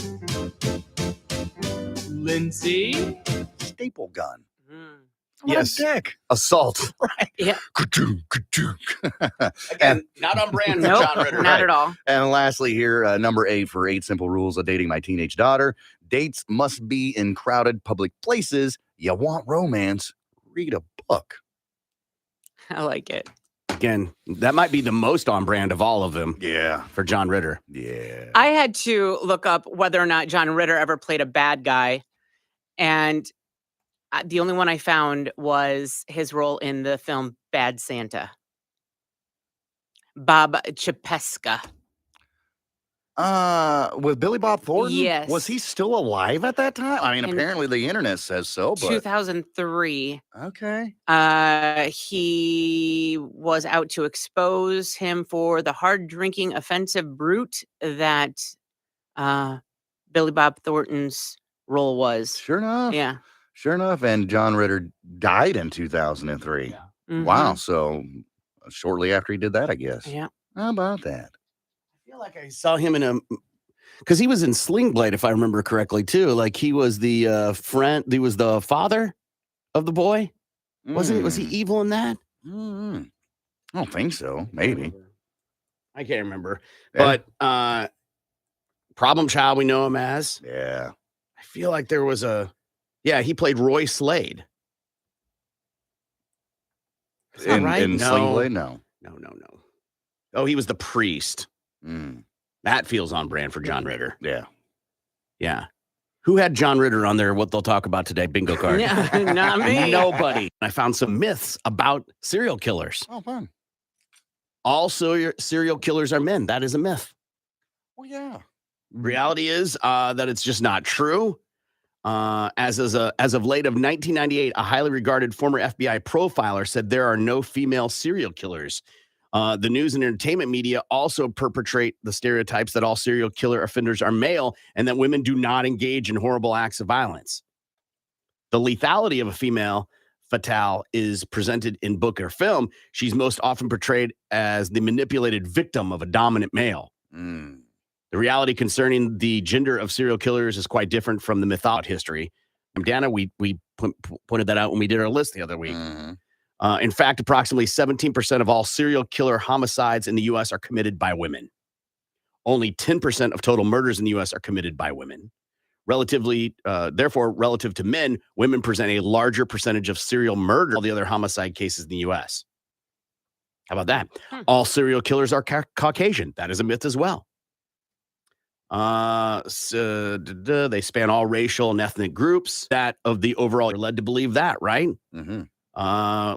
Lindsay. Staple gun. Mm. Yes. What a dick. Assault. Right. Yeah. Ka-doom, ka-doom. Again, not on brand for Nope, John Ritter. not at all. And lastly, here, number 8 for 8 simple rules of dating my teenage daughter. Dates must be in crowded public places. You want romance? Read a book. I like it. Again, that might be the most on brand of all of them Yeah. for John Ritter. Yeah. I had to look up whether or not John Ritter ever played a bad guy. And the only one I found was his role in the film Bad Santa. Bob Chapesca. With Billy Bob Thornton? Yes. Was he still alive at that time? I mean, In apparently the internet says so, but 2003. okay. He was out to expose him for the hard drinking, offensive brute that Billy Bob Thornton's role was. Sure enough. Yeah. Sure enough, and John Ritter died in 2003. Yeah. Mhm. Wow. So shortly after he did that, I guess. Yeah. How about that? I feel like I saw him in a because he was in Sling Blade, if I remember correctly, too. Like he was the friend, he was the father of the boy. Was he evil in that? Mm. I don't think so. Maybe. I can't remember. Yeah. But Problem Child, we know him as. Yeah. I feel like there was he played Roy Slade. Is that right? In Sling Blade? No. No. Oh, he was the priest. Mm. That feels on brand for John Ritter. Yeah. Yeah. Who had John Ritter on there? What they'll talk about today? Bingo card. Yeah, not me. Nobody. I found some myths about serial killers. Oh, fun. All serial killers are men. That is a myth. Well, yeah. Reality is that it's just not true. As of late of 1998, a highly regarded former FBI profiler said there are no female serial killers. The news and entertainment media also perpetrate the stereotypes that all serial killer offenders are male and that women do not engage in horrible acts of violence. The lethality of a female fatale is presented in book or film. She's most often portrayed as the manipulated victim of a dominant male. Mm. The reality concerning the gender of serial killers is quite different from the mythology history. Dana, we pointed that out when we did our list the other week. Mm-hmm. In fact, approximately 17% of all serial killer homicides in the U.S. are committed by women. Only 10% of total murders in the U.S. are committed by women. Therefore, relative to men, women present a larger percentage of serial murder than all the other homicide cases in the U.S. How about that? All serial killers are Caucasian. That is a myth as well. They span all racial and ethnic groups. That of the overall, you're led to believe that, right? Mm-hmm.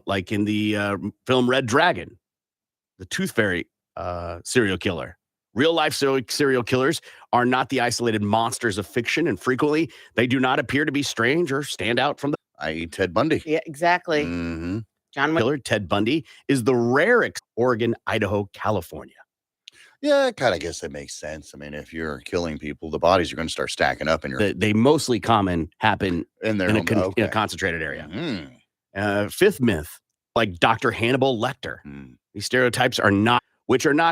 Like in the film Red Dragon, the Tooth Fairy serial killer. Real life serial killers are not the isolated monsters of fiction, and frequently they do not appear to be strange or stand out from the. I.e. Ted Bundy. Yeah, exactly. Mm-hmm. John Killer Ted Bundy is the rare Oregon, Idaho, California. Yeah, I kind of guess that makes sense. I mean, if you're killing people, the bodies are going to start stacking up in your. They mostly happen in in a concentrated area. Mm-hmm. Fifth myth, like Dr. Hannibal Lecter. These stereotypes are not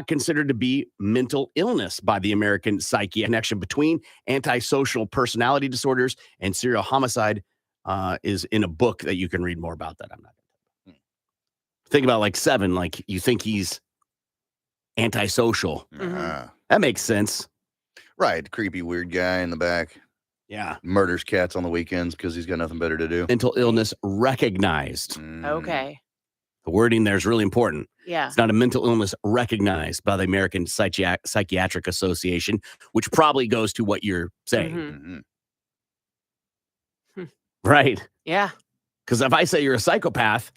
considered to be mental illness by the American psyche. Connection between antisocial personality disorders and serial homicide is in a book that you can read more about that. I'm not going to think about like 7, like you think he's antisocial. Mm-hmm. That makes sense. Right. Creepy, weird guy in the back. Yeah. Murders cats on the weekends because he's got nothing better to do. Mental illness recognized. Okay. The wording there is really important. Yeah. It's not a mental illness recognized by the American Psychiatric Association, which probably goes to what you're saying. Mm-hmm. Right. Yeah. Because if I say you're a psychopath,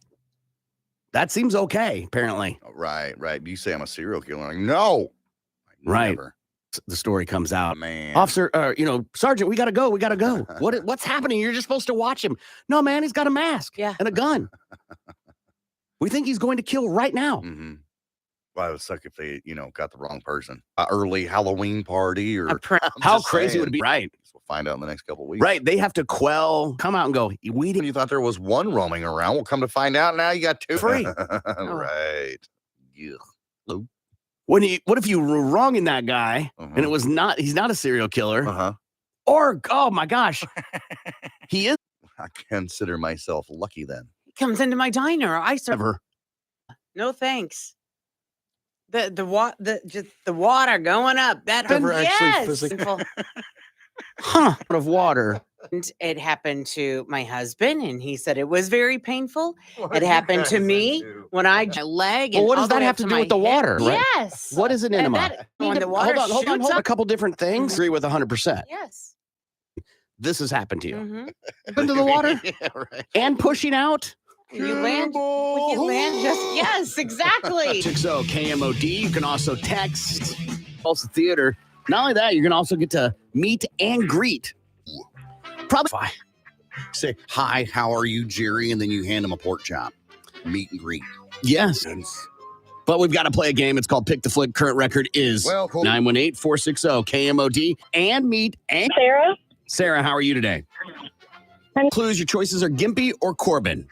that seems okay, apparently. Right. You say I'm a serial killer. Like, no. Right. Never. The story comes out. Man. Officer, Sergeant, we got to go. What's happening? You're just supposed to watch him. No, man, he's got a mask and a gun. We think he's going to kill right now. Mm-hmm. Well, it would suck if they, got the wrong person. Early Halloween party or how crazy would it be? Right. We'll find out in the next couple of weeks. Right. They have to come out and go, when you thought there was one roaming around, we'll come to find out now you got 2. Free. Right. Yeah. What if you were wronging that guy and it was he's not a serial killer? Or, oh my gosh, he is. I consider myself lucky then. He comes into my diner. I serve. Ever. No thanks. The water going up. That Ever actually physically. Out of water. And it happened to my husband, and he said it was very painful. It happened to me when I my leg. Well, and what does all the that way have up to do my with the hip. water? Right? Yes. What is an And enema? that- when the water Hold on. shoots A couple different things. Agree with 100%. Yes. This has happened to you. Mm-hmm. Into the water Yeah, right. and pushing out. You land just yes, exactly. 60 KMOD. You can also text Tulsa Theater. Not only that, you're going to also get to meet and greet. Probably. Say, hi, how are you, Jerry? And then you hand him a pork chop. Meet and greet. Yes. But we've got to play a game. It's called Pick the Flick. Current record is 918-460-KMOD. And meet and Sarah. Sarah, how are you today? Clues, your choices are Gimpy or Corbin.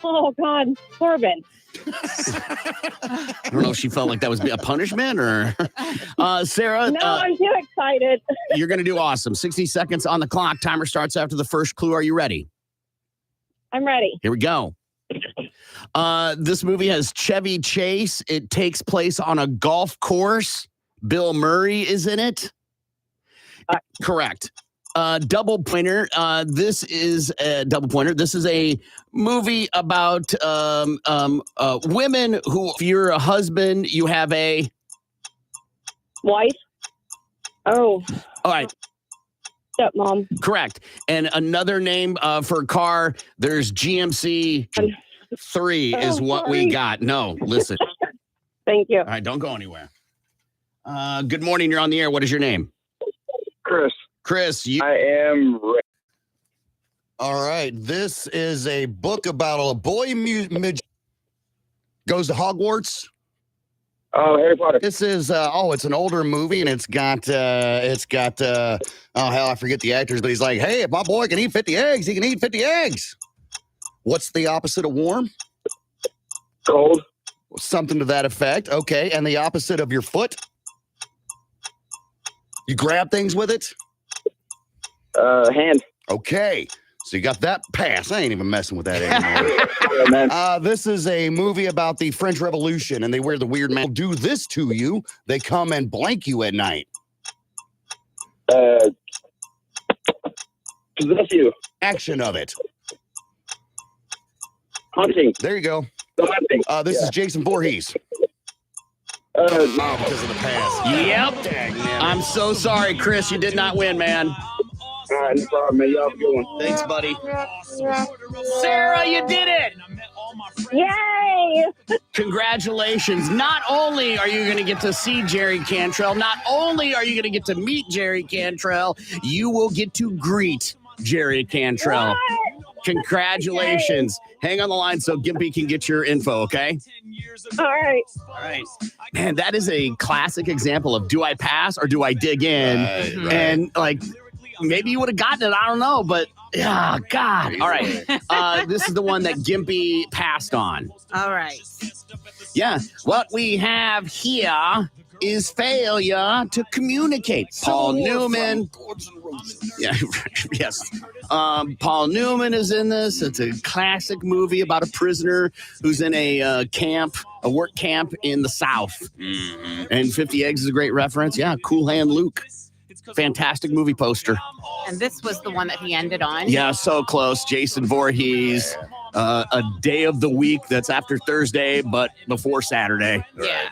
Oh, God. Corbin. I don't know if she felt like that was a punishment or... Sarah, No, I'm too excited. you're going to do awesome. 60 seconds on the clock. Timer starts after the first clue. Are you ready? I'm ready. Here we go. This movie has Chevy Chase. It takes place on a golf course. Bill Murray is in it. Correct. Double pointer. This is a double pointer. This is a movie about women who, if you're a husband, you have a Wife. Oh, all right. stepmom. Correct. And another name for a car, there's GMC 3 is what we sorry. got. No, listen. Thank you. All right, don't go anywhere. Good morning. You're on the air. What is your name? Chris. Chris, you. I am ready. All right. This is a book about a boy goes to Hogwarts. Oh, Harry Potter. This is it's an older movie, and it's got oh hell, I forget the actors, but he's like, hey, if my boy can eat 50 eggs, he can eat 50 eggs. What's the opposite of warm? Cold. Something to that effect. Okay, and the opposite of your foot? You grab things with it? Hand. Okay, so you got that pass. I ain't even messing with that anymore. Yeah, man. This is a movie about the French Revolution, and they wear the weird man. Do this to you. They come and blank you at night. Possess you. Action of it. Hunting. There you go. The hunting. This is Jason Voorhees. Because of the pass. Yep. I'm so sorry, Chris. You did not win, man. All right, no problem, man. Y'all have a good one. Thanks, buddy. Sarah, you did it. Yay! Congratulations. Not only are you going to get to see Jerry Cantrell, not only are you going to get to meet Jerry Cantrell, you will get to greet Jerry Cantrell. Congratulations. Hang on the line so Gimpy can get your info, okay? All right. All right. Man, that is a classic example of do I pass or do I dig in? Right. And like, maybe you would have gotten it. I don't know, but yeah, God. All right. This is the one that Gimpy passed on. All right. Yeah. What we have here is failure to communicate. Paul Newman. Yeah, yes. Paul Newman is in this. It's a classic movie about a prisoner who's in a work camp in the South. Mm-hmm. And 50 Eggs is a great reference. Yeah, Cool Hand Luke. Fantastic movie poster. And this was the one that he ended on. Yeah, so close. Jason Voorhees. A day of the week that's after Thursday, but before Saturday. Yeah.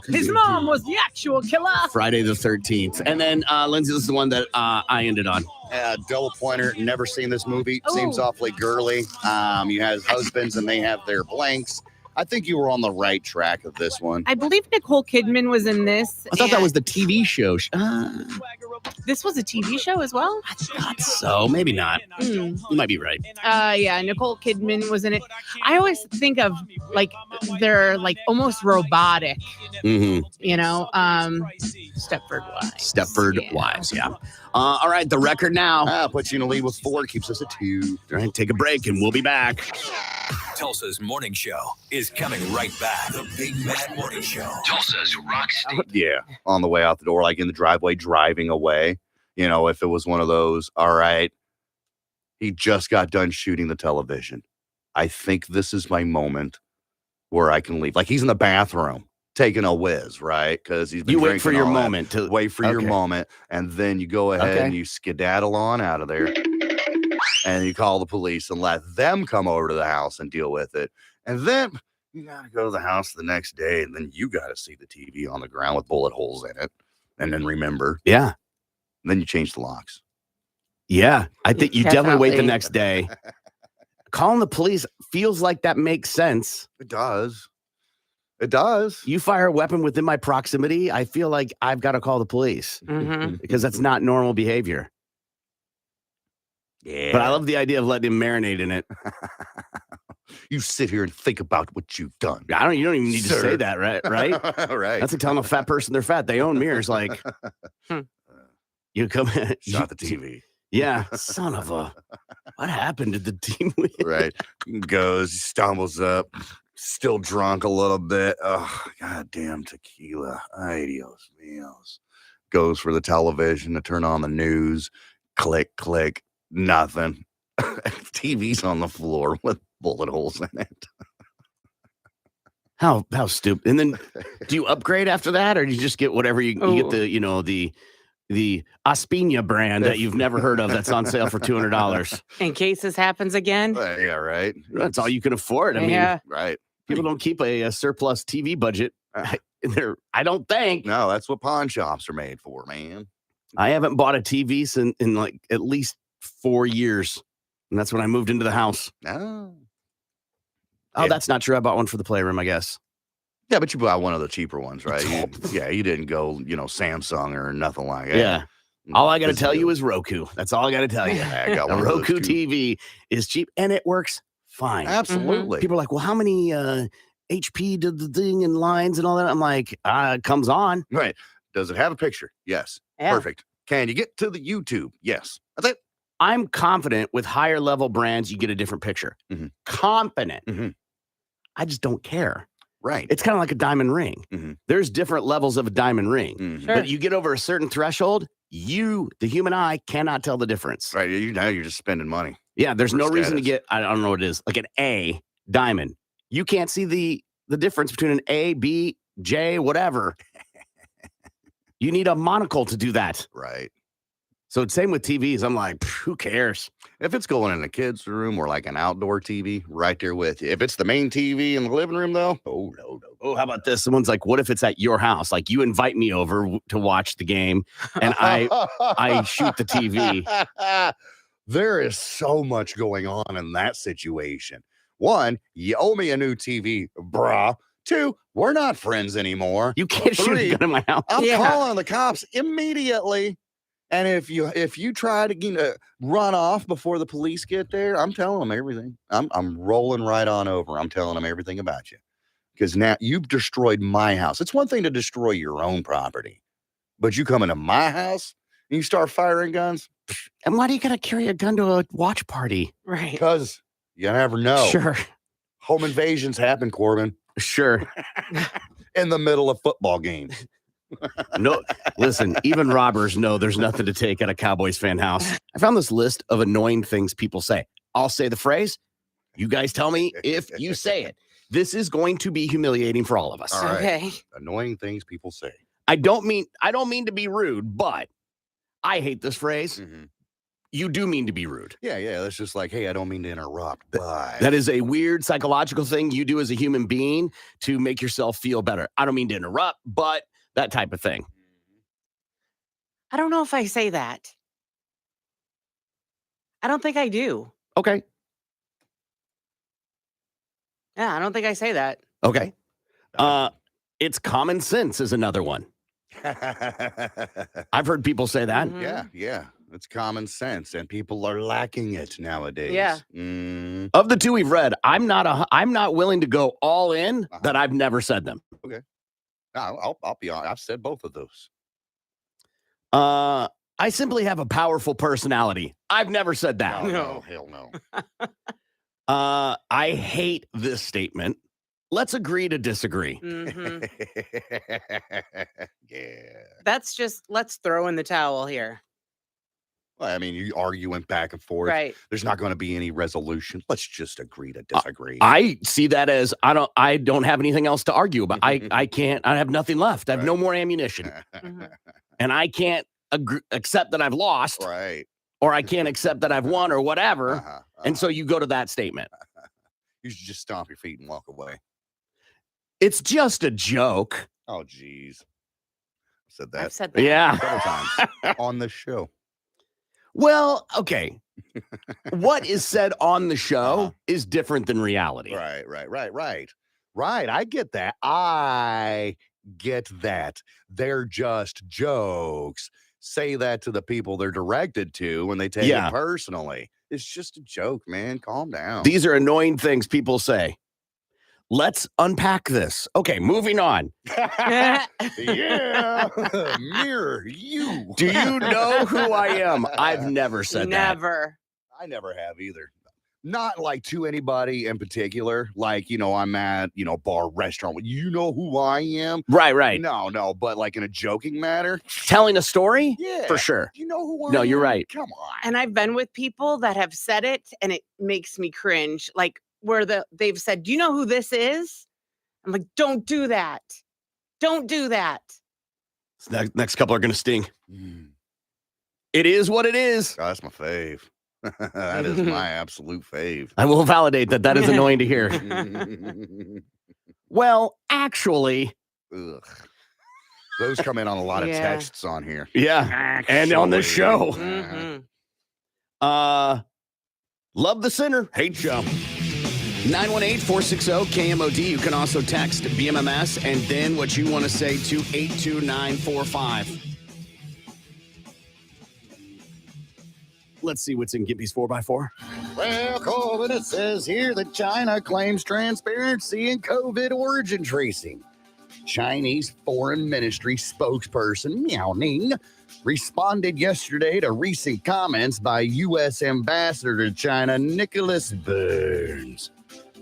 His mom was the actual killer. Friday the 13th. And then, Lindsay, this is the one that I ended on. Double pointer. Never seen this movie. Oh. Seems awfully girly. You have husbands and they have their blanks. I think you were on the right track of this one. I believe Nicole Kidman was in this. I thought that and was the TV show. This was a TV show as well? I thought so. Maybe not. You might be right. Yeah, Nicole Kidman was in it. I always think of like they're like almost robotic, Mm-hmm. you know. Stepford Wives. Stepford Wives, yeah. All right, the record now. Puts you in a lead with 4, keeps us at 2. All right, take a break and we'll be back. Tulsa's Morning Show is coming right back. The Big Mad Morning Show. Tulsa's Rock State. Yeah, on the way out the door, like in the driveway, driving away. You know, if it was one of those, all right, he just got done shooting the television. I think this is my moment where I can leave. Like he's in the bathroom taking a whiz, right? Because he's been You wait for drinking your all that. moment. To Wait for your Okay. moment, and then you go ahead Okay. and you skedaddle on out of there. And you call the police and let them come over to the house and deal with it. And then you got to go to the house the next day, and then you got to see the TV on the ground with bullet holes in it. And then remember, Yeah. and then you change the locks. Yeah. I think you definitely wait the Definitely. next day. Calling the police feels like that makes sense. It does. It does. You fire a weapon within my proximity, I feel like I've got to call the police Mm-hmm. because that's not normal behavior. Yeah. But I love the idea of letting him marinate in it. You sit here and think about what you've done. You don't even need to Sir. say that, right? Right? Right. That's like telling a fat person they're fat. They own mirrors. Like, you come in. Shot the TV. Yeah. Son of a. What happened to the team? Win? Right. Goes, stumbles up, still drunk a little bit. Oh, goddamn tequila. Ay, Dios míos. Goes for the television to turn on the news. Click, click, nothing. TV's on the floor with bullet holes in it. How stupid. And then do you upgrade after that, or do you just get whatever you get the Aspina brand that you've never heard of that's on sale for $200? In case this happens again. Yeah, right. That's all you can afford. I mean, right. People don't keep a surplus TV budget. I don't think. No, that's what pawn shops are made for, man. I haven't bought a TV in like at least 4 years. And that's when I moved into the house. No. Oh, that's not true. I bought one for the playroom, I guess. Yeah, but you bought one of the cheaper ones, right? You didn't go, Samsung or nothing like that. Yeah. All I got to tell you is Roku. That's all I got to tell you. I got a Roku TV is cheap and it works fine. Absolutely. People are like, well, how many HP did the thing and lines and all that? I'm like, it comes on. Right. Does it have a picture? Yes. Yeah. Perfect. Can you get to the YouTube? Yes. That's it. I'm confident with higher level brands, you get a different picture. Mm-hmm. Confident. Mm-hmm. I just don't care. Right. It's kind of like a diamond ring. Mm-hmm. There's different levels of a diamond ring. Mm-hmm. Sure. But you get over a certain threshold, the human eye, cannot tell the difference. Right. Now you're just spending money. Yeah, there's For no reason to status. get, I don't know what it is, like an A diamond. You can't see the difference between an A, B, J, whatever. You need a monocle to do that. Right. So it's same with TVs. I'm like, who cares? If it's going in the kids' room or like an outdoor TV, right there with you. If it's the main TV in the living room, though, no. Oh, how about this? Someone's like, what if it's at your house? Like you invite me over to watch the game and I shoot the TV. There is so much going on in that situation. One, you owe me a new TV, brah. Two, we're not friends anymore. You can't shoot Three, a gun in my house. I'm calling the cops immediately. And if you try to run off before the police get there, I'm telling them everything. I'm rolling right on over. I'm telling them everything about you. Because now you've destroyed my house. It's one thing to destroy your own property, but you come into my house and you start firing guns. And why do you got to carry a gun to a watch party? Right. Because you never know. Sure. Home invasions happen, Corbin, Sure. in the middle of football games. No, listen, even robbers know there's nothing to take at a Cowboys fan house. I found this list of annoying things people say. I'll say the phrase. You guys tell me if you say it. This is going to be humiliating for all of us. All right. Okay. Annoying things people say. I don't mean to be rude, but I hate this phrase. Mm-hmm. You do mean to be rude. Yeah. That's just like, hey, I don't mean to interrupt, but That is a weird psychological thing you do as a human being to make yourself feel better. I don't mean to interrupt, but that type of thing. I don't know if I say that. I don't think I do. Okay. Yeah, I don't think I say that. Okay. It's common sense is another one. I've heard people say that. Mhm. Yeah. It's common sense, and people are lacking it nowadays. Yeah. Mm. Of the two we've read, I'm not willing to go all in that I've never said them. I'll be honest. I've said both of those. I simply have a powerful personality. I've never said that. No, hell no. I hate this statement. Let's agree to disagree. Mhm. Yeah. That's just, let's throw in the towel here. Well, I mean, you arguing back and forth. Right. There's not going to be any resolution. Let's just agree to disagree. I see that as I don't have anything else to argue about. I can't. I have nothing left. I have no more ammunition, Mhm. and I can't accept that I've lost, Right. or I can't accept that I've won, or whatever. Uh-huh, And so you go to that statement. you should just stomp your feet and walk away. It's just a joke. Oh, geez. I said I've that said that. Yeah. several times on this show. Well, okay. What is said on the show is different than reality. Right. Right. I get that. I get that. They're just jokes. Say that to the people they're directed to when they take Yeah. it personally. It's just a joke, man. Calm down. These are annoying things people say. Let's unpack this. Okay, moving on. Yeah. Mirror you. Do you know who I am? I've never said that. Never. I never have either. Not like to anybody in particular. Like, I'm at, bar, restaurant. You know who I am? Right. No. But like in a joking matter. Telling a story? Yeah. For sure. You know who I am? No, you're right. Come on. And I've been with people that have said it and it makes me cringe. Like where they've said, do you know who this is? I'm like, don't do that. Don't do that. Next couple are going to sting. Mm. It is what it is. Oh, that's my fave. That is my absolute fave. I will validate that is annoying to hear. Well, actually. Ugh. Those come in on a lot of texts on here. Yeah. Actually. And on this show. Mm-hmm. Love the sinner. Hate show. 918-460-KMOD. You can also text BMMS and then what you want to say to 82945. Let's see what's in Gimpy's 4x4. Well, Colvin, it says here that China claims transparency in COVID origin tracing. Chinese Foreign Ministry spokesperson Miao Ning responded yesterday to recent comments by U.S. Ambassador to China Nicholas Burns.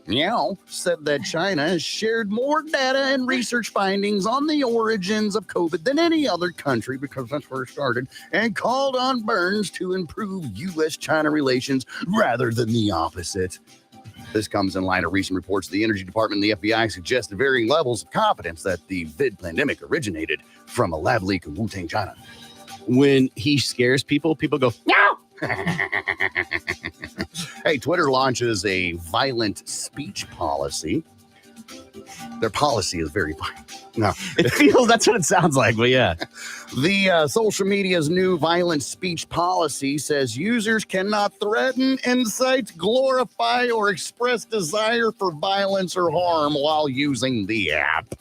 Miao said that China has shared more data and research findings on the origins of COVID than any other country, because that's where it started, and called on Burns to improve U.S.-China relations rather than the opposite. This comes in line of recent reports the Energy Department and the FBI suggested varying levels of confidence that the vid pandemic originated from a lab leak in Wu-Tang, China. When he scares people, people go, no! Hey, Twitter launches a violent speech policy. Their policy is very violent. No, it feels that's what it sounds like, but yeah. The social media's new violent speech policy says users cannot threaten, incite, glorify, or express desire for violence or harm while using the app.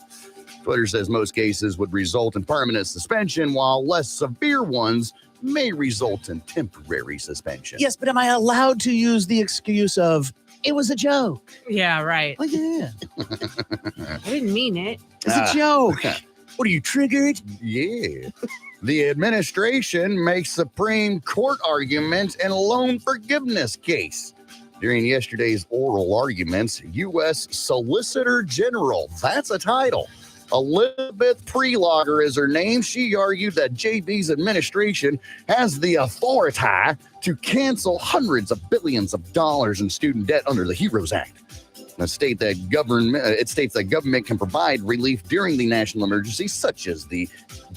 Twitter says most cases would result in permanent suspension, while less severe ones may result in temporary suspension. Yes, but am I allowed to use the excuse of, it was a joke? Yeah, right. Well, yeah. I didn't mean it. It's a joke. What are you, triggered? Yeah. The administration makes Supreme Court argument in loan forgiveness case. During yesterday's oral arguments, U.S. Solicitor General, that's a title, Elizabeth Prelogger is her name. She argued that JB's administration has the authority to cancel hundreds of billions of dollars in student debt under the HEROES Act. It states that government can provide relief during the national emergency, such as the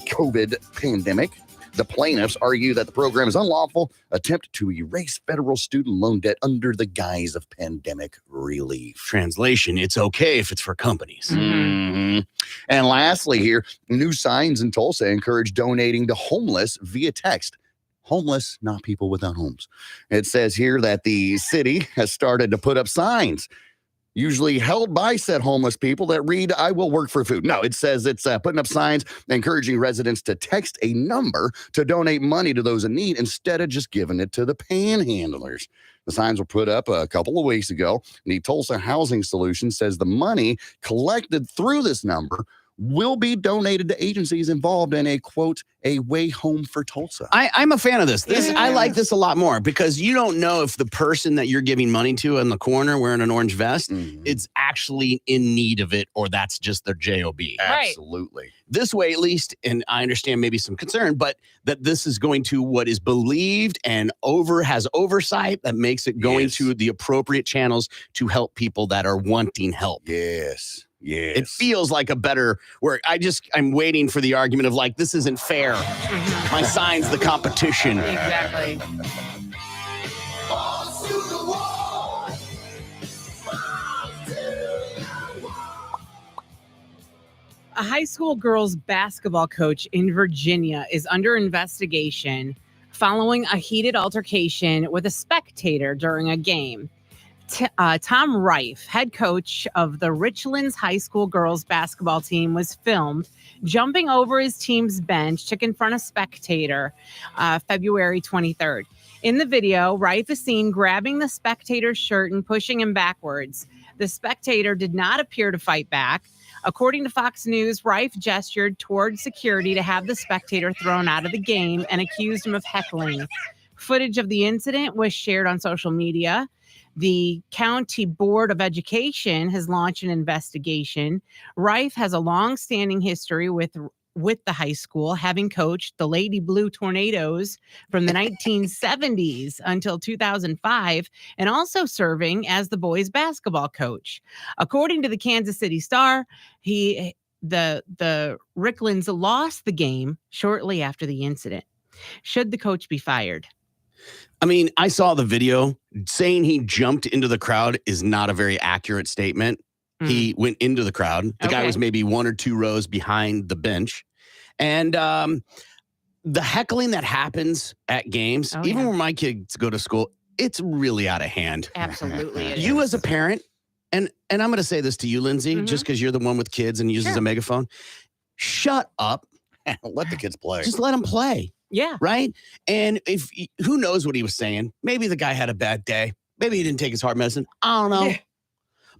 COVID pandemic. The plaintiffs argue that the program is unlawful attempt to erase federal student loan debt under the guise of pandemic relief. Translation, it's okay if it's for companies. Mm-hmm. And lastly here, new signs in Tulsa encourage donating to homeless via text. Homeless, not people without homes. It says here that the city has started to put up signs usually held by said homeless people that read, I will work for food. No, it says it's putting up signs encouraging residents to text a number to donate money to those in need instead of just giving it to the panhandlers. The signs were put up a couple of weeks ago. The Tulsa Housing Solution says the money collected through this number will be donated to agencies involved in a, quote, a way home for Tulsa. I'm a fan of this. I like this a lot more because you don't know if the person that you're giving money to in the corner wearing an orange vest, it's actually in need of it or that's just their JOB. Absolutely. This way, at least, and I understand maybe some concern, but that this is going to what is believed and has oversight that makes it going to the appropriate channels to help people that are wanting help. Yes. Yes. It feels like a better where I'm waiting for the argument of like, this isn't fair. My sign's the competition. Exactly. A high school girls basketball coach in Virginia is under investigation following a heated altercation with a spectator during a game. Tom Reif, head coach of the Richlands High School girls basketball team, was filmed jumping over his team's bench to confront a spectator February 23rd. In the video, Reif is seen grabbing the spectator's shirt and pushing him backwards. The spectator did not appear to fight back. According to Fox News, Reif gestured toward security to have the spectator thrown out of the game and accused him of heckling. Footage of the incident was shared on social media. The County Board of Education has launched an investigation. Rife has a long-standing history with the high school, having coached the Lady Blue Tornadoes from the 1970s until 2005, and also serving as the boys basketball coach. According to the Kansas City Star, the Ricklands lost the game shortly after the incident. Should the coach be fired? I mean, I saw the video. Saying he jumped into the crowd is not a very accurate statement. He went into the crowd. The guy was maybe 1 or 2 rows behind the bench. And the heckling that happens at games, even when my kids go to school, it's really out of hand. Absolutely. You as a parent, and I'm going to say this to you, Lindsay, just because you're the one with kids and uses a megaphone, shut up. Let the kids play. Just let them play. Yeah. Right? And who knows what he was saying? Maybe the guy had a bad day. Maybe he didn't take his heart medicine. I don't know.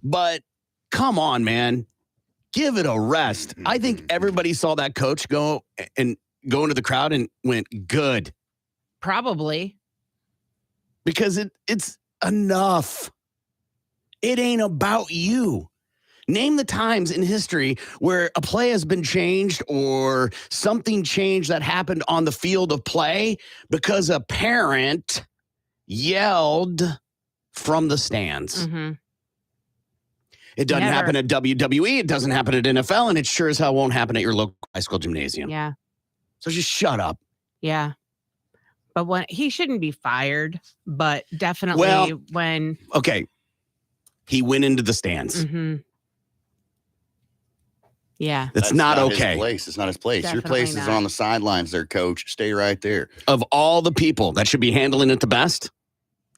But come on, man. Give it a rest. I think everybody saw that coach go into the crowd and went, good. Probably. Because it's enough. It ain't about you. Name the times in history where a play has been changed or something changed that happened on the field of play because a parent yelled from the stands. It doesn't happen at WWE. It doesn't happen at NFL. And it sure as hell won't happen at your local high school gymnasium. Yeah. So just shut up. Yeah. But he shouldn't be fired, but definitely when. Okay. He went into the stands. Yeah. That's not okay. His place. It's not his place. Definitely Your place is on the sidelines there, coach. Stay right there. Of all the people that should be handling it the best,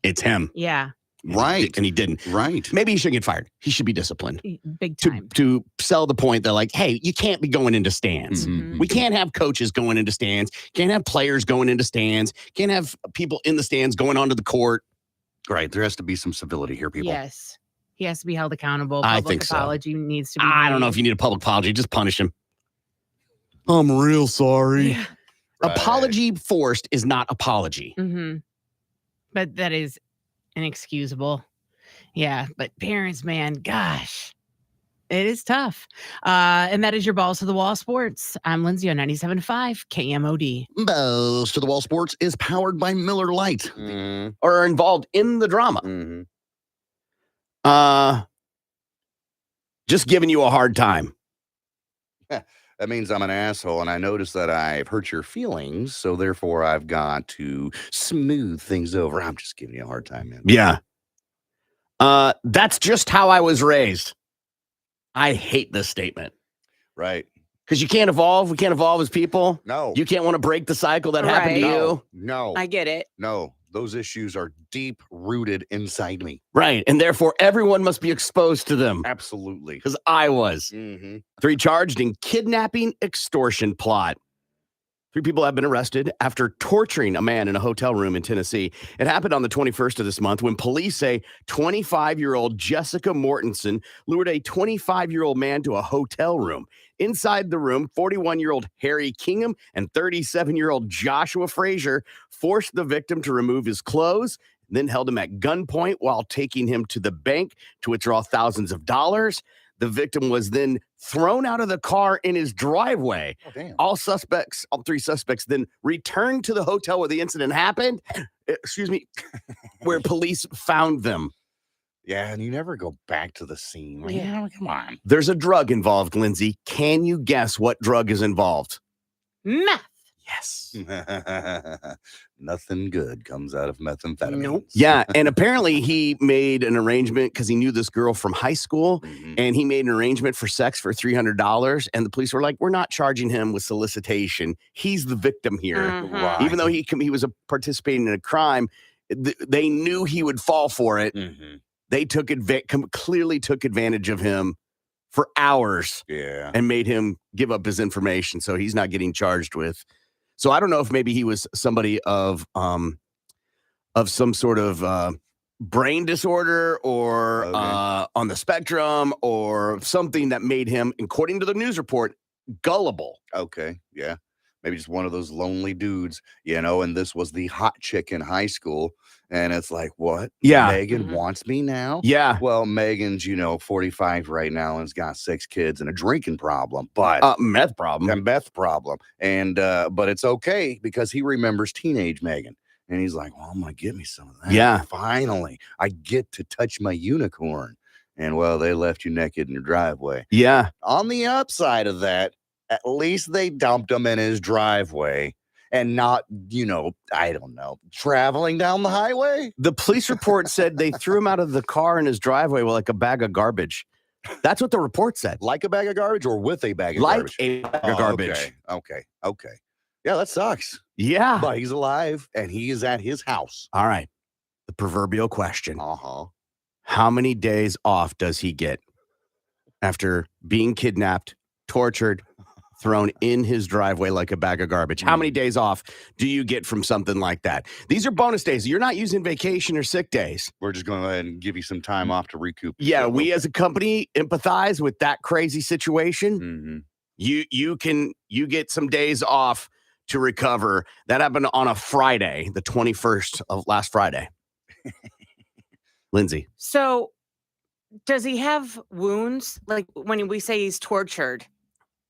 it's him. Yeah. Right. And he didn't. Right. Maybe he should get fired. He should be disciplined. Big time. To sell the point that, like, hey, you can't be going into stands. We can't have coaches going into stands. Can't have players going into stands. Can't have people in the stands going onto the court. Right. There has to be some civility here, people. Yes. He has to be held accountable. I Public think so. apology needs to be I don't know made. if you need a public apology. Just punish him. I'm real sorry. Yeah. Apology forced is not apology. But that is inexcusable. Yeah. But parents, man, gosh, it is tough. And that is your Balls to the Wall Sports. I'm Lindsay on 97.5 KMOD. Balls to the Wall Sports is powered by Miller Lite. Or are involved in the drama. Just giving you a hard time. That means I'm an asshole, and I notice that I've hurt your feelings, so therefore I've got to smooth things over. I'm just giving you a hard time, man. Yeah. That's just how I was raised. I hate this statement. Right. Because you can't evolve. We can't evolve as people. No. You can't want to break the cycle that happened to you. No. I get it. No. Those issues are deep rooted inside me. Right. And therefore, everyone must be exposed to them. Absolutely. Because I was. 3 charged in kidnapping extortion plot. 3 people have been arrested after torturing a man in a hotel room in Tennessee. It happened on the 21st of this month when police say 25-year-old Jessica Mortensen lured a 25-year-old man to a hotel room. Inside the room, 41-year-old Harry Kingham and 37-year-old Joshua Frazier forced the victim to remove his clothes, then held him at gunpoint while taking him to the bank to withdraw thousands of dollars. The victim was then thrown out of the car in his driveway. Oh, damn. All 3 suspects then returned to the hotel where the incident happened. Where police found them. Yeah, and you never go back to the scene. Like, Yeah. come on. There's a drug involved, Lindsay. Can you guess what drug is involved? Meth. Yes. Nothing good comes out of methamphetamine. Nope. Yeah, and apparently he made an arrangement because he knew this girl from high school, and he made an arrangement for sex for $300, and the police were like, we're not charging him with solicitation. He's the victim here. Right. Even though he was participating in a crime, they knew he would fall for it. They clearly took advantage of him for hours and made him give up his information, so he's not getting charged with. So I don't know if maybe he was somebody of some sort of brain disorder or on the spectrum or something that made him, according to the news report, gullible. Okay. Yeah. maybe just one of those lonely dudes, and this was the hot chick in high school. And it's like, what? Yeah. Megan wants me now? Yeah. Well, Megan's, 45 right now and has got 6 kids and a drinking problem, but meth problem. a meth problem. And but it's okay because he remembers teenage Megan. And he's like, well, I'm gonna get me some of that. Yeah. Finally, I get to touch my unicorn. And well, they left you naked in your driveway. Yeah. On the upside of that, at least they dumped him in his driveway and not, I don't know, traveling down the highway. The police report said they threw him out of the car in his driveway with like a bag of garbage. That's what the report said. Like a bag of garbage or with a bag of Like garbage? a bag of garbage. Okay. Yeah, that sucks. Yeah. But he's alive and he is at his house. All right. The proverbial question. Uh-huh. How many days off does he get after being kidnapped, tortured, thrown in his driveway like a bag of garbage? How many days off do you get from something like that? These are bonus days. You're not using vacation or sick days. We're just going to go ahead and give you some time off to recoup. Yeah, we as a company empathize with that crazy situation. Mm-hmm. You get some days off to recover. That happened on a Friday, the 21st of last Friday. Lindsay. So does he have wounds? Like when we say he's tortured?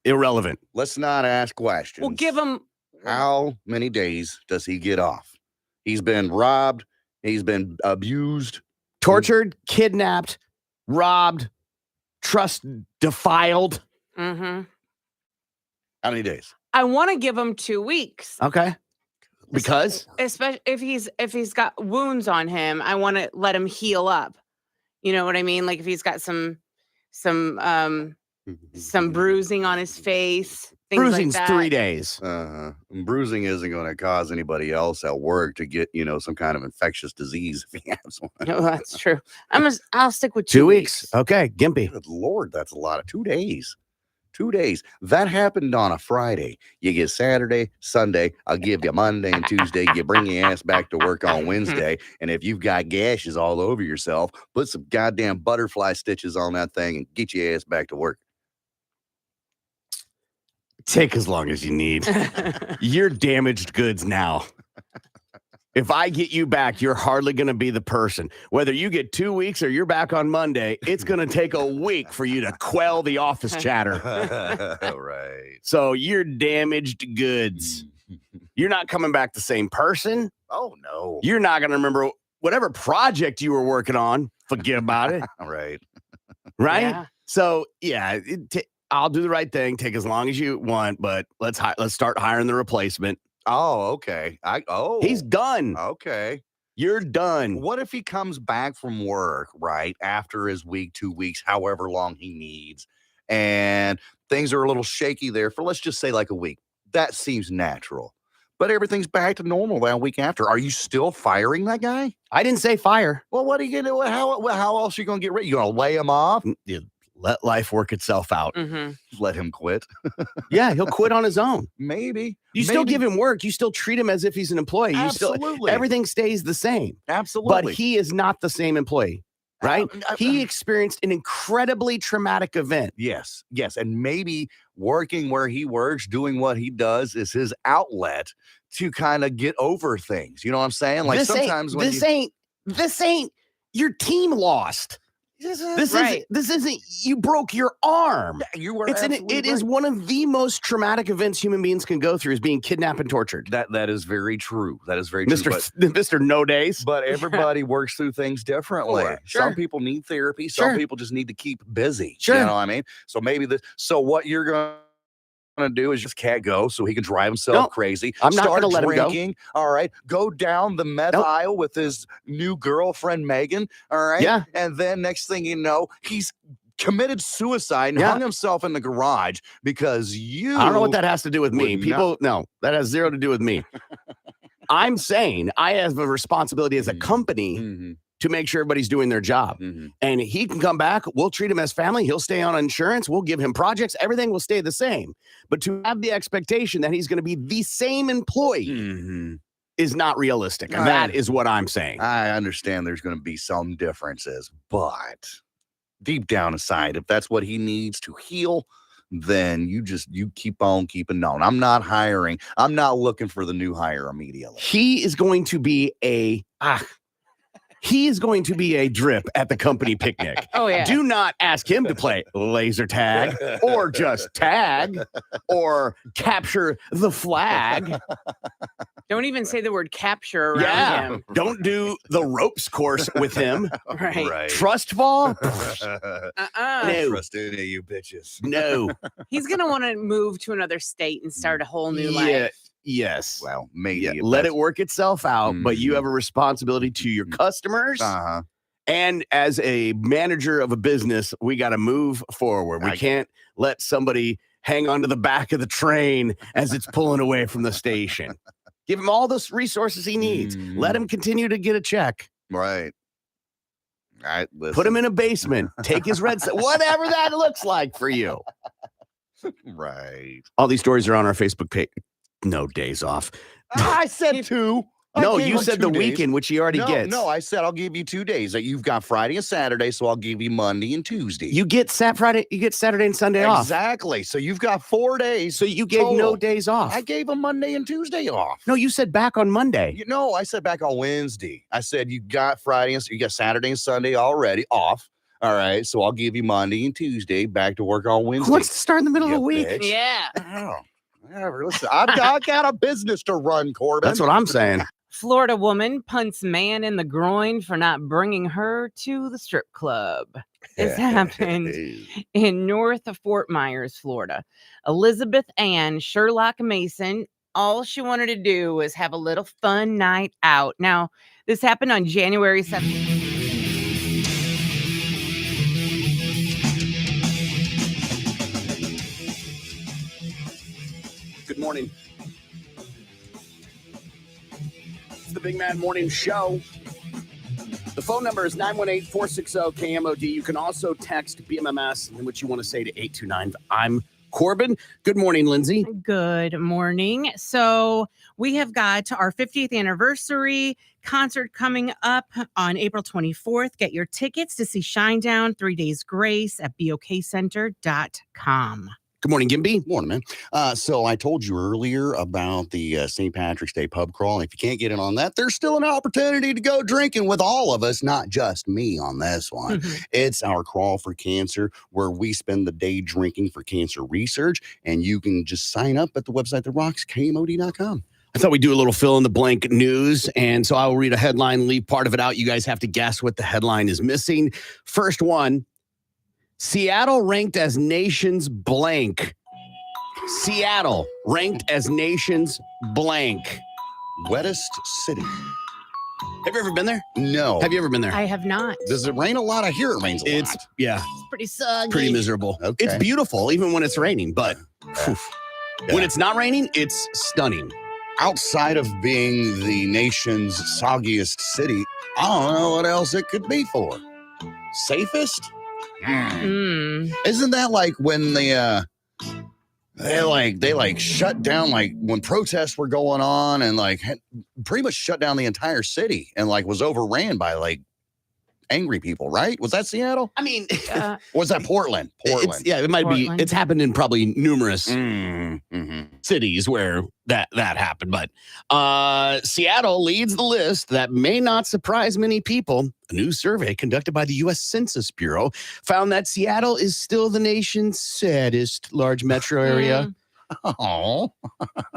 Irrelevant. Let's not ask questions. Well, give him. How many days does he get off? He's been robbed. He's been abused. Tortured, kidnapped, robbed, trust defiled. Mm-hmm. How many days? I want to give him 2 weeks. Okay. Because? Especially if he's got wounds on him, I want to let him heal up. You know what I mean? Like if he's got some bruising on his face. Bruising's like that. 3 days. Bruising isn't going to cause anybody else at work to get, some kind of infectious disease if he has one. No, that's true. I'll stick with 2 weeks. Okay, Gimpy. Good Lord, that's a lot of 2 days. 2 days. That happened on a Friday. You get Saturday, Sunday. I'll give you Monday and Tuesday. You bring your ass back to work on Wednesday. And if you've got gashes all over yourself, put some goddamn butterfly stitches on that thing and get your ass back to work. Take as long as you need. You're damaged goods now. If I get you back, you're hardly going to be the person. Whether you get 2 weeks or you're back on Monday, it's going to take a week for you to quell the office chatter. Right. So you're damaged goods. You're not coming back the same person. Oh, no. You're not going to remember whatever project you were working on. Forget about it. Right. Right? Yeah. So, yeah, I'll do the right thing. Take as long as you want, but let's start hiring the replacement. Oh, okay. He's done. Okay. You're done. What if he comes back from work, right, after his week, 2 weeks, however long he needs, and things are a little shaky there for, let's just say, like a week? That seems natural. But everything's back to normal that week after. Are you still firing that guy? I didn't say fire. Well, what are you going to do? How else are you going to get rid? You going to lay him off? You let life work itself out. Mm-hmm. Let him quit? Yeah, he'll quit on his own. Maybe. You still give him work. You still treat him as if he's an employee. Absolutely. Everything stays the same. Absolutely. But he is not the same employee, right? He experienced an incredibly traumatic event. Yes. And maybe working where he works, doing what he does is his outlet to kind of get over things. You know what I'm saying? Like sometimes this ain't your team lost. This isn't you broke your arm. You were it is one of the most traumatic events human beings can go through is being kidnapped and tortured. That is very true. That is very true. Mr. No Days. But everybody works through things differently. Sure. Some people need therapy. Some people just need to keep busy. Sure. You know what I mean? So so what you're going to do is just can't go so he can drive himself crazy. I'm not going to let him go. All right. Go down the meth aisle with his new girlfriend, Megan. All right. Yeah. And then next thing you know, he's committed suicide and hung himself in the garage because I don't know what that has to do with me. No, that has zero to do with me. I'm saying I have a responsibility as a company to make sure everybody's doing their job. And he can come back. We'll treat him as family. He'll stay on insurance. We'll give him projects. Everything will stay the same. But to have the expectation that he's going to be the same employee is not realistic. And that is what I'm saying. I understand there's going to be some differences, but deep down inside, if that's what he needs to heal, then you keep on keeping on. I'm not hiring. I'm not looking for the new hire immediately. He is going to be a drip at the company picnic. Oh, yeah. Do not ask him to play laser tag or just tag or capture the flag. Don't even say the word capture around him. Don't do the ropes course with him. Right. Trust fall? No. Trust any of you bitches. No. He's going to want to move to another state and start a whole new life. Yes. Well, maybe. Yeah, let it work itself out, but you have a responsibility to your customers. Uh-huh. And as a manager of a business, we got to move forward. We can't let somebody hang onto the back of the train as it's pulling away from the station. Give him all the resources he needs. Let him continue to get a check. Right. All right. Put him in a basement. Take his red, whatever that looks like for you. Right. All these stories are on our Facebook page. No days off. I said 2. No, you said the weekend, which he already gets. No, I said I'll give you 2 days. That you've got Friday and Saturday, so I'll give you Monday and Tuesday. You get Saturday and Sunday off. Exactly. So you've got 4 days. So you gave no days off. I gave him Monday and Tuesday off. No, you said back on Monday. No, I said back on Wednesday. I said you got Friday and you got Saturday and Sunday already off. All right, so I'll give you Monday and Tuesday back to work on Wednesday. Who wants to start in the middle of the week? Bitch. Yeah. Oh, whatever. Listen, I've got a business to run, Corbin. That's what I'm saying. Florida woman punts man in the groin for not bringing her to the strip club. This happened in north of Fort Myers, Florida. Elizabeth Ann Sherlock Mason, all she wanted to do was have a little fun night out. Now, this happened on January 7th. Good morning. It's the Big Mad Morning Show. The phone number is 918-460-KMOD. You can also text BMMS and what you want to say to 829. I'm Corbin. Good morning, Lindsay. Good morning. So we have got our 50th anniversary concert coming up on April 24th. Get your tickets to see Shinedown 3 Days Grace at bokcenter.com. Good morning, Gimby. Morning, man. So I told you earlier about the St. Patrick's Day pub crawl. If you can't get in on that, there's still an opportunity to go drinking with all of us, not just me on this one. It's our Crawl for Cancer, where we spend the day drinking for cancer research, and you can just sign up at the website that rocks, KMOD.com. I thought we'd do a little fill-in-the-blank news, and so I will read a headline, leave part of it out. You guys have to guess what the headline is missing. First one, Seattle ranked as nation's blank. Seattle ranked as nation's blank. Wettest city. Have you ever been there? No. Have you ever been there? I have not. Does it rain a lot? I hear it rains a lot. Yeah, It's pretty soggy. pretty miserable. Okay. It's beautiful, even when it's raining, but when it's not raining, it's stunning. Outside of being the nation's soggiest city, I don't know what else it could be for. Safest? Isn't that like when they shut down, like when protests were going on and like pretty much shut down the entire city and like was overran by like angry people, right? Was that Seattle? I mean, Was that Portland? it might be. It's happened in probably numerous cities where that happened, but Seattle leads the list. That may not surprise many people. A new survey conducted by the U.S. Census Bureau found that Seattle is still the nation's saddest large metro area. Oh,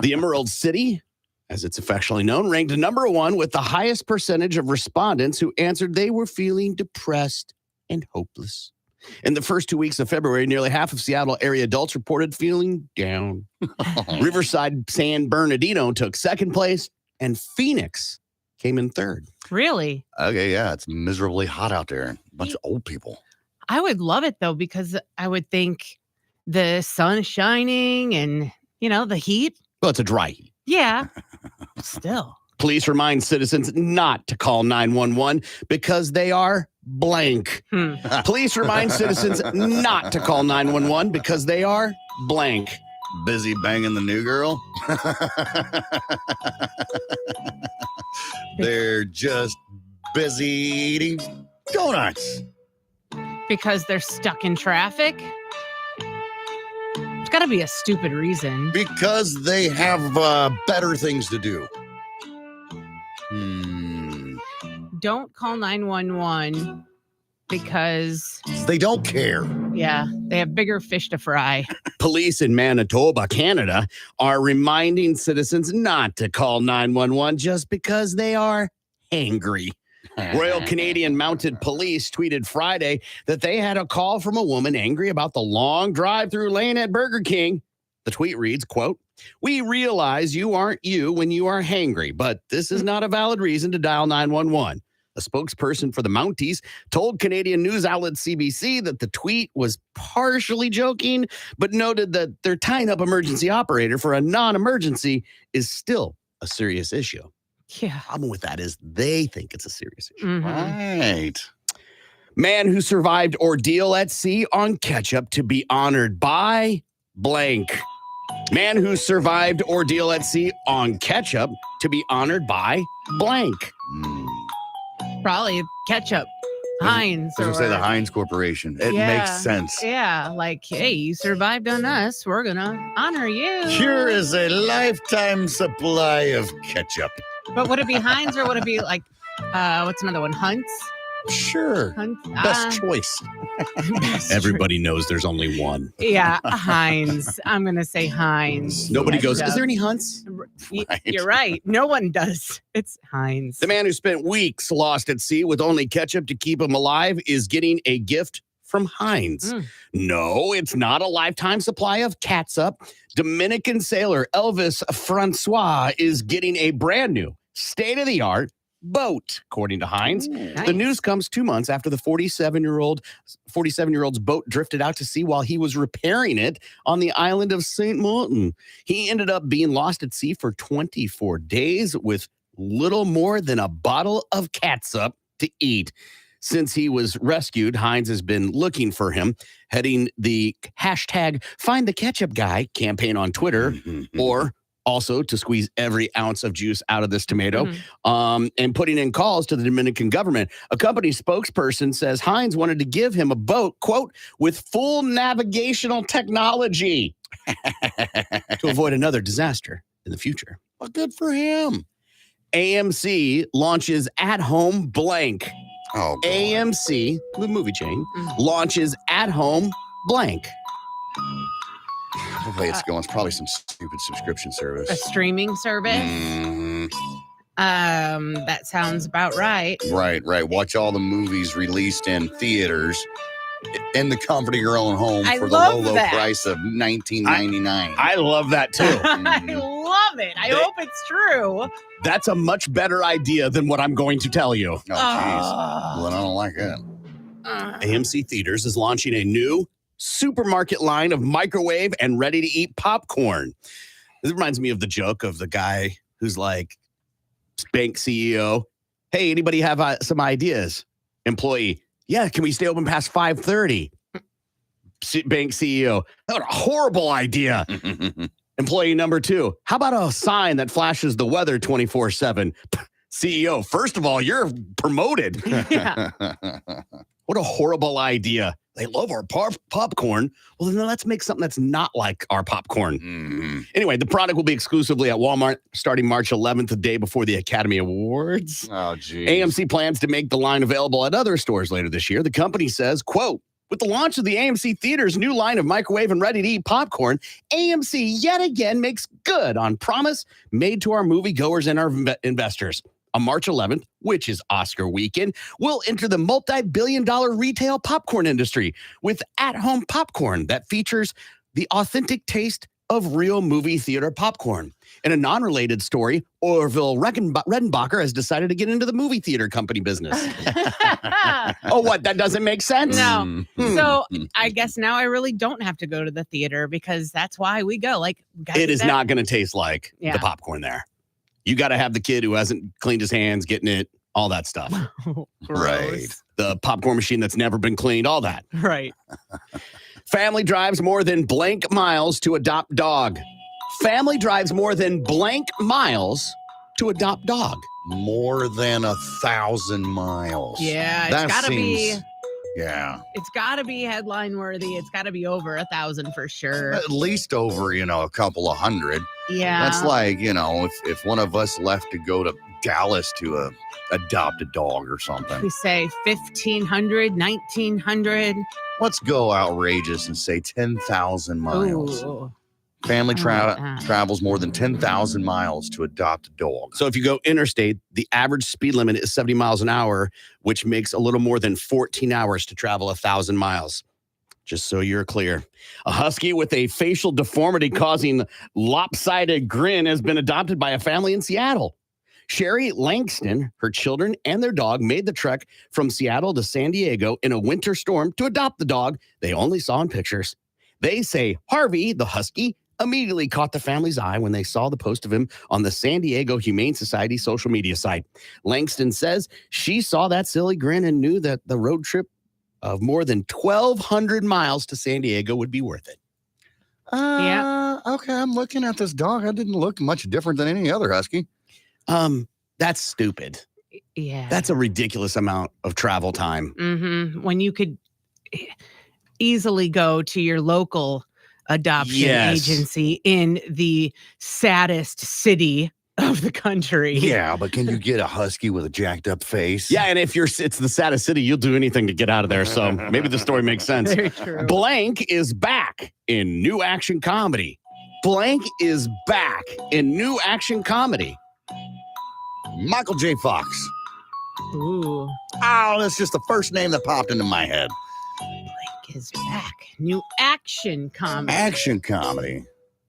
The Emerald City, as it's affectionately known, ranked number 1 with the highest percentage of respondents who answered they were feeling depressed and hopeless. In the first 2 weeks of February, nearly half of Seattle area adults reported feeling down. Riverside San Bernardino took second place, and Phoenix came in third. Really? okay, yeah, it's miserably hot out there. A bunch of old people. I would love it though, because I would think the sun shining and, the heat. Well, it's a dry heat. Yeah. Still. Police remind citizens not to call 911 because they are blank. Police remind citizens not to call 911 because they are blank. Busy banging the new girl. They're just busy eating donuts. Because they're stuck in traffic. It's got to be a stupid reason. Because they have better things to do. Don't call 911 because they don't care. Yeah, they have bigger fish to fry. Police in Manitoba, Canada, are reminding citizens not to call 911 just because they are angry. Royal Canadian Mounted Police tweeted Friday that they had a call from a woman angry about the long drive-through lane at Burger King. The tweet reads, quote, "We realize you aren't you when you are hangry, but this is not a valid reason to dial 911. A spokesperson for the Mounties told Canadian news outlet CBC that the tweet was partially joking, but noted that their tying up emergency operator for a non-emergency is still a serious issue. Yeah. The problem with that is they think it's a serious issue. Right. Man who survived ordeal at sea on ketchup to be honored by blank. Man who survived ordeal at sea on ketchup to be honored by blank. Probably ketchup. Heinz. I was going to say the Heinz Corporation. It makes sense. Yeah, like, hey, you survived on us. We're going to honor you. Here is a lifetime supply of ketchup. But would it be Heinz or would it be like, what's another one? Hunt's? Sure. Hunt's? Best choice. Everybody knows there's only one. Yeah, Heinz. I'm going to say Heinz. Nobody goes, Ketchup. is there any Hunts? You're right. No one does. It's Heinz. The man who spent weeks lost at sea with only ketchup to keep him alive is getting a gift from Heinz. No, it's not a lifetime supply of catsup. Dominican sailor Elvis Francois is getting a brand new state-of-the-art boat, according to Heinz. Nice. The news comes 2 months after the 47-year-old's boat drifted out to sea while he was repairing it on the island of St. Martin. He ended up being lost at sea for 24 days with little more than a bottle of catsup to eat. Since he was rescued, Heinz has been looking for him, heading the hashtag Find the Ketchup Guy campaign on Twitter, or also to squeeze every ounce of juice out of this tomato, and putting in calls to the Dominican government. A company spokesperson says Heinz wanted to give him a boat, quote, with full navigational technology to avoid another disaster in the future. Well, good for him. AMC launches at-home blank. Oh, God. AMC, the movie chain, launches at-home blank. The way it's going, it's probably some stupid subscription service. A streaming service? That sounds about right. Right. Watch all the movies released in theaters in the comfort of your own home for the low price of $19.99. I love that too. I love it. I hope it's true. That's a much better idea than what I'm going to tell you. Oh, jeez. Well, I don't like it. AMC Theaters is launching a new supermarket line of microwave and ready-to-eat popcorn. This reminds me of the joke of the guy who's like, bank CEO, hey, anybody have some ideas? Employee, yeah, can we stay open past 5:30? Bank CEO, that was a horrible idea. Employee number 2, how about a sign that flashes the weather 24/7? CEO, first of all, you're promoted. Yeah. What a horrible idea. They love our popcorn. Well, then let's make something that's not like our popcorn. Anyway, the product will be exclusively at Walmart starting March 11th, the day before the Academy Awards. Oh, geez. AMC plans to make the line available at other stores later this year. The company says, quote, with the launch of the AMC Theaters' new line of microwave and ready-to-eat popcorn, AMC yet again makes good on promise made to our moviegoers and our investors. On March 11th, which is Oscar weekend, we'll enter the multi-billion-dollar retail popcorn industry with at-home popcorn that features the authentic taste of real movie theater popcorn. In a non-related story, Orville Redenbacher has decided to get into the movie theater company business. Oh, what? That doesn't make sense? No. So I guess now I really don't have to go to the theater because that's why we go. Like, it is not going to taste like the popcorn there. You got to have the kid who hasn't cleaned his hands, getting it, all that stuff. Right. The popcorn machine that's never been cleaned, all that. Right. Family drives more than blank miles to adopt dog. Family drives more than blank miles to adopt dog. More than 1,000 miles. Yeah, it's That got to be seems Yeah. It's got to be headline worthy. It's got to be over 1,000 for sure. At least over, a couple of hundred. Yeah. That's like, if one of us left to go to Dallas to adopt a dog or something. We say 1,500, 1,900. Let's go outrageous and say 10,000 miles. Ooh. Family that. travels more than 10,000 miles to adopt a dog. So if you go interstate, the average speed limit is 70 miles an hour, which makes a little more than 14 hours to travel 1,000 miles. Just so you're clear. A husky with a facial deformity causing lopsided grin has been adopted by a family in Seattle. Sherry Langston, her children, and their dog made the trek from Seattle to San Diego in a winter storm to adopt the dog they only saw in pictures. They say Harvey, the husky, immediately caught the family's eye when they saw the post of him on the San Diego Humane Society social media site. Langston says she saw that silly grin and knew that the road trip of more than 1,200 miles to San Diego would be worth it. Yeah. Okay, I'm looking at this dog. I didn't look much different than any other husky. That's stupid. Yeah. That's a ridiculous amount of travel time. Mm-hmm. When you could easily go to your local adoption agency in the saddest city of the country. Yeah, but can you get a husky with a jacked up face? Yeah, and if it's the saddest city, you'll do anything to get out of there. So maybe the story makes sense. Very true. Blank is back in new action comedy. Blank is back in new action comedy. Michael J. Fox. Ooh. Oh, that's just the first name that popped into my head. Blank is back. New action comedy. Action comedy.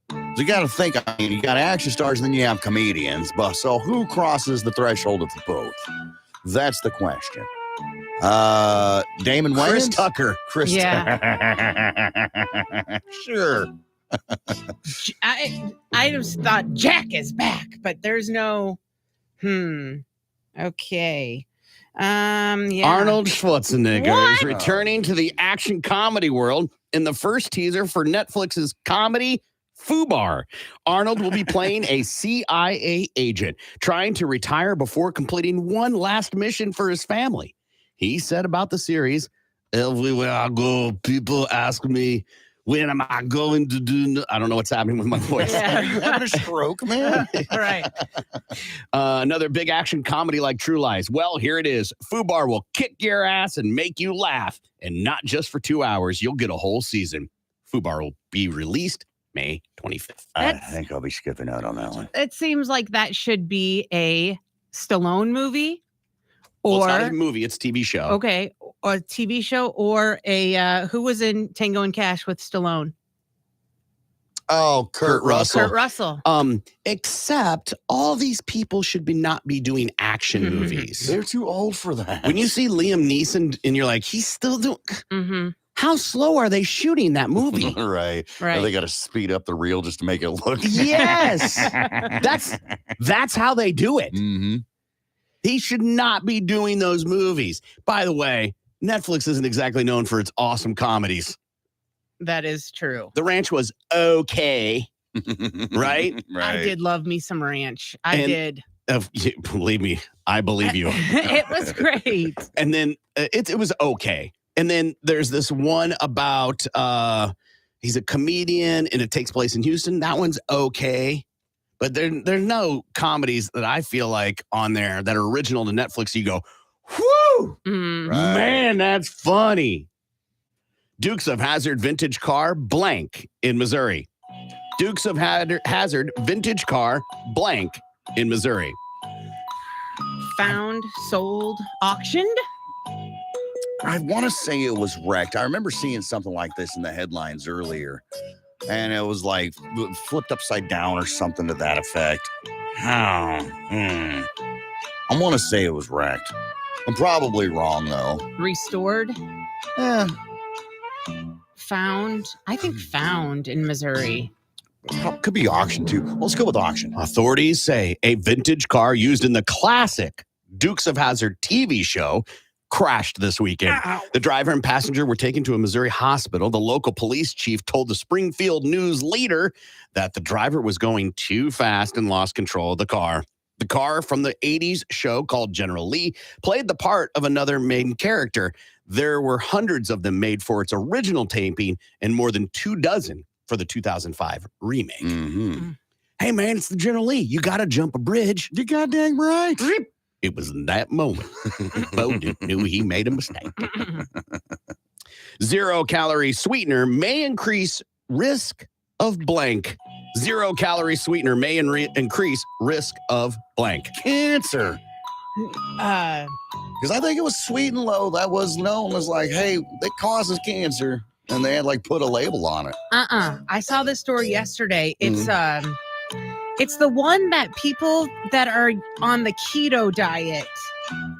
So you got to think, you got action stars and then you have comedians. But so who crosses the threshold of both? That's the question. Damon Wayans? Chris Tucker. Chris Sure. I just thought Jack is back, but there's no okay. Yeah. Arnold Schwarzenegger What? is returning to the action comedy world in the first teaser for Netflix's comedy Fubar. Arnold will be playing a CIA agent trying to retire before completing one last mission for his family. He said about the series, "Everywhere I go, people ask me, when am I going to do?" I don't know what's happening with my voice. Are you having a stroke, man? All right. Another big action comedy like True Lies. Well, here it is. Fubar will kick your ass and make you laugh. And not just for 2 hours. You'll get a whole season. Fubar will be released May 25th. I think I'll be skipping out on that one. It seems like that should be a Stallone movie. Well, Or it's not a movie, it's a TV show. okay, or a TV show, or a who was in Tango and Cash with Stallone? Oh, Kurt Russell. Kurt Russell. Except all these people should not be doing action movies. They're too old for that. When you see Liam Neeson and you're like, he's still doing. Mm-hmm. How slow are they shooting that movie? Right. Right. They got to speed up the reel just to make it look. Yes. That's how they do it. Mm-hmm. He should not be doing those movies. By the way, Netflix isn't exactly known for its awesome comedies. That is true. The Ranch was okay, right? I did love me some Ranch. I And- did. Believe me, I believe you. It was great. And then it was okay. And then there's this one about he's a comedian and it takes place in Houston. That one's okay. But there's no comedies that I feel like on there that are original to Netflix. You go, whoo, man, that's funny. Dukes of Hazzard vintage car blank in Missouri. Dukes of Hazzard vintage car blank in Missouri. Found, sold, auctioned. I want to say it was wrecked. I remember seeing something like this in the headlines earlier. And it was like flipped upside down or something to that effect. I want to say it was wrecked. I'm probably wrong, though. Restored. Eh, Found. I think found in Missouri. could be auction, too. Let's go with auction. Authorities say a vintage car used in the classic Dukes of Hazzard TV show crashed this weekend. Ow. The driver and passenger were taken to a Missouri hospital. The local police chief told the Springfield News Leader that the driver was going too fast and lost control of the car. The car from the 80s show called General Lee played the part of another main character. There were hundreds of them made for its original taping and more than 24 for the 2005 remake. Mm-hmm. Hey, man, it's the General Lee. You got to jump a bridge. You goddamn right. It was in that moment Bo knew he made a mistake. 0-calorie sweetener may increase risk of blank. 0-calorie sweetener may increase risk of blank. Cancer. Because I think it was Sweet and Low that was known as like, hey, it causes cancer. And they had like put a label on it. I saw this story yesterday. It's the one that people that are on the keto diet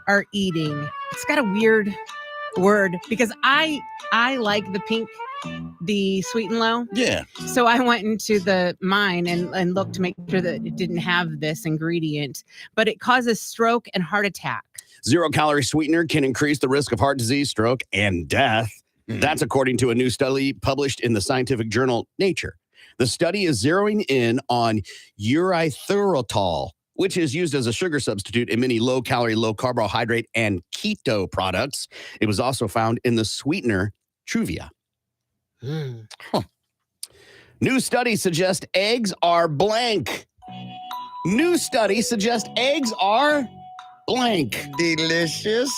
are eating. It's got a weird word because I like the pink, the Sweet and Low. Yeah. So I went into mine and looked to make sure that it didn't have this ingredient, but it causes stroke and heart attack. 0-calorie sweetener can increase the risk of heart disease, stroke, and death. That's according to a new study published in the scientific journal Nature. The study is zeroing in on erythritol, which is used as a sugar substitute in many low-calorie, low-carbohydrate, and keto products. It was also found in the sweetener Truvia. New study suggests eggs are blank. New study suggests eggs are blank. Delicious.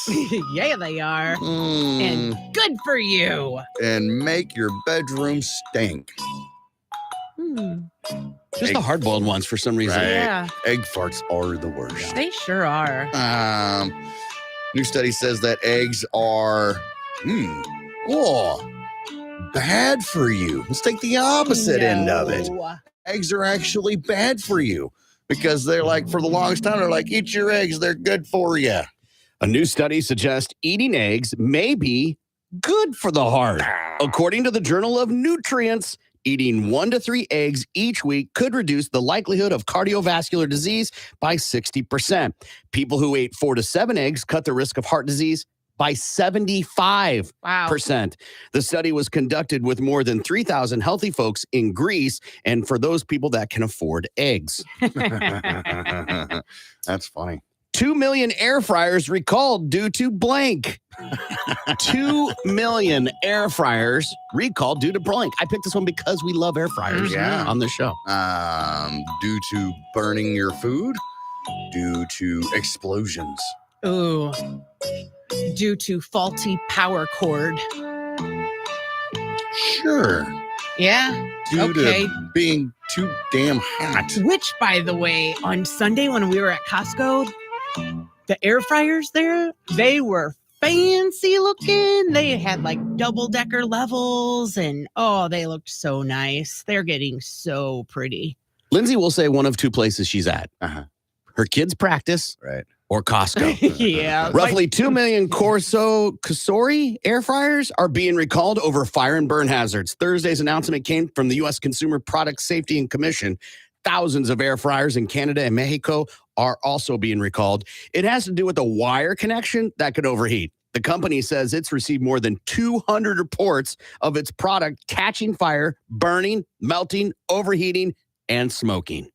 Yeah, they are. And good for you. And make your bedroom stink. Just the hard-boiled ones for some reason. Right. Yeah. Egg farts are the worst. They sure are. New study says that eggs are bad for you. Let's take the opposite end of it. Eggs are actually bad for you because they're like, for the longest time, they're like, eat your eggs. They're good for you. A new study suggests eating eggs may be good for the heart. According to the Journal of Nutrients, eating 1 to 3 eggs each week could reduce the likelihood of cardiovascular disease by 60%. People who ate 4 to 7 eggs cut the risk of heart disease by 75%. Wow. The study was conducted with more than 3,000 healthy folks in Greece and for those people that can afford eggs. That's funny. 2 million air fryers recalled due to blank. 2 million air fryers recalled due to blank. I picked this one because we love air fryers on the show. Due to burning your food, due to explosions. Ooh. Due to faulty power cord. Sure. Yeah. Due to being too damn hot. Which, by the way, on Sunday when we were at Costco, the air fryers there, they were fancy looking. They had like double-decker levels and they looked so nice. They're getting so pretty. Lindsay will say one of 2 places she's at. Her kids' practice right, or Costco. Yeah. Roughly 2 million Cosori air fryers are being recalled over fire and burn hazards. Thursday's announcement came from the U.S. Consumer Product Safety and Commission. Thousands of air fryers in Canada and Mexico are also being recalled. It has to do with a wire connection that could overheat. The company says it's received more than 200 reports of its product catching fire, burning, melting, overheating, and smoking.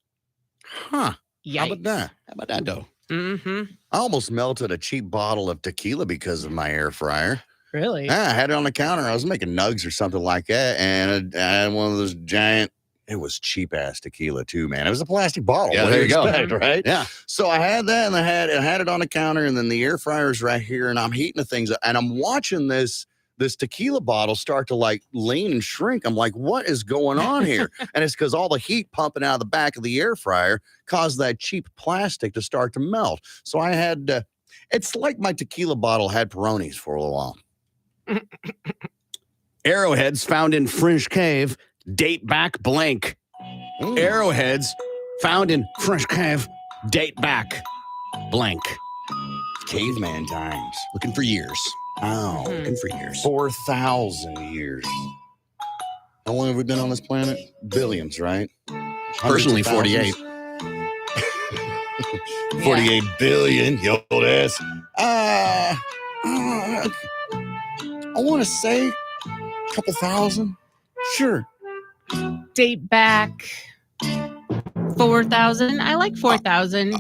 Huh. Yikes. How about that? How about that, though? I almost melted a cheap bottle of tequila because of my air fryer. Really? Yeah, I had it on the counter. I was making nugs or something like that. And I had one of those giant, it was cheap ass tequila too, man. It was a plastic bottle. Yeah, what there do you go. expect, right? Yeah. So I had that and I had it on the counter and then the air fryer's right here and I'm heating the things up and I'm watching this tequila bottle start to like lean and shrink. I'm like, what is going on here? And it's because all the heat pumping out of the back of the air fryer caused that cheap plastic to start to melt. So I had, it's like my tequila bottle had Peronis for a little while. Arrowheads found in French cave date back blank. Arrowheads found in French cave date back blank. Caveman times. Looking for years. Oh, looking for years. 4,000 years. How long have we been on this planet? Billions, right? Personally, 48. 48 billion, you old ass. I want to say a couple thousand. Sure. Date back 4,000. I like 4,000.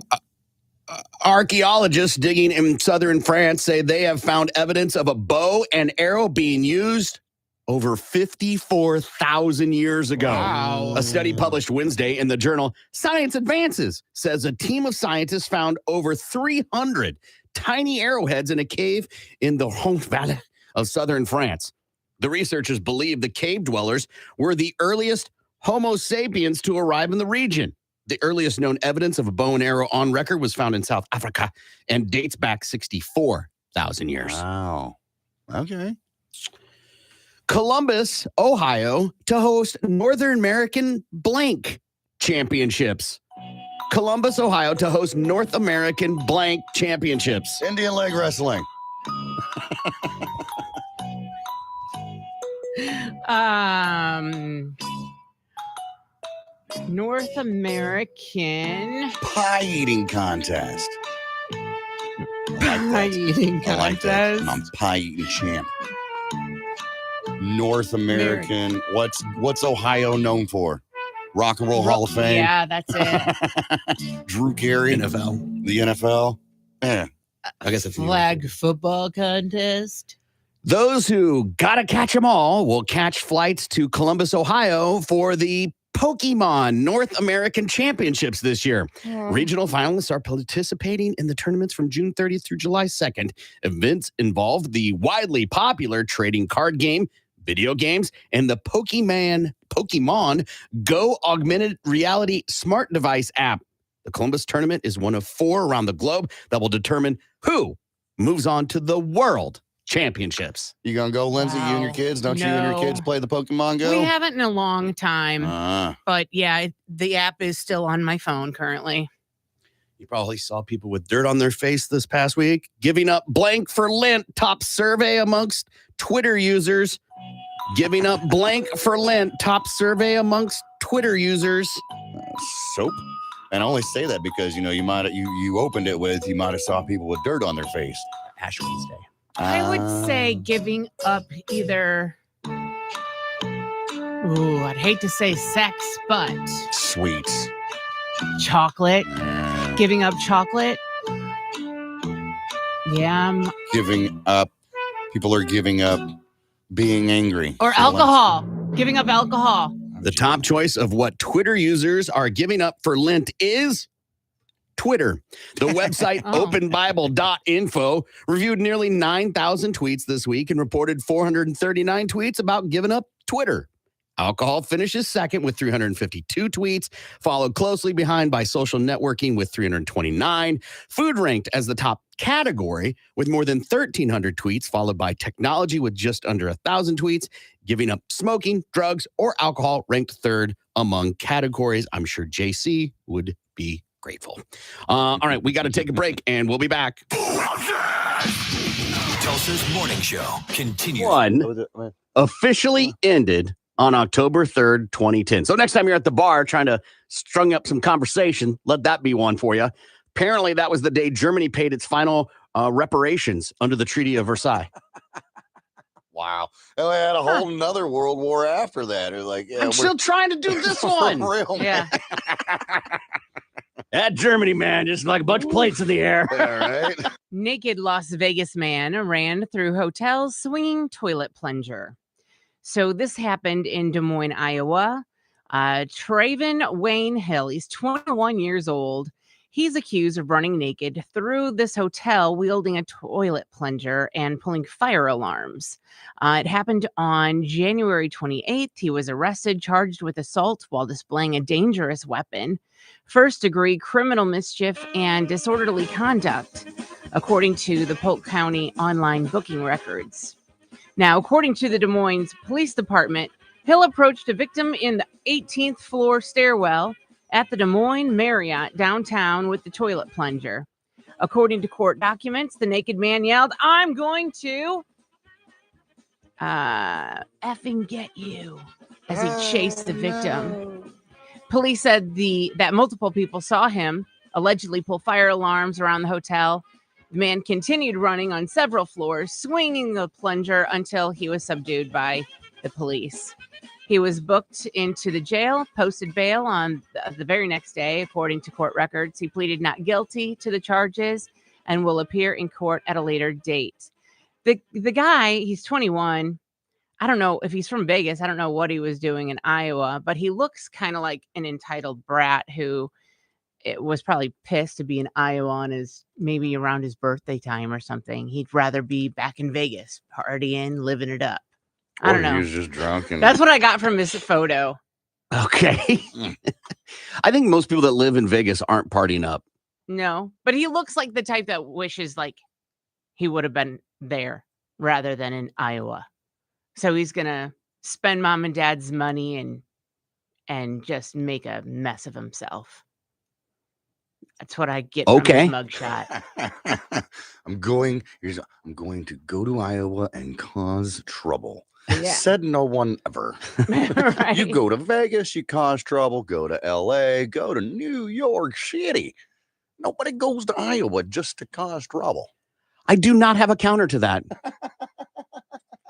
Archaeologists digging in southern France say they have found evidence of a bow and arrow being used over 54,000 years ago. Wow. A study published Wednesday in the journal Science Advances says a team of scientists found over 300 tiny arrowheads in a cave in the Rhone Valley of southern France. The researchers believe the cave dwellers were the earliest Homo sapiens to arrive in the region. The earliest known evidence of a bow and arrow on record was found in South Africa and dates back 64,000 years. Wow. Okay. Columbus, Ohio, to host Northern American blank championships. Columbus, Ohio, to host North American blank championships. Indian leg wrestling. North American Pie eating contest. pie eating I like that. contest. I'm pie eating champ. North American. What's Ohio known for? Rock and Roll Hall of Fame. Yeah, that's it. Drew Carey. NFL. The NFL. Yeah. I guess it's Flag football contest. Those who gotta catch them all will catch flights to Columbus, Ohio for the Pokemon North American Championships this year. Regional finalists are participating in the tournaments from June 30th through July 2nd. Events involve the widely popular trading card game, video games, and the Pokemon Go augmented reality smart device app. The Columbus tournament is one of 4 around the globe that will determine who moves on to the World Championships. You gonna go, Lindsay? You and your Wow. kids? Don't you and your No. kids play the Pokemon Go? We haven't in a long time, but yeah, the app is still on my phone currently. You probably saw people with dirt on their face this past week. Giving up blank for Lent, top survey amongst Twitter users. Giving up blank for Lent, top survey amongst Twitter users. Soap. And I only say that because you might you opened it with you might have saw people with dirt on their face. Ash Wednesday. I would say giving up either. Ooh, I'd hate to say sex, but Sweets. chocolate. Giving up chocolate. Yeah, Giving up. People are giving up being angry. or for alcohol. Giving up alcohol. The top choice of what Twitter users are giving up for Lent is Twitter. The website Oh. openbible.info reviewed nearly 9,000 tweets this week and reported 439 tweets about giving up Twitter. Alcohol finishes second with 352 tweets, followed closely behind by social networking with 329. Food ranked as the top category with more than 1,300 tweets, followed by technology with just under 1,000 tweets. Giving up smoking, drugs, or alcohol ranked third among categories. I'm sure JC would be grateful. All right, we got to take a break and we'll be back. Tulsa's morning show continues. One officially ended on October 3rd, 2010. So next time you're at the bar trying to strung up some conversation, let that be one for you. Apparently, that was the day Germany paid its final reparations under the Treaty of Versailles. Wow. And we had a whole nother world war after that. It was like, yeah, I'm still trying to do this one. Real, Yeah. That Germany, man, just like a bunch of plates in the air. Yeah, right? Naked Las Vegas man ran through hotel's swinging toilet plunger. So this happened in Des Moines, Iowa. Traven Wayne Hill, he's 21 years old. He's accused of running naked through this hotel wielding a toilet plunger and pulling fire alarms. It happened on January 28th. He was arrested, charged with assault while displaying a dangerous weapon, first-degree criminal mischief, and disorderly conduct, according to the Polk County online booking records. Now, according to the Des Moines Police Department, Hill approached a victim in the 18th floor stairwell at the Des Moines Marriott downtown with the toilet plunger. According to court documents, the naked man yelled, "I'm going to effing get you," as he chased the victim. Police said that multiple people saw him allegedly pull fire alarms around the hotel. The man continued running on several floors, swinging the plunger until he was subdued by the police. He was booked into the jail, posted bail on the very next day, according to court records. He pleaded not guilty to the charges and will appear in court at a later date. The guy, he's 21. I don't know if he's from Vegas. I don't know what he was doing in Iowa, but he looks kind of like an entitled brat who was probably pissed to be in Iowa on maybe around his birthday time or something. He'd rather be back in Vegas, partying, living it up. I don't know. He was just drunk. And That's what I got from his photo. Okay. I think most people that live in Vegas aren't partying up. No, but he looks like the type that wishes like he would have been there rather than in Iowa. So he's gonna spend mom and dad's money and just make a mess of himself. That's what I get from his mugshot. I'm going to go to Iowa and cause trouble. Yeah. Said no one ever. Right. You go to Vegas, you cause trouble. Go to LA, go to New York City. Nobody goes to Iowa just to cause trouble. I do not have a counter to that.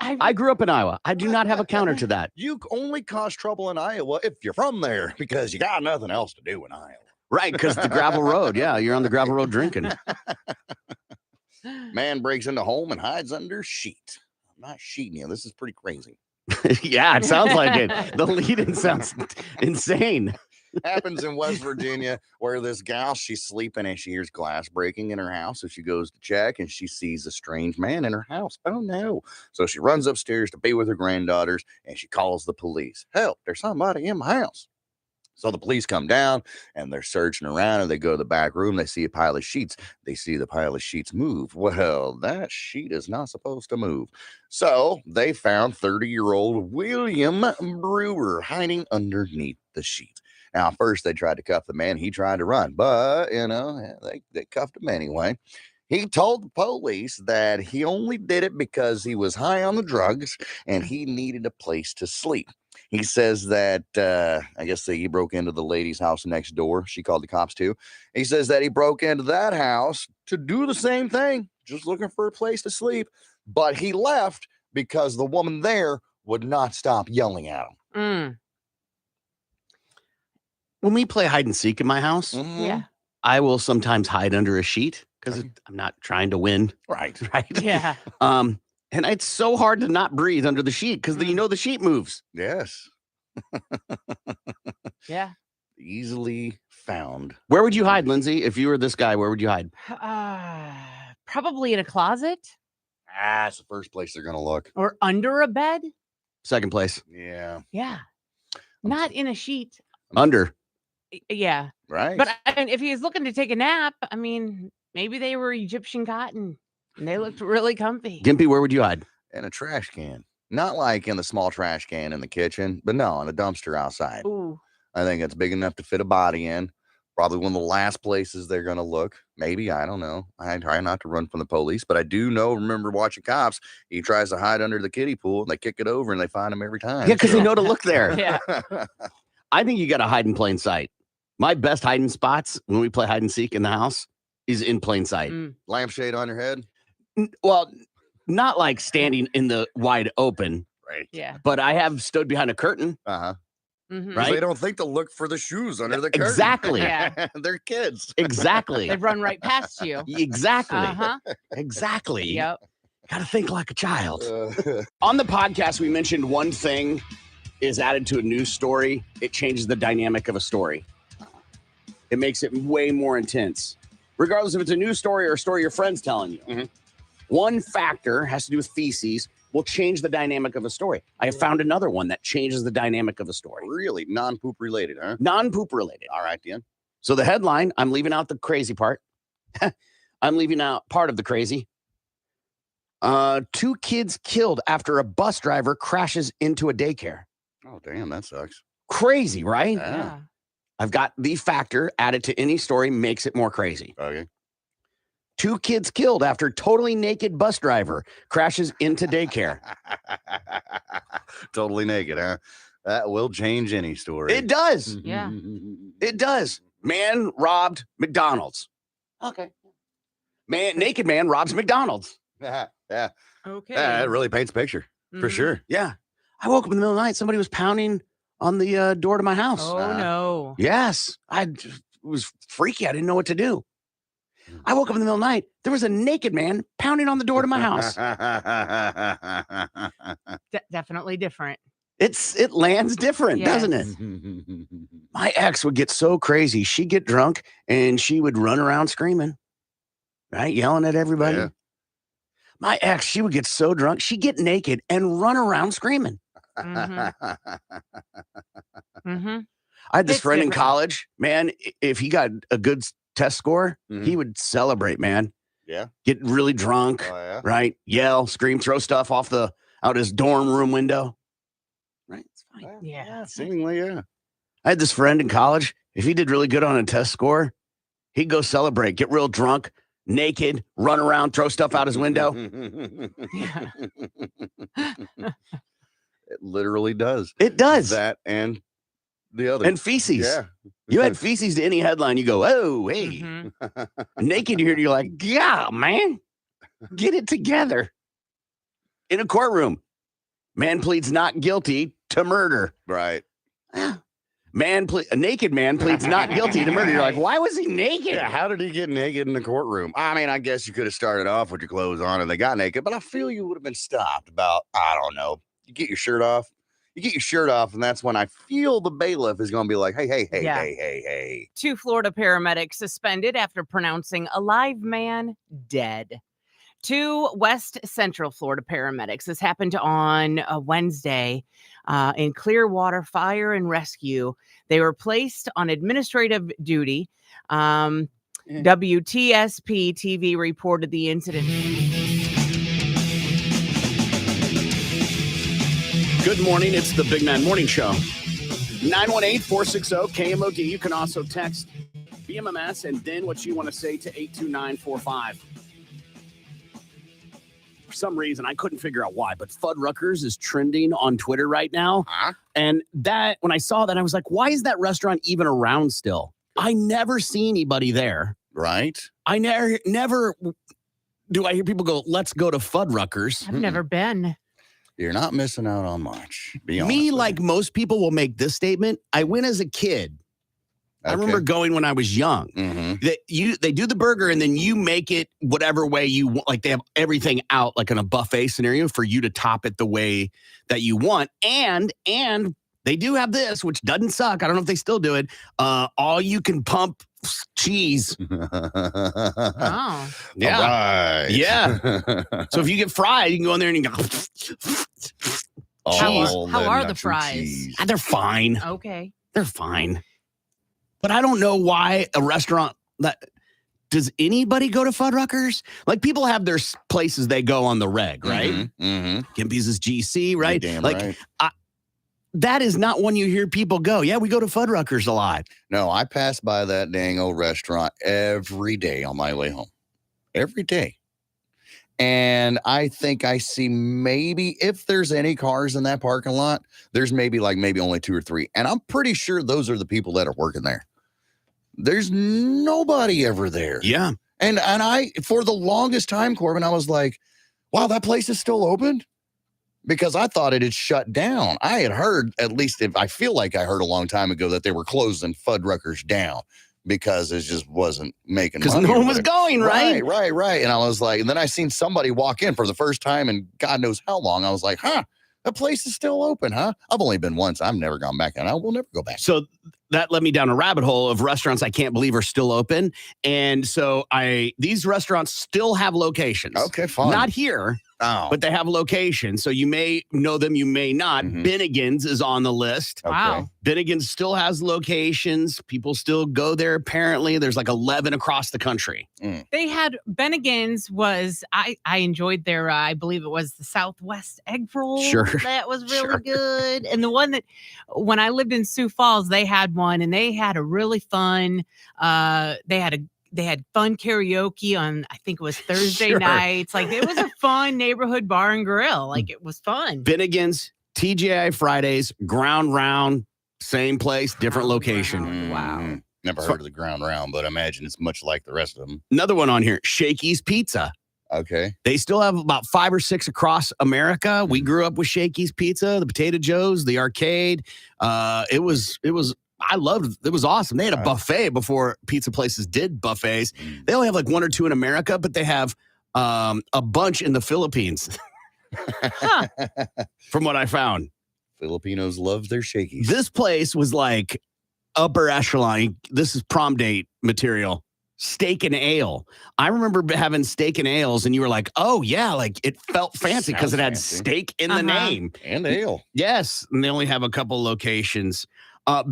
I grew up in Iowa. I do not have a counter to that. You only cause trouble in Iowa if you're from there because you got nothing else to do in Iowa. Right, because the gravel road. Yeah, you're on the gravel road drinking. Man breaks into home and hides under sheet. I'm not sheeting you. This is pretty crazy. Yeah, it sounds like it. The lead-in sounds insane. Happens in West Virginia where this gal, she's sleeping and she hears glass breaking in her house. So she goes to check and she sees a strange man in her house. Oh no. So she runs upstairs to be with her granddaughters and she calls the police. Help, there's somebody in my house. So the police come down and they're searching around and they go to the back room. They see a pile of sheets. They see the pile of sheets move. Well, that sheet is not supposed to move. So they found 30-year-old William Brewer hiding underneath the sheet. Now, first they tried to cuff the man. He tried to run, but, they cuffed him anyway. He told the police that he only did it because he was high on the drugs and he needed a place to sleep. He says that, I guess he broke into the lady's house next door. She called the cops too. He says that he broke into that house to do the same thing, just looking for a place to sleep. But he left because the woman there would not stop yelling at him. When we play hide and seek in my house, Yeah. I will sometimes hide under a sheet because I'm not trying to win. Right. Right. Yeah. And it's so hard to not breathe under the sheet because the sheet moves. Yes. Yeah. Easily found. Where would you hide, Lindsay? If you were this guy, where would you hide? Probably in a closet That's the first place they're going to look. or under a bed. Second place. Yeah. Yeah. Not in a sheet. Under. Yeah. Right. But I mean, if he's looking to take a nap, I mean, maybe they were Egyptian cotton and they looked really comfy. Gimpy, where would you hide? in a trash can. Not like in the small trash can in the kitchen, but no, in a dumpster outside. Ooh. I think it's big enough to fit a body in. Probably one of the last places they're going to look. Maybe, I don't know. I try not to run from the police, but I do remember watching Cops. He tries to hide under the kiddie pool and they kick it over and they find him every time. Yeah, because they know to look there. Yeah. I think you got to hide in plain sight. My best hiding spots when we play hide and seek in the house is in plain sight. Lampshade on your head? Well, not like standing in the wide open. Right. Yeah. But I have stood behind a curtain. Uh-huh. Mm-hmm. Right. They don't think to look for the shoes under the curtain. Exactly. Yeah. They're kids. Exactly. They run right past you. Exactly. Uh-huh. Exactly. Yep. Got to think like a child. On the podcast, we mentioned one thing is added to a news story. It changes the dynamic of a story. It makes it way more intense. Regardless if it's a news story or a story your friend's telling you. Mhm. One factor has to do with feces will change the dynamic of a story. I have found another one that changes the dynamic of a story. Really? Non-poop related, huh? Non-poop related. All right, then. So the headline, I'm leaving out the crazy part. I'm leaving out part of the crazy. 2 kids killed after a bus driver crashes into a daycare. Oh, damn, that sucks. Crazy, right? Yeah. I've got the factor added to any story makes it more crazy. Okay. 2 kids killed after totally naked bus driver crashes into daycare. Totally naked, huh? That will change any story. It does. Yeah. It does. Man robbed McDonald's. Okay. Naked man robs McDonald's. Yeah. Okay. Yeah, it really paints a picture for Mhm. sure. Yeah. I woke up in the middle of the night. Somebody was pounding on the door to my house. Oh no. Yes. It was freaky. I didn't know what to do. I woke up in the middle of the night. There was a naked man pounding on the door to my house. Definitely different. It lands different, doesn't it? My ex would get so crazy. She'd get drunk and she would run around screaming, right? Yelling at everybody. Yeah. My ex, she would get so drunk, she'd get naked and run around screaming. Mm-hmm. I had this It's friend in different. college, man. If he got a good test score, he would celebrate, man. Yeah. Get really drunk, Oh, yeah. right? Yell, scream, throw stuff out his dorm room window. Right? It's fine. Yeah. Seemingly, yeah. I had this friend in college. If he did really good on a test score, he'd go celebrate, get real drunk, naked, run around, throw stuff out his window. It literally does. It does. That and the other. And feces. Yeah. You add feces to any headline, you go, oh, hey. Mhm. Naked, you're like, yeah, man, get it together. In a courtroom, man pleads not guilty to murder. Right. Yeah. A naked man pleads not guilty to murder. You're like, why was he naked? Yeah, how did he get naked in the courtroom? I mean, I guess you could have started off with your clothes on and they got naked, but I feel you would have been stopped about, I don't know, you get your shirt off. You get your shirt off, and that's when I feel the bailiff is going to be like, Yeah. hey. 2 Florida paramedics suspended after pronouncing a live man dead. 2 West Central Florida paramedics. This happened on a Wednesday in Clearwater Fire and Rescue. They were placed on administrative duty. WTSP TV reported the incident. Good morning. It's the Big Man Morning Show. 918-460-KMOD. You can also text BMMS and then what you want to say to 82945. For some reason, I couldn't figure out why, but Fuddruckers is trending on Twitter right now. Huh? And that, when I saw that, I was like, why is that restaurant even around still? I never see anybody there. Right? I never do I hear people go, let's go to Fuddruckers. I've never been. You're not missing out on much. Be honest Me, with like most people, will make this statement. I went as a kid. you. I remember going when I was young. Mhm. They do the burger and then you make it whatever way you want. Like they have everything out, like in a buffet scenario, for you to top it the way that you want. And they do have this, which doesn't suck. I don't know if they still do it. All you can pump cheese. Oh. Yeah. All right. Yeah. So if you get fried, you can go in there and you go. All How the are the nuts and fries? cheese. They're fine. Okay. They're fine. But I don't know why a restaurant that does anybody go to Fuddruckers? Like people have their places they go on the reg, right? Mhm. Gimpy's is GC, right? You're damn Like right. that is not one you hear people go. Yeah, we go to Fuddruckers a lot. No, I pass by that dang old restaurant every day on my way home. Every day. And I think I see maybe, if there's any cars in that parking lot, there's maybe only 2 or 3. And I'm pretty sure those are the people that are working there. There's nobody ever there. Yeah. And I, for the longest time, Corbin, I was like, wow, that place is still open? Because I thought it had shut down. I had heard, at least I feel like I heard a long time ago, that they were closing Fuddruckers down because it just wasn't making money. Because no or one was whatever. going, right? Right. And I was like, and then I seen somebody walk in for the first time in God knows how long. I was like, that place is still open, huh? I've only been once. I've never gone back, and I will never go back. So that led me down a rabbit hole of restaurants I can't believe are still open. And so these restaurants still have locations. Okay, fine. Not here, but they have locations. So you may know them, you may not. Mhm. Bennigan's is on the list. Okay. Wow. Bennigan's still has locations. People still go there, apparently. There's like 11 across the country. They had Bennigan's was I enjoyed their I believe it was the Southwest egg roll. Sure. That was really Sure. good. And the one that when I lived in Sioux Falls, they had one and they had a really fun they had fun karaoke on, I think it was Thursday Sure. nights. Like it was a fun neighborhood bar and grill. Like it was fun. Bennigan's, TGI Fridays, Ground Round, same place, different Ground location. Round. Wow. Never So- heard of the Ground Round, but I imagine it's much like the rest of them. Another one on here, Shakey's Pizza. Okay. They still have about 5 or 6 across America. We grew up with Shakey's Pizza, the Potato Joe's, the arcade. It was I loved it. It was awesome. They had a buffet before pizza places did buffets. They only have like 1 or 2 in America, but they have a bunch in the Philippines. From what I found. Filipinos love their Shakey's. This place was like upper echelon. This is prom date material. Steak and ale. I remember having steak and ales, and you were like, "Oh yeah," like it felt fancy because it had steak in the name and ale. Yes, and they only have a couple locations.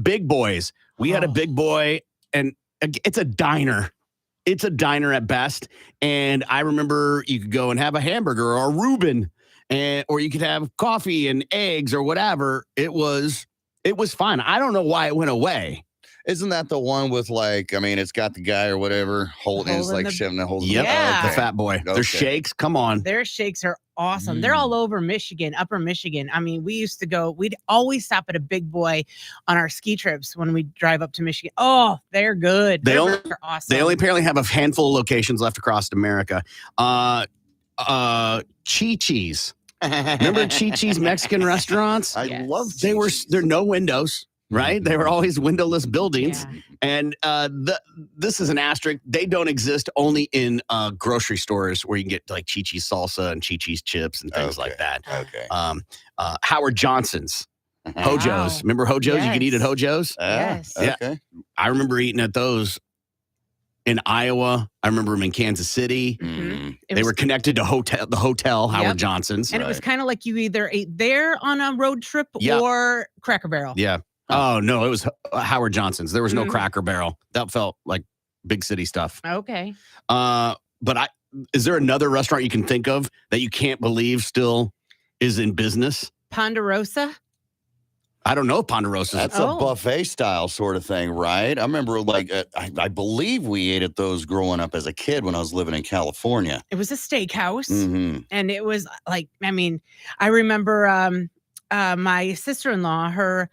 Big Boys. We had a Big Boy, and it's a diner. It's a diner at best. And I remember you could go and have a hamburger or a Reuben. Or you could have coffee and eggs or whatever. It was fine. I don't know why it went away. Isn't that the one with like, I mean, it's got the guy or whatever holding his like shoving the whole. Yep, the fat boy. Okay. Their shakes. Come on. Their shakes are awesome. They're all over Michigan, upper Michigan. I mean, we used to go, we'd always stop at a Big Boy on our ski trips when we drive up to Michigan. Oh, they're good. They're awesome. They only apparently have a handful of locations left across America. Chi-Chi's. Remember Chi-Chi's Mexican restaurants? I love there are no windows, right? They were always windowless buildings. Yeah. And this is an asterisk. They don't exist only in grocery stores where you can get like Chi-Chi's salsa and Chi-Chi's chips and things like that. Okay. Howard Johnson's. Hojo's. Wow. Remember Hojo's? Yes. You could eat at Hojo's? Yes. Yeah. Okay. I remember eating at those in Iowa. I remember them in Kansas City. They were connected to the hotel, Howard Johnson's. And it was kind of like you either ate there on a road trip or Cracker Barrel. Yeah. Oh, no, it was Howard Johnson's. There was no Cracker Barrel. That felt like big city stuff. Okay. But is there another restaurant you can think of that you can't believe still is in business? Ponderosa? I don't know if Ponderosa. That's a buffet style sort of thing, right? I remember like, I believe we ate at those growing up as a kid when I was living in California. It was a steakhouse. And it was like, I mean, I remember my sister-in-law, her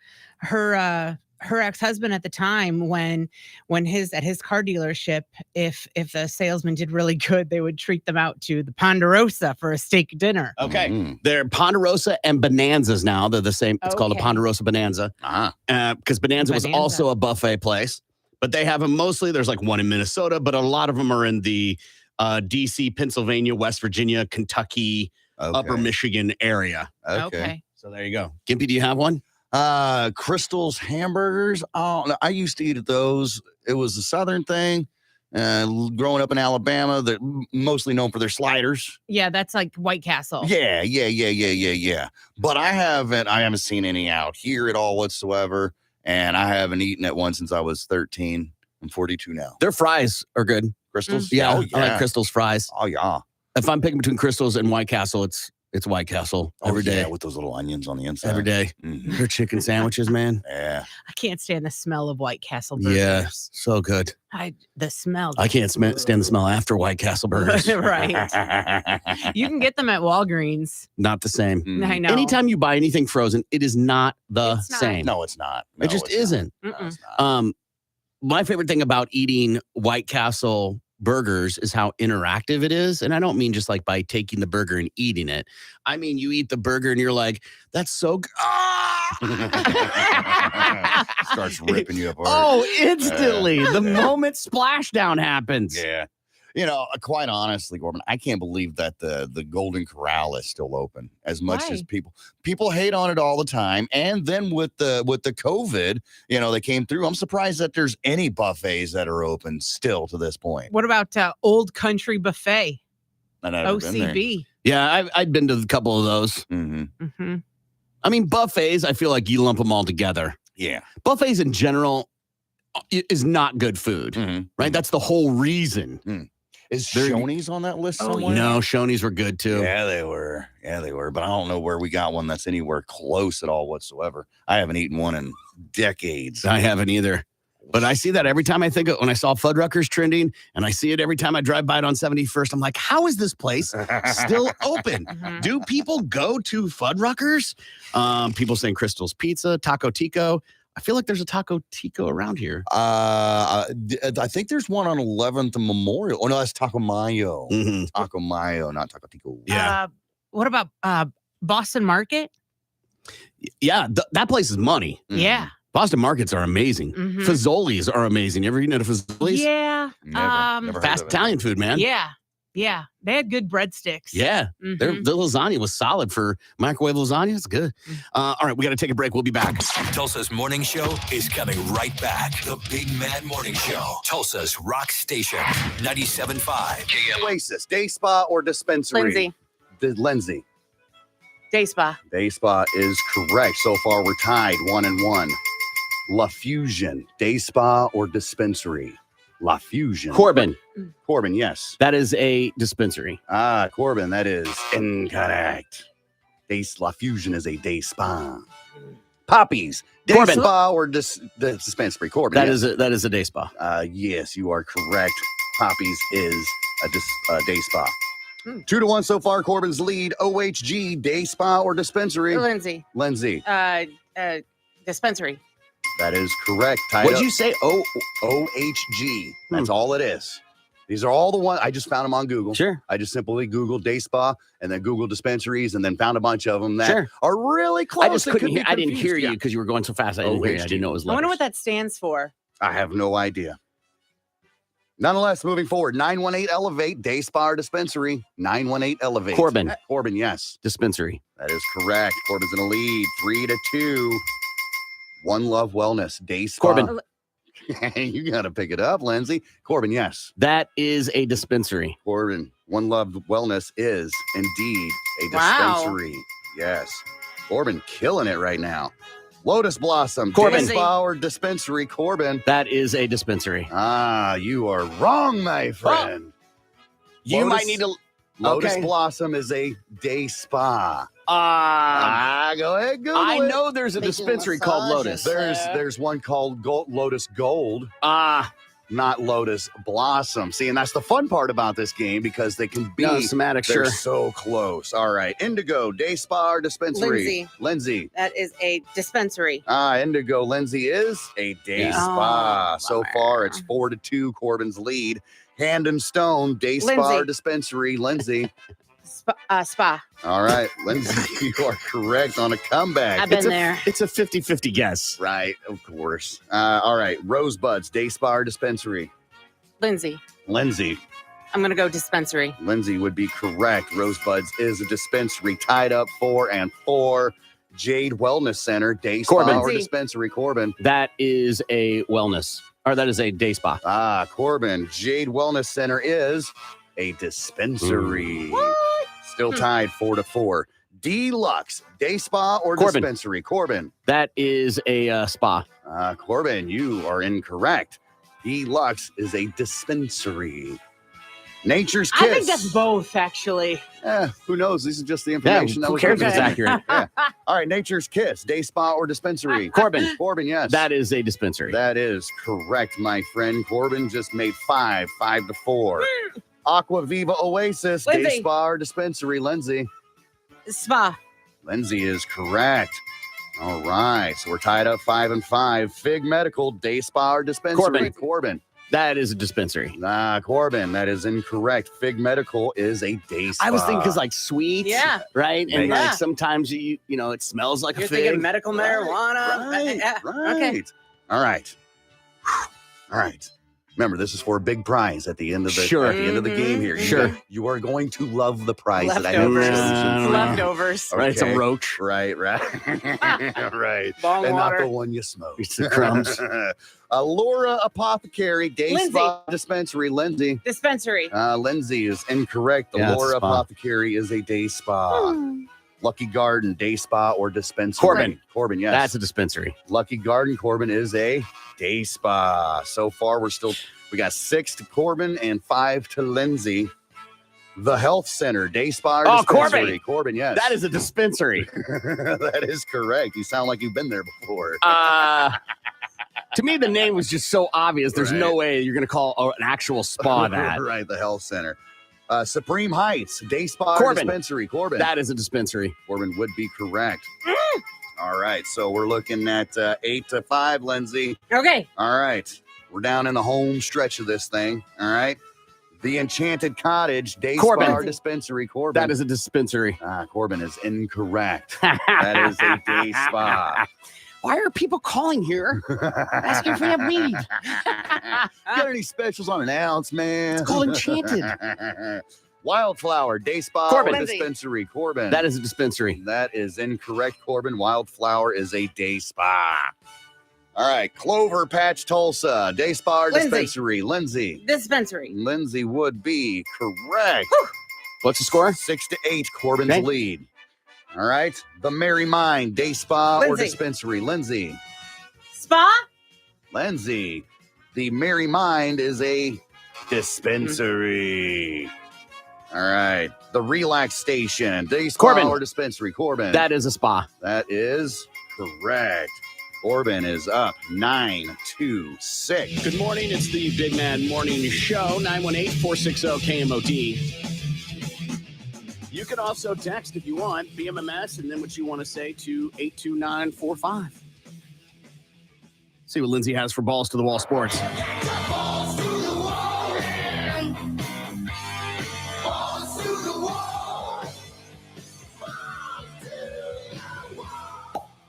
ex-husband at the time, when at his car dealership, if the salesman did really good, they would treat them out to the Ponderosa for a steak dinner. Okay. They're Ponderosa and Bonanza's now. They're the same. It's called a Ponderosa Bonanza. Because Bonanza was also a buffet place. But they have them mostly. There's like one in Minnesota, but a lot of them are in the DC, Pennsylvania, West Virginia, Kentucky, upper Michigan area. Okay. So there you go. Gimpy, do you have one? Crystal's hamburgers. Oh, no, I used to eat at those. It was a Southern thing. Growing up in Alabama, they're mostly known for their sliders. Yeah, that's like White Castle. Yeah. But I haven't seen any out here at all whatsoever. And I haven't eaten at one since I was 13. I'm 42 now. Their fries are good. Crystals? Yeah, Oh, yeah. I like Crystal's fries. Oh, yeah. If I'm picking between Crystals and White Castle, it's White Castle every day. Yeah, with those little onions on the inside. Every day. Their chicken sandwiches, man. Yeah. I can't stand the smell of White Castle burgers. Yeah, so good. The smell. I can't stand the smell after White Castle burgers. Right. You can get them at Walgreens. Not the same. I know. Anytime you buy anything frozen, it is not the same. No, it's not. It just isn't. No, it's not. My favorite thing about eating White Castle burgers is how interactive it is. And I don't mean just like by taking the burger and eating it. I mean, you eat the burger and you're like, that's so good. Starts ripping you apart. Oh, instantly. The moment splashdown happens. Yeah. You know, quite honestly, Corbin, I can't believe that the Golden Corral is still open as much as people hate on it all the time. And then with the COVID, you know, they came through. I'm surprised that there's any buffets that are open still to this point. What about Old Country Buffet? OCB. Yeah, I've been to a couple of those. I mean, buffets, I feel like you lump them all together. Yeah. Buffets in general is not good food, right? That's the whole reason. Is Shoney's on that list somewhere? No, Shoney's were good too. Yeah, they were. But I don't know where we got one that's anywhere close at all whatsoever. I haven't eaten one in decades. I haven't either. But I see that every time I think of when I saw Fuddruckers trending, and I see it every time I drive by it on 71st. I'm like, how is this place still open? Do people go to Fuddruckers? People saying Crystal's Pizza, Taco Tico. I feel like there's a Taco Tico around here. I think there's one on 11th and Memorial. Oh no, that's Taco Mayo. Mhm. Taco Mayo, not Taco Tico. Yeah. What about Boston Market? Yeah, that place is money. Mm. Yeah. Boston markets are amazing. Mhm. Fazoli's are amazing. You ever eaten at a Fazoli's? Yeah. Never heard Fast of it. Italian food, man. Yeah. Yeah. They had good breadsticks. Yeah. Mhm. The lasagna was solid for microwave lasagna. It's good. All right, we got to take a break. We'll be back. Tulsa's morning show is coming right back. The Big Mad Morning Show. Tulsa's Rock Station. 97.5. Oasis, day spa or dispensary? Lindsay, Lindsay. day spa. Day spa is correct. So far, we're tied 1-1. La Fusion, day spa or dispensary? La Fusion. Corbin, Corbin, yes. that is a dispensary. Corbin, that is incorrect. La Fusion is a day spa. Poppies, day Corbin. spa or the dispensary? Corbin, That yes. is a day spa. Yes, you are correct. Poppies is a day spa. 2-1 so far. Corbin's lead. OHG, day spa or dispensary? Lindsay, Lindsay, dispensary. that is correct. Tied What'd up. you say? OHG. That's all it is. These are all the ones. I just found them on Google. Sure. I just simply Googled day spa and then Googled dispensaries and then found a bunch of them that Sure. are really close. I just that couldn't could hear. be I didn't confused. hear you Yeah. because you were going so fast. I didn't hear you. I OHG. didn't know it was I wonder letters. what that stands for. I have no idea. Nonetheless, moving forward, 918 Elevate, day spa or dispensary? 918 Elevate. Corbin, Corbin, yes. dispensary. That is correct. Corbin's in a lead, 3-2. One Love Wellness, day spa. Corbin. You got to pick it up, Lindsay. Corbin, yes. That is a dispensary. Corbin, One Love Wellness is indeed a Wow. dispensary. Yes. Corbin killing it right now. Lotus Blossom, Corbin. day spa or dispensary? Corbin. That is a dispensary. You are wrong, my friend. You Lotus- might need to. Lotus Okay. Blossom is a day spa. Go ahead, Google I it. know there's a dispensary called Lotus. There's one called Lotus Gold, not Lotus Blossom. See, and that's the fun part about this game because they can be No, somatic, they're sure. so close. All right, Indigo, day spa or dispensary? Lindsay. That is a dispensary. Indigo. Lindsay is a day Yeah. spa. Oh, So bummer. far, it's 4-2. Corbin's lead. Hand and Stone, day spa Lindsay. or dispensary? Lindsay. Spa. All right, Lindsay, you are correct on a comeback. I've been there. It's a 50-50 guess. Right, of course. All right, Rosebuds, day spa or dispensary? Lindsay. Lindsay. I'm going to go dispensary. Lindsay would be correct. Rosebuds is a dispensary, tied up 4-4. Jade Wellness Center, day spa Corbin. or Lindsay. dispensary? Corbin. That is a wellness, or that is a day spa. Corbin. Jade Wellness Center is a dispensary. Still tied 4-4. Deluxe, day spa or Corbin. dispensary? Corbin. That is a spa. Corbin, you are incorrect. Deluxe is a dispensary. Nature's Kiss. I think that's both, actually. Who knows? This is just the Yeah, information that who was cares if given. it's accurate? Yeah. All right, Nature's Kiss, day spa or dispensary? Corbin. Corbin, yes. That is a dispensary. That is correct, my friend. Corbin just made 5-4. Aqua Viva Oasis, day Lindsay. spa or dispensary? Lindsay. Spa. Lindsay is correct. All right, so we're tied up 5-5. Fig Medical, day spa or dispensary? Corbin. That is a dispensary. Corbin, that is incorrect. Fig Medical is a day spa. I was thinking because like sweets, Yeah. right? And Yeah. like sometimes you know it smells like You're a fig. thinking medical marijuana. Right, Yeah. right. Okay. All right. All right. Remember, this is for a big prize at the end of the Sure. at the end of the game here. Sure. You are going to love the prize that I have Leftovers. chosen for you. Leftovers. Right, it's a Okay. roach. Right, right. right. Bong And not water. the one you smoke. It's the crumbs. Laura Apothecary, day Lindsay. spa dispensary. Lindsay. Dispensary. Lindsay is incorrect. The Yeah, it's a Laura spa. Apothecary is a day spa. Lucky Garden, day spa or dispensary? Corbin. Corbin, yes. That's a dispensary. Lucky Garden, Corbin is a day spa. So far, we got 6 to Corbin and 5 to Lindsay. The Health Center, day spa or Oh, dispensary? Corbin. Corbin, yes. That is a dispensary. That is correct. You sound like you've been there before. To me, the name was just so obvious. There's no Right. way you're going to call an actual spa that. Right, the Health Center. Supreme Heights, day spa or Corbin. dispensary? Corbin. That is a dispensary. Corbin would be correct. All right. So we're looking at 8-5, Lindsay. Okay. All right. We're down in the home stretch of this thing. All right. The Enchanted Cottage Day Corbin. Spa or Dispensary. Corbin. That is a dispensary. Corbin is incorrect. That is a day spa. Why are people calling here asking if we have weed? Got any specials on an ounce, man? It's called Enchanted. Wildflower Day Spa Corbin. or Dispensary. Corbin. That is a dispensary. That is incorrect, Corbin. Wildflower is a day spa. All right. Clover Patch Tulsa Day Spa or Lindsay. Dispensary. Lindsay. Dispensary. Lindsay would be correct. What's the score? 6-8, Corbin's Okay. lead. All right. The Merry Mind Day Spa or Lindsay. Dispensary. Lindsay. Spa. Lindsay. The Merry Mind is a dispensary. All right. The Relax Station Day Spa Corbin. or Dispensary. Corbin. That is a spa. That is correct. Corbin is up 9-6. Good morning. It's the Big Man Morning Show, 918-460-KMOD. You can also text if you want, BMMS, and then what you want to say to 82945. See what Lindsay has for Balls to the Wall Sports. Balls to the wall, man. Balls to the wall. Balls to the wall.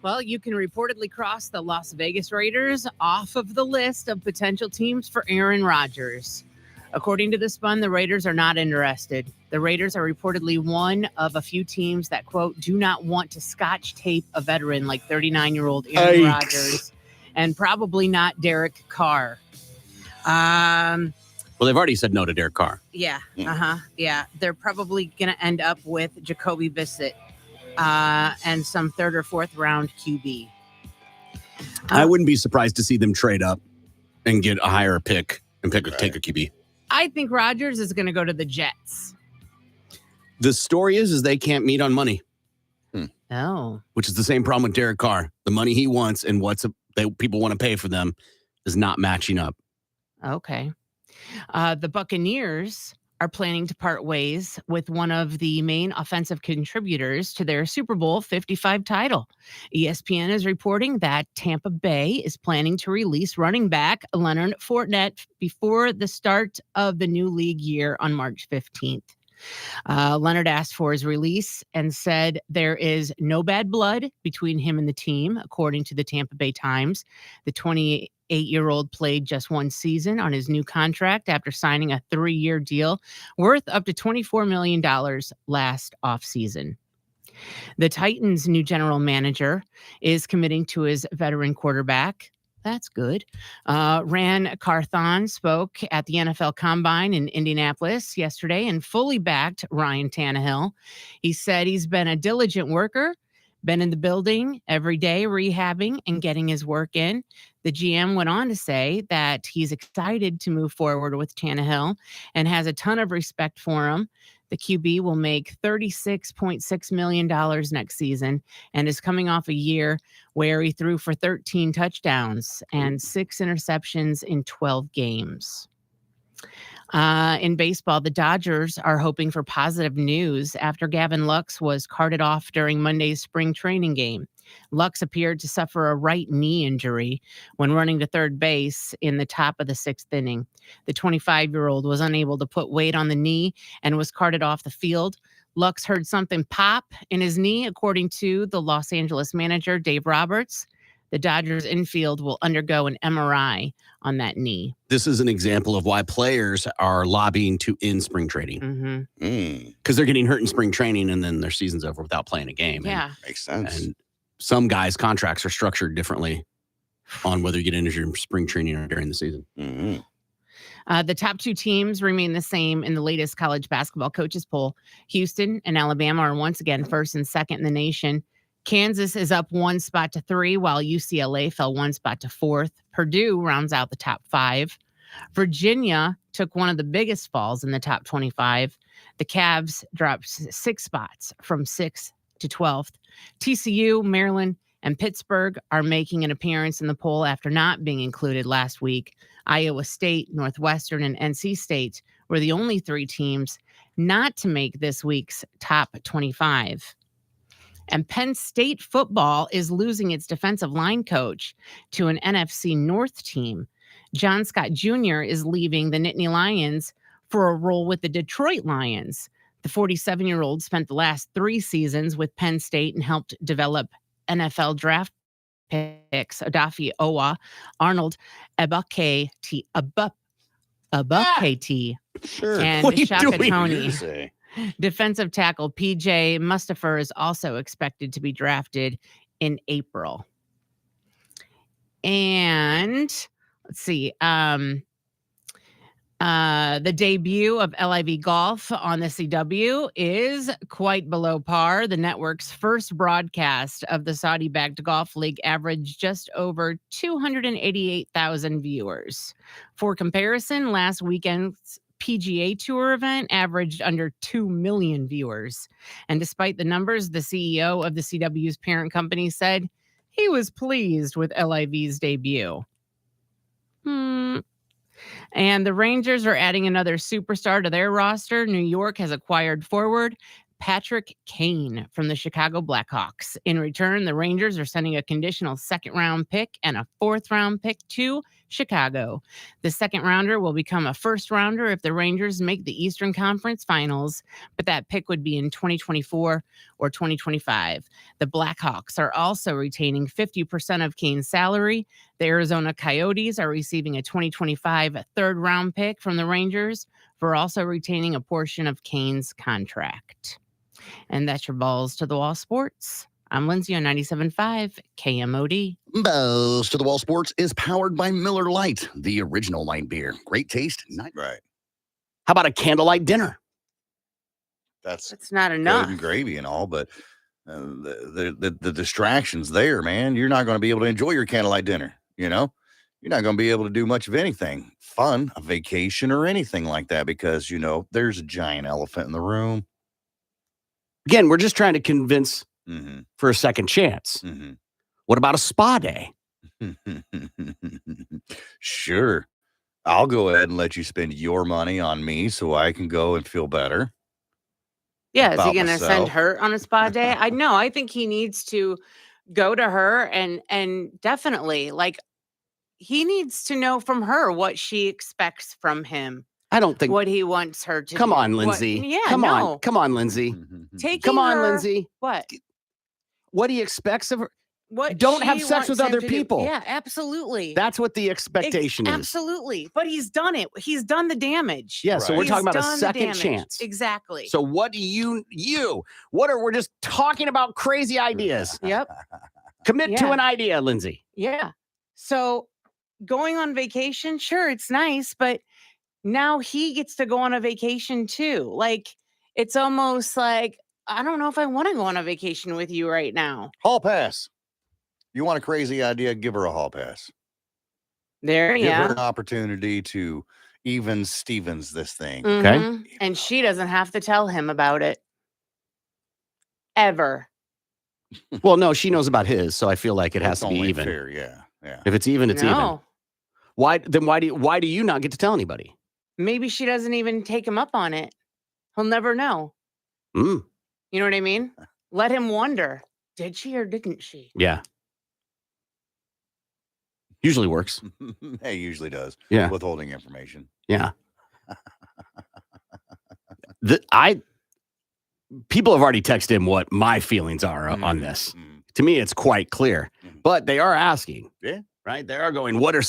Well, you can reportedly cross the Las Vegas Raiders off of the list of potential teams for Aaron Rodgers. According to the Spun, the Raiders are not interested. The Raiders are reportedly one of a few teams that, quote, do not want to scotch tape a veteran like 39-year-old Aaron Yikes. Rodgers, and probably not Derek Carr. Well, they've already said no to Derek Carr. Yeah. Yeah. They're probably going to end up with Jacoby Bissett and some third or fourth round QB. I wouldn't be surprised to see them trade up and get a higher pick and take a QB. I think Rodgers is going to go to the Jets. The story is they can't meet on money, Oh. which is the same problem with Derek Carr. The money he wants and people want to pay for them is not matching up. Okay. The Buccaneers are planning to part ways with one of the main offensive contributors to their Super Bowl 55 title. ESPN is reporting that Tampa Bay is planning to release running back Leonard Fournette before the start of the new league year on March 15th. Leonard asked for his release and said there is no bad blood between him and the team, according to the Tampa Bay Times. The 28-year-old played just one season on his new contract after signing a 3-year deal worth up to $24 million last offseason. The Titans' new general manager is committing to his veteran quarterback. That's good. Ran Carthon spoke at the NFL Combine in Indianapolis yesterday and fully backed Ryan Tannehill. He said he's been a diligent worker, been in the building every day, rehabbing and getting his work in. The GM went on to say that he's excited to move forward with Tannehill and has a ton of respect for him. The QB will make $36.6 million next season and is coming off a year where he threw for 13 touchdowns and 6 interceptions in 12 games. In baseball, the Dodgers are hoping for positive news after Gavin Lux was carted off during Monday's spring training game. Lux appeared to suffer a right knee injury when running to third base in the top of the 6th inning. The 25-year-old was unable to put weight on the knee and was carted off the field. Lux heard something pop in his knee, according to the Los Angeles manager, Dave Roberts. The Dodgers infield will undergo an MRI on that knee. This is an example of why players are lobbying to end spring training because they're getting hurt in spring training and then their season's over without playing a game. Yeah. Makes sense. And some guys' contracts are structured differently on whether you get injured in spring training or during the season. The top 2 teams remain the same in the latest college basketball coaches poll. Houston and Alabama are once again first and second in the nation. Kansas is up 1 spot to 3, while UCLA fell 1 spot to 4th. Purdue rounds out the top 5. Virginia took one of the biggest falls in the top 25. The Cavs dropped 6 spots from 6th to 12th. TCU, Maryland, and Pittsburgh are making an appearance in the poll after not being included last week. Iowa State, Northwestern, and NC State were the only 3 teams not to make this week's top 25. And Penn State football is losing its defensive line coach to an NFC North team. John Scott Jr. is leaving the Nittany Lions for a role with the Detroit Lions. The 47-year-old spent the last 3 seasons with Penn State and helped develop NFL draft picks Odafe Owa, Arnold Ebukati, Sure. and What are you Shaka doing? Toney. Say. Defensive tackle PJ Mustafer is also expected to be drafted in April. And let's see. The debut of LIV Golf on the CW is quite below par. The network's first broadcast of the Saudi-backed golf league averaged just over 288,000 viewers. For comparison, last weekend's PGA Tour event averaged under 2 million viewers. And despite the numbers, the CEO of the CW's parent company said he was pleased with LIV's debut. And the Rangers are adding another superstar to their roster. New York has acquired forward Patrick Kane from the Chicago Blackhawks. In return, the Rangers are sending a conditional 2nd-round pick and a 4th-round pick to Chicago. The 2nd-rounder will become a 1st-rounder if the Rangers make the Eastern Conference Finals, but that pick would be in 2024 or 2025. The Blackhawks are also retaining 50% of Kane's salary. The Arizona Coyotes are receiving a 2025 3rd-round pick from the Rangers for also retaining a portion of Kane's contract. And that's your Balls to the Wall Sports. I'm Lindsay on 97.5 KMOD. Balls to the Wall Sports is powered by Miller Lite, the original light beer. Great taste. Right. How about a candlelight dinner? That's It's not good enough. and gravy and all, but the distractions there, man. You're not going to be able to enjoy your candlelight dinner. You know, you're not going to be able to do much of anything fun, a vacation or anything like that, because there's a giant elephant in the room. Again, we're just trying to convince Mm-hmm. for a second chance. Mm-hmm. What about a spa day? Sure. I'll go ahead and let you spend your money on me so I can go and feel better. Yeah, is he about going to send myself. her on a spa day? I know. I think he needs to go to her and definitely he needs to know from her what she expects from him, I don't think. what he wants her to Come do. on, What- Lindsay. yeah, Come no. on. Come on, Lindsay. Taking Come on, her- Lindsay. What? What he expects of her. What Don't have she sex with wants him other to do. people. Yeah, absolutely. That's what the expectation is. Absolutely. But he's done it. He's done the damage. Yeah, so we're He's talking about a done the second damage. chance. Exactly. So what do we're just talking about crazy ideas. Yep. Commit to Yeah. an idea, Lindsay. Yeah. So going on vacation, sure, it's nice, but now he gets to go on a vacation too. It's almost like, I don't know if I want to go on a vacation with you right now. Hall pass. You want a crazy idea? Give her a hall pass. There, Give yeah. her an opportunity to even Stevens this thing. Mhm. And she doesn't have to tell him about it. Ever. Well, no, she knows about his, so I feel like it has It's to be only even. fair, yeah. If it's even, it's even. No. Why do you not get to tell anybody? Maybe she doesn't even take him up on it. He'll never know. Mm, You know what I mean? Let him wonder. Did she or didn't she? yeah. Usually works. Hey, usually does. Yeah. Withholding information. Yeah. People have already texted him what my feelings are on this. To me, it's quite clear. But they are asking. Yeah. Right? They are going, what's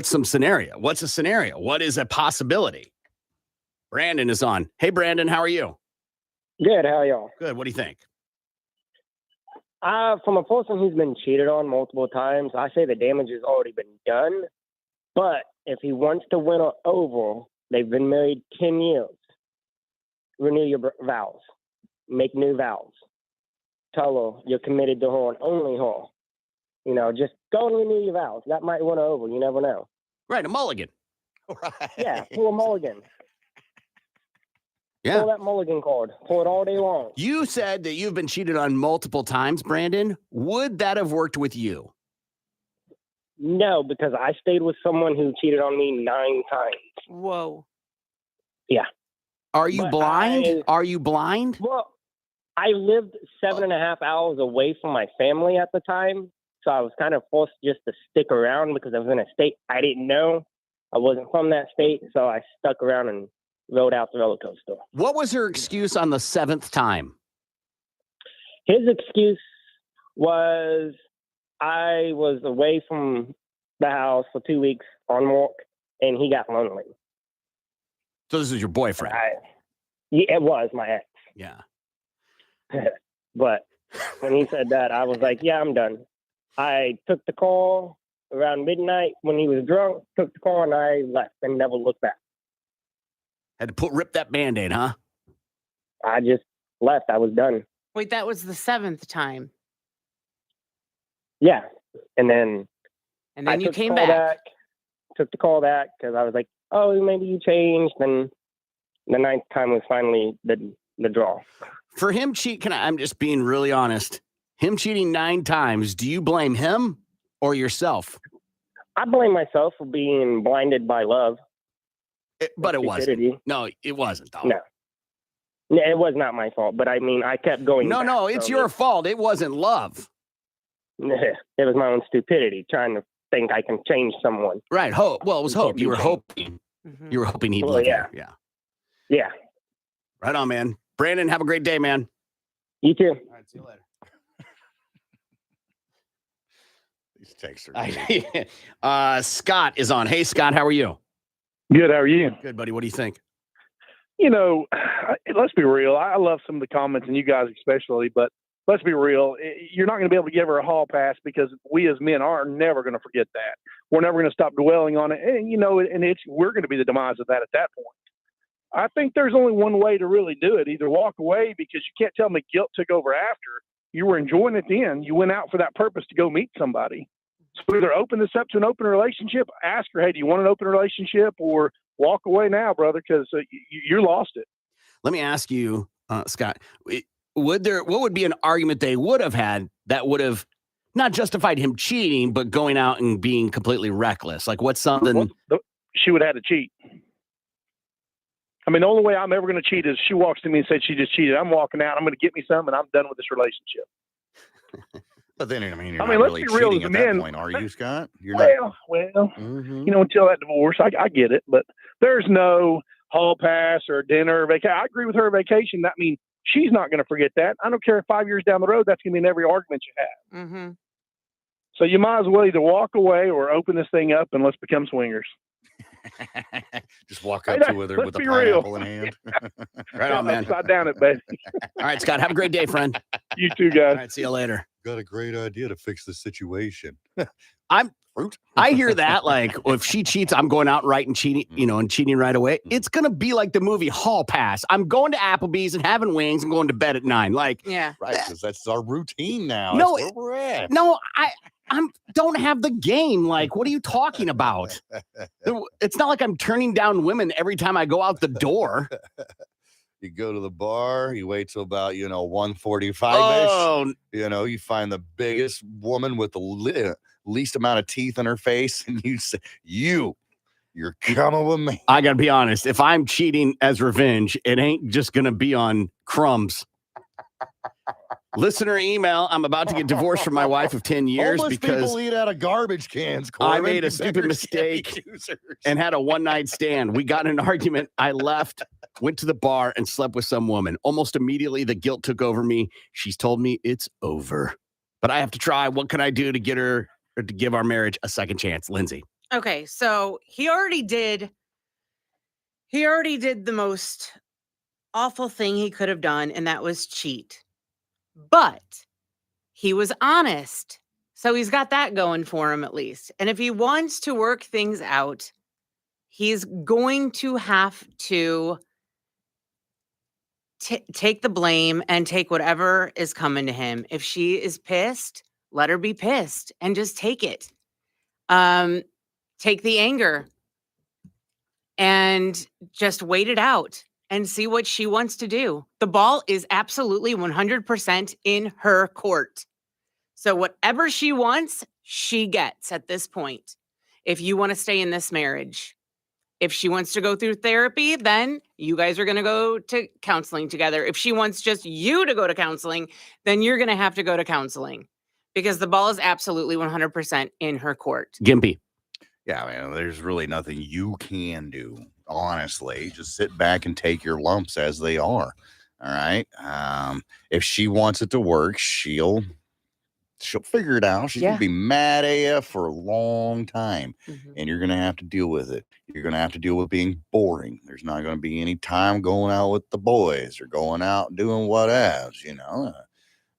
some scenario? What's a scenario? What is a possibility? Brandon is on. Hey, Brandon, how are you? Good. How are y'all? Good. What do you think? From a person who's been cheated on multiple times, I say the damage has already been done. But if he wants to win an oval, they've been married 10 years. Renew your vows. Make new vows. Tell her you're committed to her and only her. Just go and renew your vows. That might win an oval. You never know. Right, a mulligan. Right. Yeah, pull a mulligan. Yeah. Pull that mulligan card. Pull it all day long. You said that you've been cheated on multiple times, Brandon. Would that have worked with you? No, because I stayed with someone who cheated on me 9 times. Whoa. Yeah. Are you But blind? Are you blind? Well, I lived 7.5 hours away from my family at the time. So I was kind of forced just to stick around because I was in a state I didn't know. I wasn't from that state. So I stuck around and rode out the roller coaster. What was her excuse on the 7th time? His excuse was I was away from the house for 2 weeks on walk and he got lonely. So this is your boyfriend? Yeah, it was my ex. Yeah. But when he said that, I was like, yeah, I'm done. I took the call around midnight when he was drunk, took the call, and I left and never looked back. Had to rip that Band-Aid, huh? I just left. I was done. Wait, that was the 7th time. Yeah. And then you came back. Took the call back because I was like, oh, maybe you changed. Then the 9th time was finally the draw. For him I'm just being really honest. Him cheating 9 times, do you blame him or yourself? I blame myself for being blinded by love. But it wasn't. No, it wasn't, though. No, it was not my fault. But I mean, I kept going back. No, it's your fault. It wasn't love. It was my own stupidity trying to think I can change someone. Right. Hope. Well, it was hope. You were hoping. Mm-hmm. You were hoping he'd love you. Yeah. Right on, man. Brandon, have a great day, man. You too. All right, see you later. These texts are Scott is on. Hey, Scott, how are you? Good. How are you? Good, buddy. What do you think? Let's be real. I love some of the comments, and you guys especially, but let's be real. You're not going to be able to give her a hall pass because we as men are never going to forget that. We're never going to stop dwelling on it. And, we're going to be the demise of that at that point. I think there's only one way to really do it. Either walk away because you can't tell me guilt took over after. You were enjoying it then. You went out for that purpose to go meet somebody. So either open this up to an open relationship, ask her, hey, do you want an open relationship, or walk away now, brother, because you lost it. Let me ask you, Scott, what would be an argument they would have had that would have not justified him cheating, but going out and being completely reckless? Like what's something? Well, she would have had to cheat. I mean, the only way I'm ever going to cheat is she walks to me and says she just cheated. I'm walking out. I'm going to get me some, and I'm done with this relationship. But then, you're not let's really be real cheating as at men. that point, are you, Scott? You're not. Mm-hmm. Until that divorce, I get it. But there's no hall pass or dinner or vacation. I agree with her vacation. That means she's not going to forget that. I don't care if 5 years down the road, that's going to be in every argument you have. Mm-hmm. So you might as well either walk away or open this thing up and let's become swingers. Just walk up to her with a pineapple in hand. Right on, man. Upside down it, baby. All right, Scott, have a great day, friend. You too, guys. All right, see you later. Got a great idea to fix the situation. I hear that, like, if she cheats, I'm going out right and cheating, and cheating right away. It's going to be like the movie Hall Pass. I'm going to Applebee's and having wings and going to bed at 9. Like, yeah, right, because that's our routine now. No, that's where we're at. No, I don't have the game. Like, what are you talking about? It's not like I'm turning down women every time I go out the door. You go to the bar, you wait till about, 1:45-ish. Oh. You find the biggest woman with the least amount of teeth in her face, and you say, you're coming with me. I got to be honest. If I'm cheating as revenge, it ain't just going to be on crumbs. Listener email, I'm about to get divorced from my wife of 10 years Homeless because people eat out of garbage cans, Corbin. I made a stupid mistake and had a one-night stand. We got in an argument. I left, went to the bar, and slept with some woman. Almost immediately, the guilt took over me. She's told me it's over. But I have to try. What can I do to get her or to give our marriage a second chance? Lindsay. Okay, so he already did the most awful thing he could have done, and that was cheat. But he was honest. So he's got that going for him at least. And if he wants to work things out, he's going to have to take the blame and take whatever is coming to him. If she is pissed, let her be pissed and just take it. Take the anger and just wait it out and see what she wants to do. The ball is absolutely 100% in her court. So whatever she wants, she gets at this point. If you want to stay in this marriage, If she wants to go through therapy, then you guys are going to go to counseling together. If she wants just you to go to counseling, then you're going to have to go to counseling because the ball is absolutely 100% in her court. Gimpy. Yeah, man, there's really nothing you can do, honestly. Just sit back and take your lumps as they are. All right. If she wants it to work, she'll figure it out. She's gonna be mad AF for a long time, and you're gonna have to deal with it. You're gonna have to deal with being boring. There's not gonna be any time going out with the boys or going out and doing what else,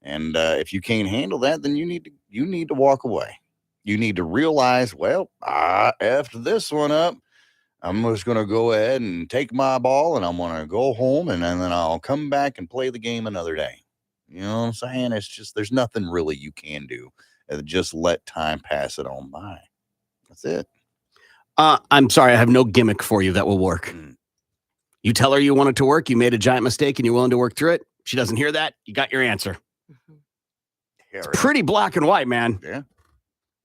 And if you can't handle that, then you need to walk away. You need to realize, well, I effed this one up. I'm just gonna go ahead and take my ball, and I'm gonna go home, and then I'll come back and play the game another day. You know what I'm saying? It's just, there's nothing really you can do. Just let time pass it on by. That's it. I'm sorry. I have no gimmick for you that will work. You tell her you want it to work. You made a giant mistake and you're willing to work through it. She doesn't hear that. You got your answer. It's pretty black and white, man. Yeah.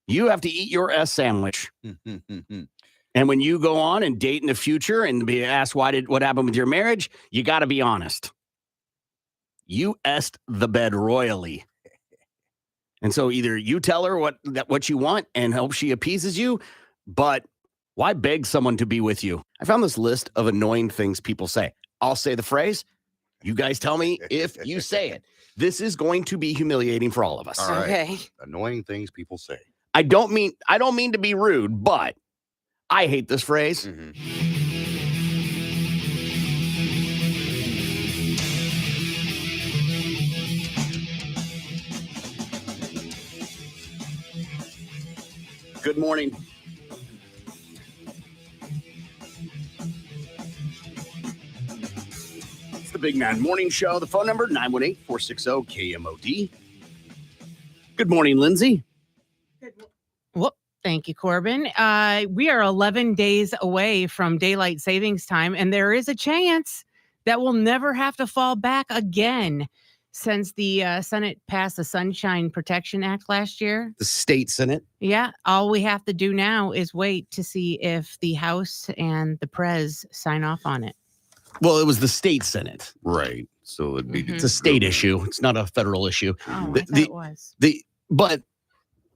You have to eat your S sandwich. And when you go on and date in the future and be asked what happened with your marriage, you got to be honest. You est the bed royally. And so either you tell her what you want and hope she appeases you, but why beg someone to be with you? I found this list of annoying things people say. I'll say the phrase. You guys tell me if you say it. This is going to be humiliating for all of us. All right. Okay. Annoying things people say. I don't mean to be rude, but I hate this phrase. Good morning. It's the Big Man Morning Show. The phone number, 918-460-KMOD. Good morning, Lindsay. Well, thank you, Corbin. We are 11 days away from daylight savings time, and there is a chance that we'll never have to fall back again since the Senate passed the Sunshine Protection Act last year. The state Senate. Yeah. All we have to do now is wait to see if the House and the Prez sign off on it. Well, it was the state Senate. Right. So it'd be It's a state issue. It's not a federal issue. Oh, I thought it was.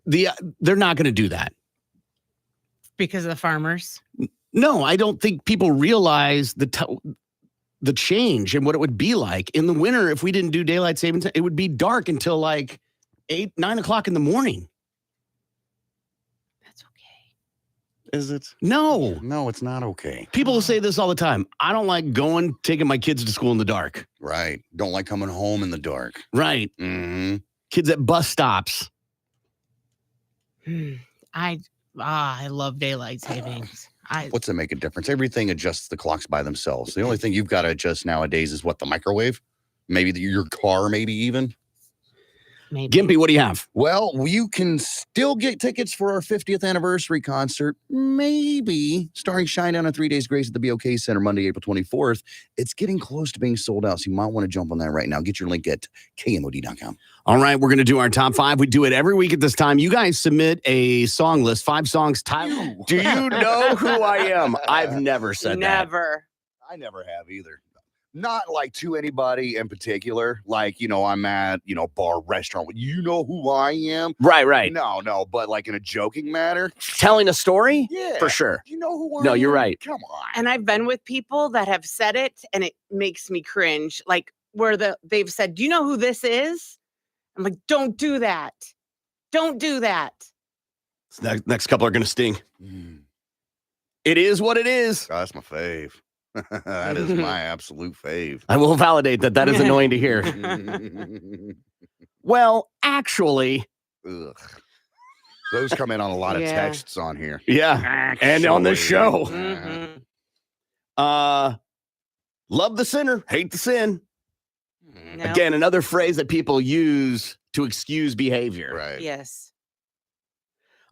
They're not going to do that. Because of the farmers? No, I don't think people realize the change and what it would be like in the winter if we didn't do daylight savings. It would be dark until like 8, 9 o'clock in the morning. That's okay. Is it? No, it's not okay. People say this all the time. I don't like taking my kids to school in the dark. Right. Don't like coming home in the dark. Right. Mm-hmm. Kids at bus stops. I love daylight savings. What's that make a difference? Everything adjusts the clocks by themselves. The only thing you've got to adjust nowadays is the microwave? Maybe your car, maybe even. Maybe. Gimpy, what do you have? Well, you can still get tickets for our 50th anniversary concert, maybe, starring Shinedown and 3 Days Grace at the BOK Center Monday, April 24th. It's getting close to being sold out, so you might want to jump on that right now. Get your link at KMOD.com. All right, we're going to do our top 5. We do it every week at this time. You guys submit a song list, 5 songs. Do you know who I am? I've never said that. Never. I never have either. Not like to anybody in particular. Like, I'm at, bar, restaurant. You know who I am? Right. No. But like in a joking manner. Telling a story? Yeah. For sure. You know who I am? No, you're right. Come on. And I've been with people that have said it and it makes me cringe. Like where they've said, do you know who this is? I'm like, don't do that. Don't do that. Next couple are going to sting. It is what it is. Oh, that's my fave. That is my absolute fave. I will validate that is annoying to hear. Well, actually. Ugh. Those come in on a lot of texts on here. Yeah. Actually. And on the show. Mm-hmm. Love the sinner, hate the sin. No. Again, another phrase that people use to excuse behavior. Right. Yes.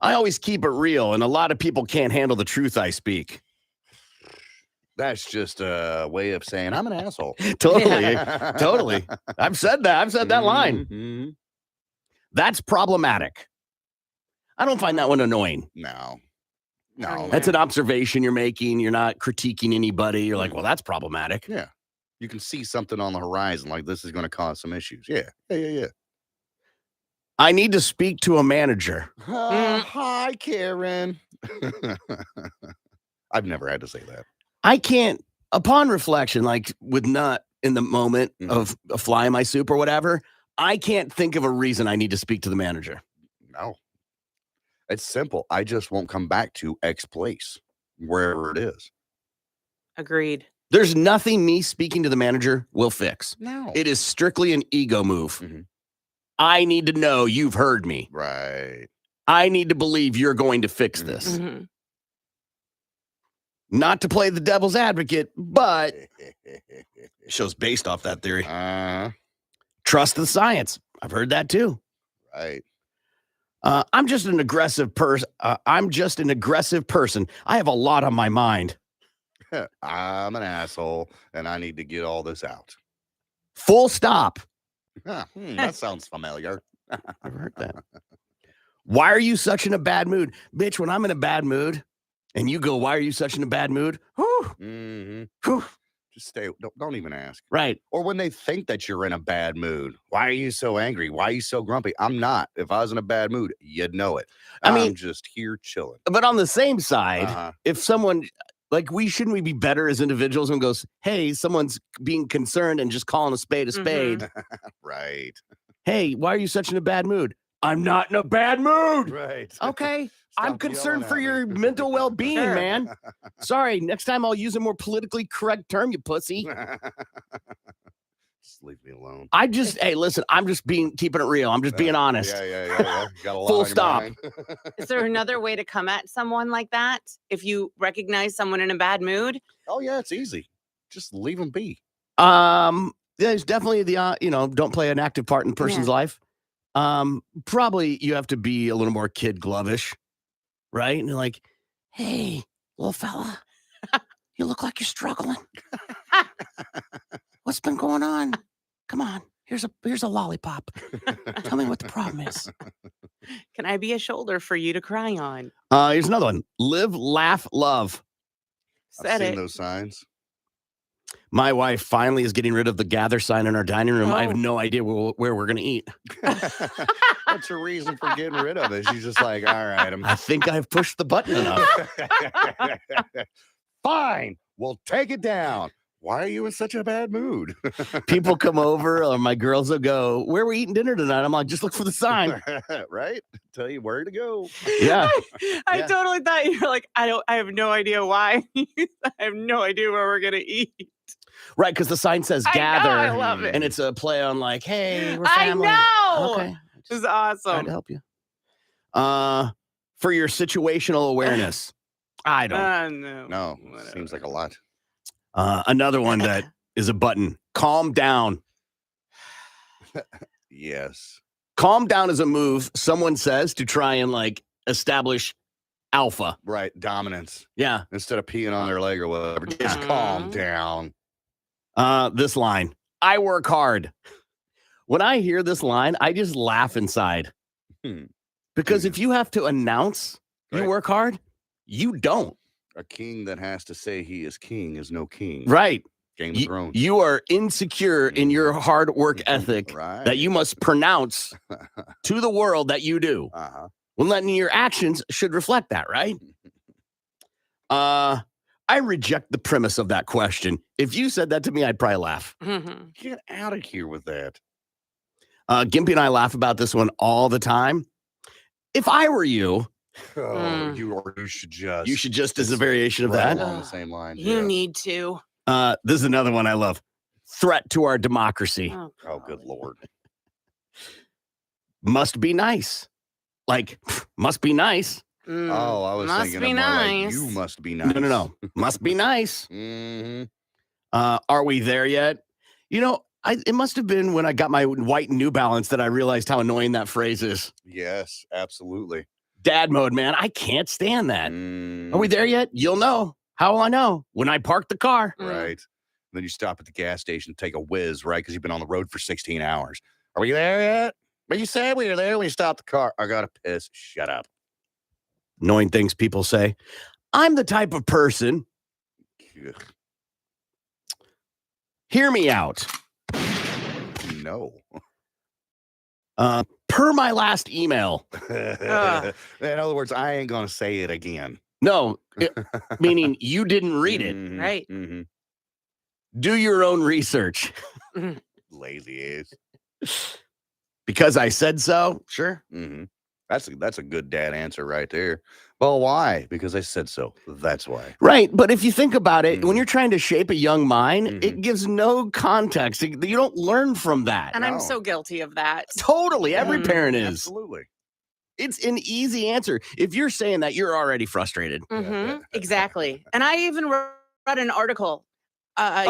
I always keep it real, and a lot of people can't handle the truth I speak. That's just a way of saying I'm an asshole. Totally. I've said that line. Mm-hmm. That's problematic. I don't find that one annoying. No. No, That's an observation you're making. You're not critiquing anybody. You're like, well, that's problematic. Yeah. You can see something on the horizon, like this is going to cause some issues. Yeah. I need to speak to a manager. Hi, Karen. I've never had to say that. I can't, upon reflection, like with not in the moment of a fly in my soup or whatever, I can't think of a reason I need to speak to the manager. No. It's simple. I just won't come back to X place, wherever it is. Agreed. There's nothing me speaking to the manager will fix. No. It is strictly an ego move. I need to know you've heard me. Right. I need to believe you're going to fix this. Not to play the devil's advocate, but show's based off that theory. Trust the science. I've heard that too. Right. I'm just an aggressive person. I have a lot on my mind. I'm an asshole, and I need to get all this out. Full stop. That sounds familiar. I've heard that. Why are you such in a bad mood? Bitch, when I'm in a bad mood, and you go, why are you such in a bad mood? Whew. Just stay. Don't even ask. Right. Or when they think that you're in a bad mood. Why are you so angry? Why are you so grumpy? I'm not. If I was in a bad mood, you'd know it. I'm just here chilling. But on the same side, if someone, like, shouldn't we be better as individuals and goes, hey, someone's being concerned and just calling a spade a spade. Right. Hey, why are you such in a bad mood? I'm not in a bad mood. Right. Okay. I'm Stop concerned yelling for at your me. mental well-being, man. Sorry. Next time I'll use a more politically correct term, you pussy. Just leave me alone. Hey, listen, I'm just keeping it real. I'm just being honest. Yeah. Got a lot Full on your stop. mind. Is there another way to come at someone like that? If you recognize someone in a bad mood? Oh, yeah, it's easy. Just leave them be. There's definitely don't play an active part in the person's life. Probably you have to be a little more kid glove-ish, right? And you're like, hey, little fella, you look like you're struggling. What's been going on? Come on, here's a lollipop. Tell me what the problem is. Can I be a shoulder for you to cry on? Here's another one. Live, laugh, love. I've seen those signs. My wife finally is getting rid of the gather sign in our dining room. I have no idea where we're going to eat. What's your reason for getting rid of it? She's just like, all right. I think I've pushed the button enough. Fine. We'll take it down. Why are you in such a bad mood? People come over or my girls will go, where are we eating dinner tonight? I'm like, just look for the sign. Right? Tell you where to go. Yeah. I totally thought you were like, I have no idea why. I have no idea where we're going to eat. Right, because the sign says gather. I love it. And it's a play on like, hey, we're family. I know. Okay. This is awesome. Trying to help you. For your situational awareness. I don't. No, seems like a lot. Another one that is a button. Calm down. Yes. Calm down is a move someone says to try and like establish alpha. Right. Dominance. Yeah. Instead of peeing on their leg or whatever. Just calm down. This line. I work hard. When I hear this line, I just laugh inside. Because if you have to announce you work hard, you don't. A king that has to say he is king is no king. Right. Game of Thrones. You are insecure in your hard work ethic that you must pronounce to the world that you do. When letting your actions should reflect that, right? I reject the premise of that question. If you said that to me, I'd probably laugh. Get out of here with that. Gimpy and I laugh about this one all the time. If I were you, you should just as a variation of that. Along the same line. You need to. This is another one I love. Threat to our democracy. Oh, good Lord. Must be nice. Like, must be nice. Oh, I was thinking of more like, you must be nice. No. Must be nice. Are we there yet? You know, it must have been when I got my white New Balance that I realized how annoying that phrase is. Yes, absolutely. Dad mode, man. I can't stand that. Are we there yet? You'll know. How will I know? When I park the car. Right. Then you stop at the gas station, take a whiz, right? Because you've been on the road for 16 hours. Are we there yet? But you said we were there when you stopped the car. I got to piss. Shut up. Knowing things people say. I'm the type of person. Hear me out. No. Per my last email. In other words, I ain't going to say it again. No, meaning you didn't read it. Right. Mm-hmm. Do your own research. Lazy ass. Because I said so? Sure. Mm-hmm. That's a good dad answer right there. Well, why? Because I said so. That's why. Right. But if you think about it, when you're trying to shape a young mind, it gives no context. You don't learn from that. And I'm so guilty of that. Totally. Every parent is. Absolutely. It's an easy answer. If you're saying that, you're already frustrated. Exactly. And I even read an article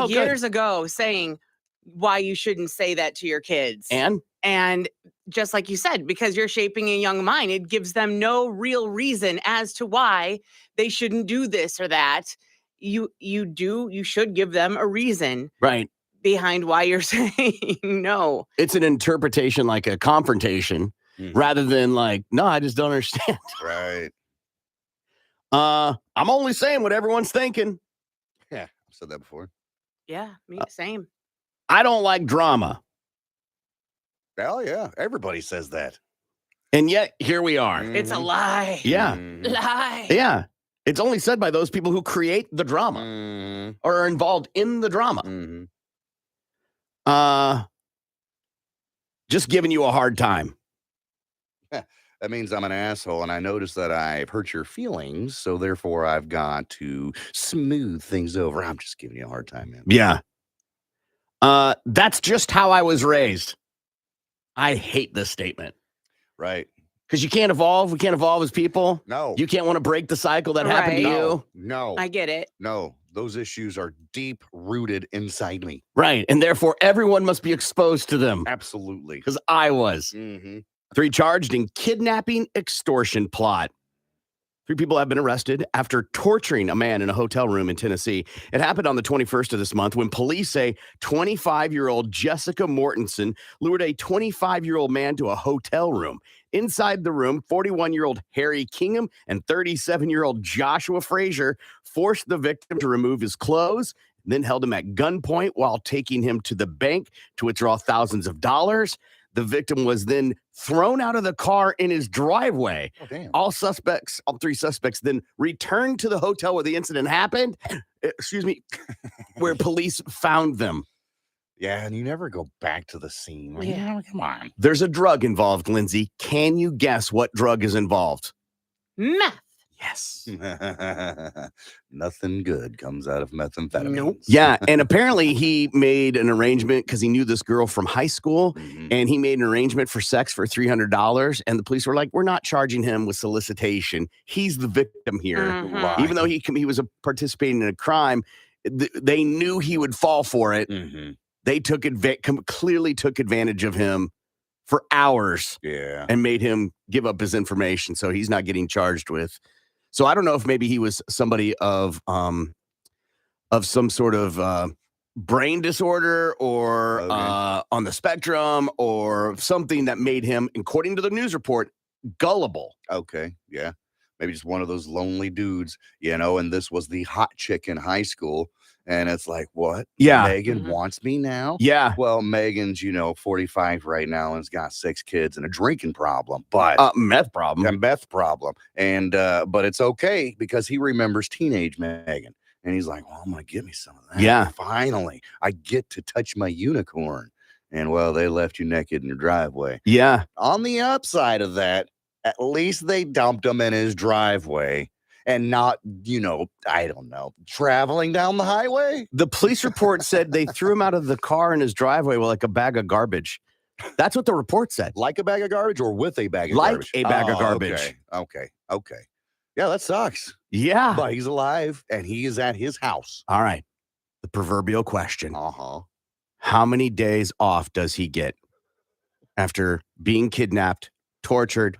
years ago saying why you shouldn't say that to your kids. And just like you said, because you're shaping a young mind, it gives them no real reason as to why they shouldn't do this or that. You should give them a reason. Right. Behind why you're saying no. It's an interpretation, like a confrontation, rather than like, no, I just don't understand. Right. I'm only saying what everyone's thinking. Yeah, I've said that before. Yeah, me same. I don't like drama. Hell yeah. Everybody says that. And yet, here we are. It's a lie. Yeah. Lie. Yeah. It's only said by those people who create the drama or are involved in the drama. Just giving you a hard time. That means I'm an asshole, and I notice that I've hurt your feelings, so therefore I've got to smooth things over. I'm just giving you a hard time, man. Yeah. That's just how I was raised. I hate this statement. Right. Because you can't evolve. We can't evolve as people. No. You can't want to break the cycle that happened to you. No. I get it. No. Those issues are deep rooted inside me. Right. And therefore, everyone must be exposed to them. Absolutely. Because I was. 3 charged in kidnapping extortion plot. 3 people have been arrested after torturing a man in a hotel room in Tennessee. It happened on the 21st of this month when police say 25-year-old Jessica Mortensen lured a 25-year-old man to a hotel room. Inside the room, 41-year-old Harry Kingham and 37-year-old Joshua Frazier forced the victim to remove his clothes, then held him at gunpoint while taking him to the bank to withdraw thousands of dollars. The victim was then thrown out of the car in his driveway. Oh, damn. All 3 suspects then returned to the hotel where the incident happened. Where police found them. Yeah, and you never go back to the scene. Like, yeah, come on. There's a drug involved, Lindsay. Can you guess what drug is involved? Meth. Yes. Nothing good comes out of methamphetamine. Nope. Yeah, and apparently he made an arrangement because he knew this girl from high school, and he made an arrangement for sex for $300, and the police were like, we're not charging him with solicitation. He's the victim here. Even though he was participating in a crime, they knew he would fall for it. They clearly took advantage of him for hours and made him give up his information, so he's not getting charged with. So I don't know if maybe he was somebody of some sort of brain disorder or on the spectrum or something that made him, according to the news report, gullible. Okay, yeah. Maybe just one of those lonely dudes, and this was the hot chick in high school. And it's like, what? Yeah. Megan wants me now? Yeah. Well, Megan's, 45 right now and has got 6 kids and a drinking problem, but meth problem. A meth problem. And but it's okay because he remembers teenage Megan. And he's like, well, I'm gonna give me some of that. Yeah. Finally, I get to touch my unicorn. And well, they left you naked in your driveway. Yeah. On the upside of that, at least they dumped him in his driveway. And not, I don't know, traveling down the highway. The police report said they threw him out of the car in his driveway with like a bag of garbage. That's what the report said. Like a bag of garbage or with a bag of garbage? Like a bag of garbage. Okay. Yeah, that sucks. Yeah. But he's alive and he is at his house. All right. The proverbial question. Uh-huh. How many days off does he get after being kidnapped, tortured,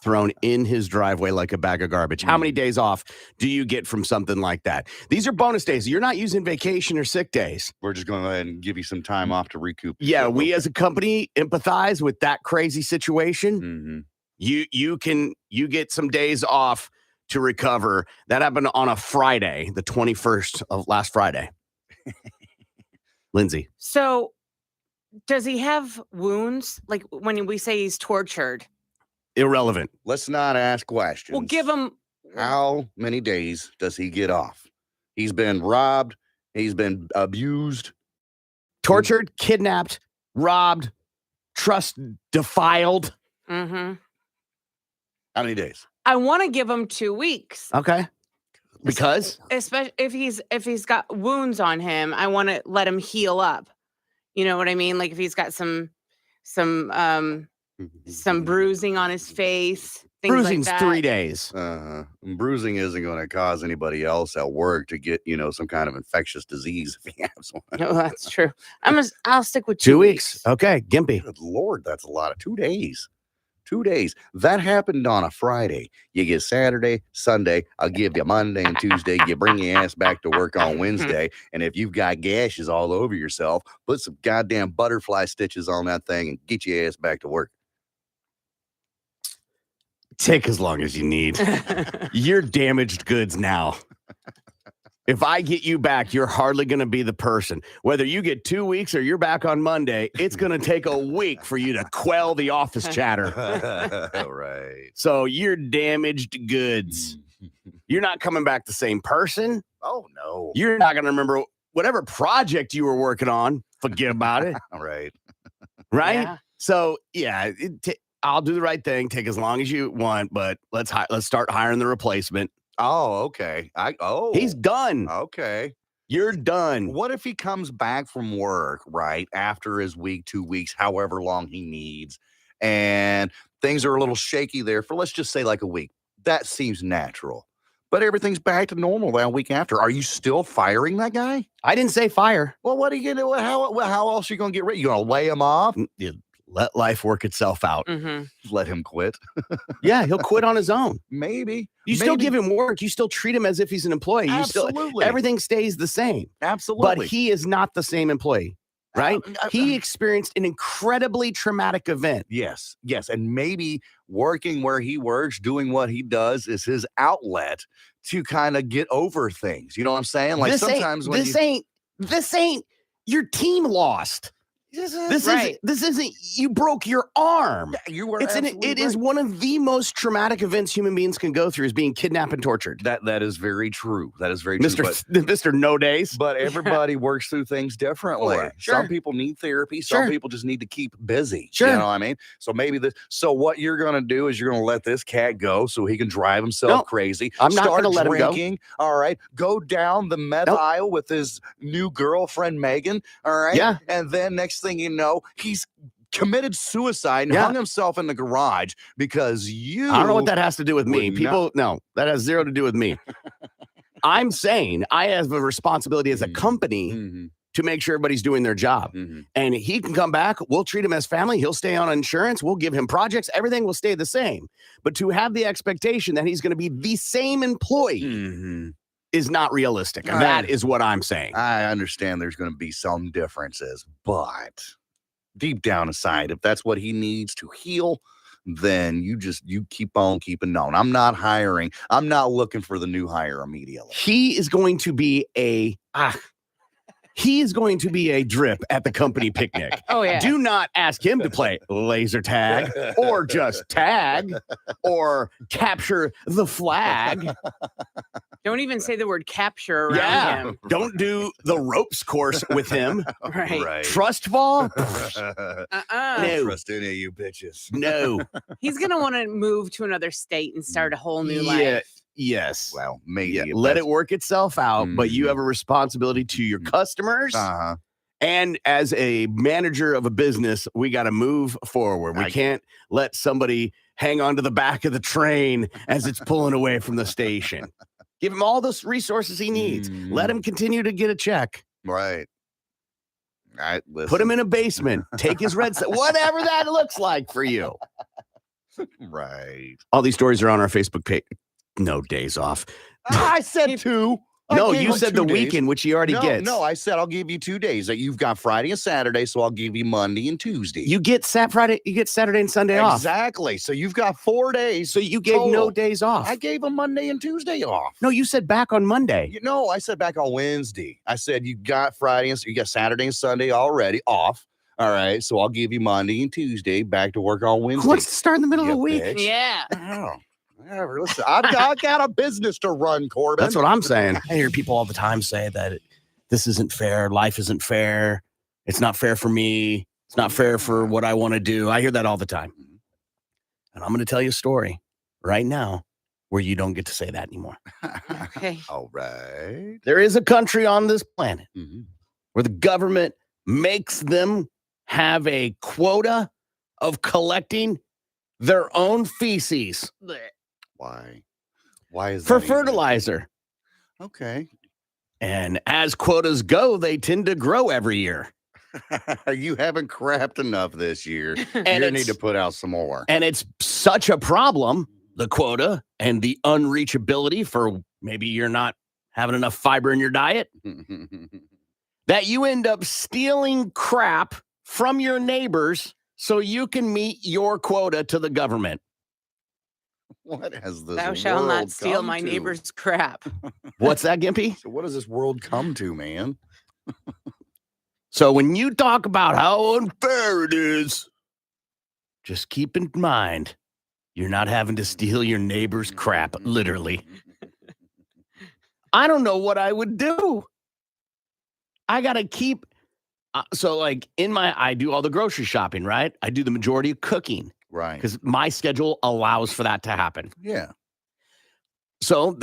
thrown in his driveway like a bag of garbage? How many days off do you get from something like that? These are bonus days. You're not using vacation or sick days. We're just going to go ahead and give you some time off to recoup. Yeah, we as a company empathize with that crazy situation. You get some days off to recover. That happened on a Friday, the 21st of last Friday. Lindsay. So, does he have wounds? Like when we say he's tortured? Irrelevant. Let's not ask questions. Well, give him. How many days does he get off? He's been robbed. He's been abused. Tortured, kidnapped, robbed, trust defiled. Mm-hmm. How many days? I want to give him 2 weeks. Okay. Because? Especially if he's got wounds on him, I want to let him heal up. You know what I mean? Like if he's got some bruising on his face, things Bruising's like that. 3 days. Bruising isn't going to cause anybody else at work to get, some kind of infectious disease if he has one. No, that's true. I'll stick with 2 weeks. Okay, Gimpy. Good Lord, that's a lot of 2 days. 2 days. That happened on a Friday. You get Saturday, Sunday. I'll give you Monday and Tuesday. You bring your ass back to work on Wednesday. And if you've got gashes all over yourself, put some goddamn butterfly stitches on that thing and get your ass back to work. Take as long as you need. You're damaged goods now. If I get you back, you're hardly going to be the person. Whether you get 2 weeks or you're back on Monday, it's going to take a week for you to quell the office chatter. Right. So you're damaged goods. You're not coming back the same person. Oh, no. You're not going to remember whatever project you were working on. Forget about it. Right. Right? Yeah. So, yeah, I'll do the right thing. Take as long as you want, but let's start hiring the replacement. Oh, okay. He's done. Okay. You're done. What if he comes back from work, right, after his week, 2 weeks, however long he needs, and things are a little shaky there for, let's just say, like a week? That seems natural. But everything's back to normal that week after. Are you still firing that guy? I didn't say fire. Well, what are you going to do? How else are you going to get rid? You going to lay him off? You let life work itself out. Mm-hmm. Let him quit? Yeah, he'll quit on his own. Maybe. You still give him work. You still treat him as if he's an employee. Absolutely. Everything stays the same. Absolutely. But he is not the same employee, right? He experienced an incredibly traumatic event. Yes. And maybe working where he works, doing what he does is his outlet to kind of get over things. You know what I'm saying? Like sometimes this ain't your team lost. This isn't you broke your arm. Yeah, you were. It is one of the most traumatic events human beings can go through is being kidnapped and tortured. That is very true. That is very true. Mr. No Days. But everybody works through things differently. Sure. Some people need therapy. Some people just need to keep busy. Sure. You know what I mean? So maybe so what you're gonna do is you're gonna let this cat go so he can drive himself crazy. I'm not gonna let him go. All right. Go down the meth aisle with his new girlfriend Megan. All right. Yeah. And then next thing you know, he's committed suicide and hung himself in the garage because I don't know what that has to do with me. No, that has zero to do with me. I'm saying I have a responsibility as a company to make sure everybody's doing their job. And he can come back. We'll treat him as family. He'll stay on insurance. We'll give him projects. Everything will stay the same. But to have the expectation that he's going to be the same employee is not realistic. And that is what I'm saying. I understand there's going to be some differences, but deep down inside, if that's what he needs to heal, then you keep on keeping on. I'm not hiring. I'm not looking for the new hire immediately. He is going to be a drip at the company picnic. Oh, yeah. Do not ask him to play laser tag or just tag or capture the flag. Don't even say the word capture around him. Don't do the ropes course with him. Right. Trust fall? No. Trust any of you bitches. No. He's going to want to move to another state and start a whole new life. Yes. Well, maybe. Let it work itself out, but you have a responsibility to your customers. And as a manager of a business, we got to move forward. We can't let somebody hang on to the back of the train as it's pulling away from the station. Give him all those resources he needs. Let him continue to get a check. Right. Put him in a basement. Take his red set. Whatever that looks like for you. Right. All these stories are on our Facebook page. No days off. I said 2. No, gave you him said 2 the days. weekend, which he already gets. No, I said I'll give you 2 days. That you've got Friday and Saturday, so I'll give you Monday and Tuesday. You get Friday, you get Saturday and Sunday off. Exactly. So you've got 4 days. So you gave no total. days off. I gave him Monday and Tuesday off. No, you said back on Monday. No, I said back on Wednesday. I said you got Friday and you got Saturday and Sunday already off. All right, so I'll give you Monday and Tuesday back to work on Wednesday. Who wants to start in the middle of the week? Bitch. Yeah. Oh, whatever. Listen, I've got a business to run, Corbin. That's what I'm saying. I hear people all the time say that this isn't fair. Life isn't fair. It's not fair for me. It's not fair for what I want to do. I hear that all the time. And I'm going to tell you a story right now where you don't get to say that anymore. Okay. All right. There is a country on this planet Mm-hmm. where the government makes them have a quota of collecting their own feces Why? Why is for that even- fertilizer. Okay. And as quotas go, they tend to grow every year. You haven't crapped enough this year. And You it's- need to put out some more. And it's such a problem, the quota and the unreachability for maybe you're not having enough fiber in your diet, that you end up stealing crap from your neighbors so you can meet your quota to the government. What has this Thou shalt not world steal come my to? neighbor's crap. What's that, Gimpy? So what does this world come to, man? So when you talk about how unfair it is, just keep in mind, you're not having to steal your neighbor's crap, literally. I don't know what I would do. I got to keep, so like I do all the grocery shopping, right? I do the majority of cooking. Right. Because my schedule allows for that to happen. Yeah. So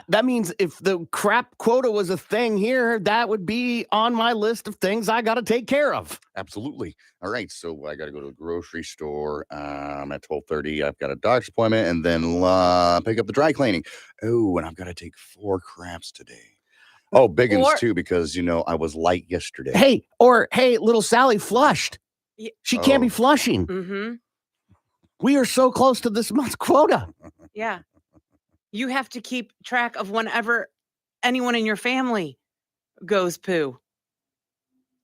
that means if the crap quota was a thing here, that would be on my list of things I got to take care of. Absolutely. All right. So I got to go to the grocery store at 12:30. I've got a doctor's appointment and then pick up the dry cleaning. Oh, and I've got to take 4 craps today. Oh, big ones too, because, I was light yesterday. Hey, little Sally flushed. She can't be Oh. flushing. Mm-hmm. We are so close to this month's quota. Yeah. You have to keep track of whenever anyone in your family goes poo.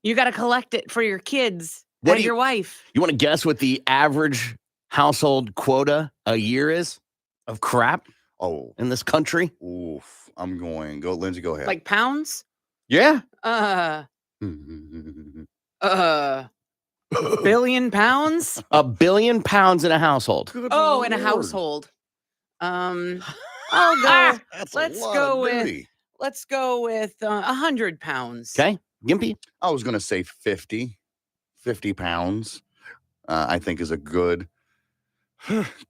You got to collect it for your kids What and do you- your wife. You want to guess what the average household quota a year is of crap Oh, in this country? oof. I'm going. Go, Lindsay, go ahead. Like pounds? Yeah. Billion pounds? $1 billion in a household. Good Oh, in a Lord. household. I'll go. That's Let's a lot go of with- duty. Let's go with 100 pounds. Okay. Gimpy. I was going to say 50 pounds, I think is a good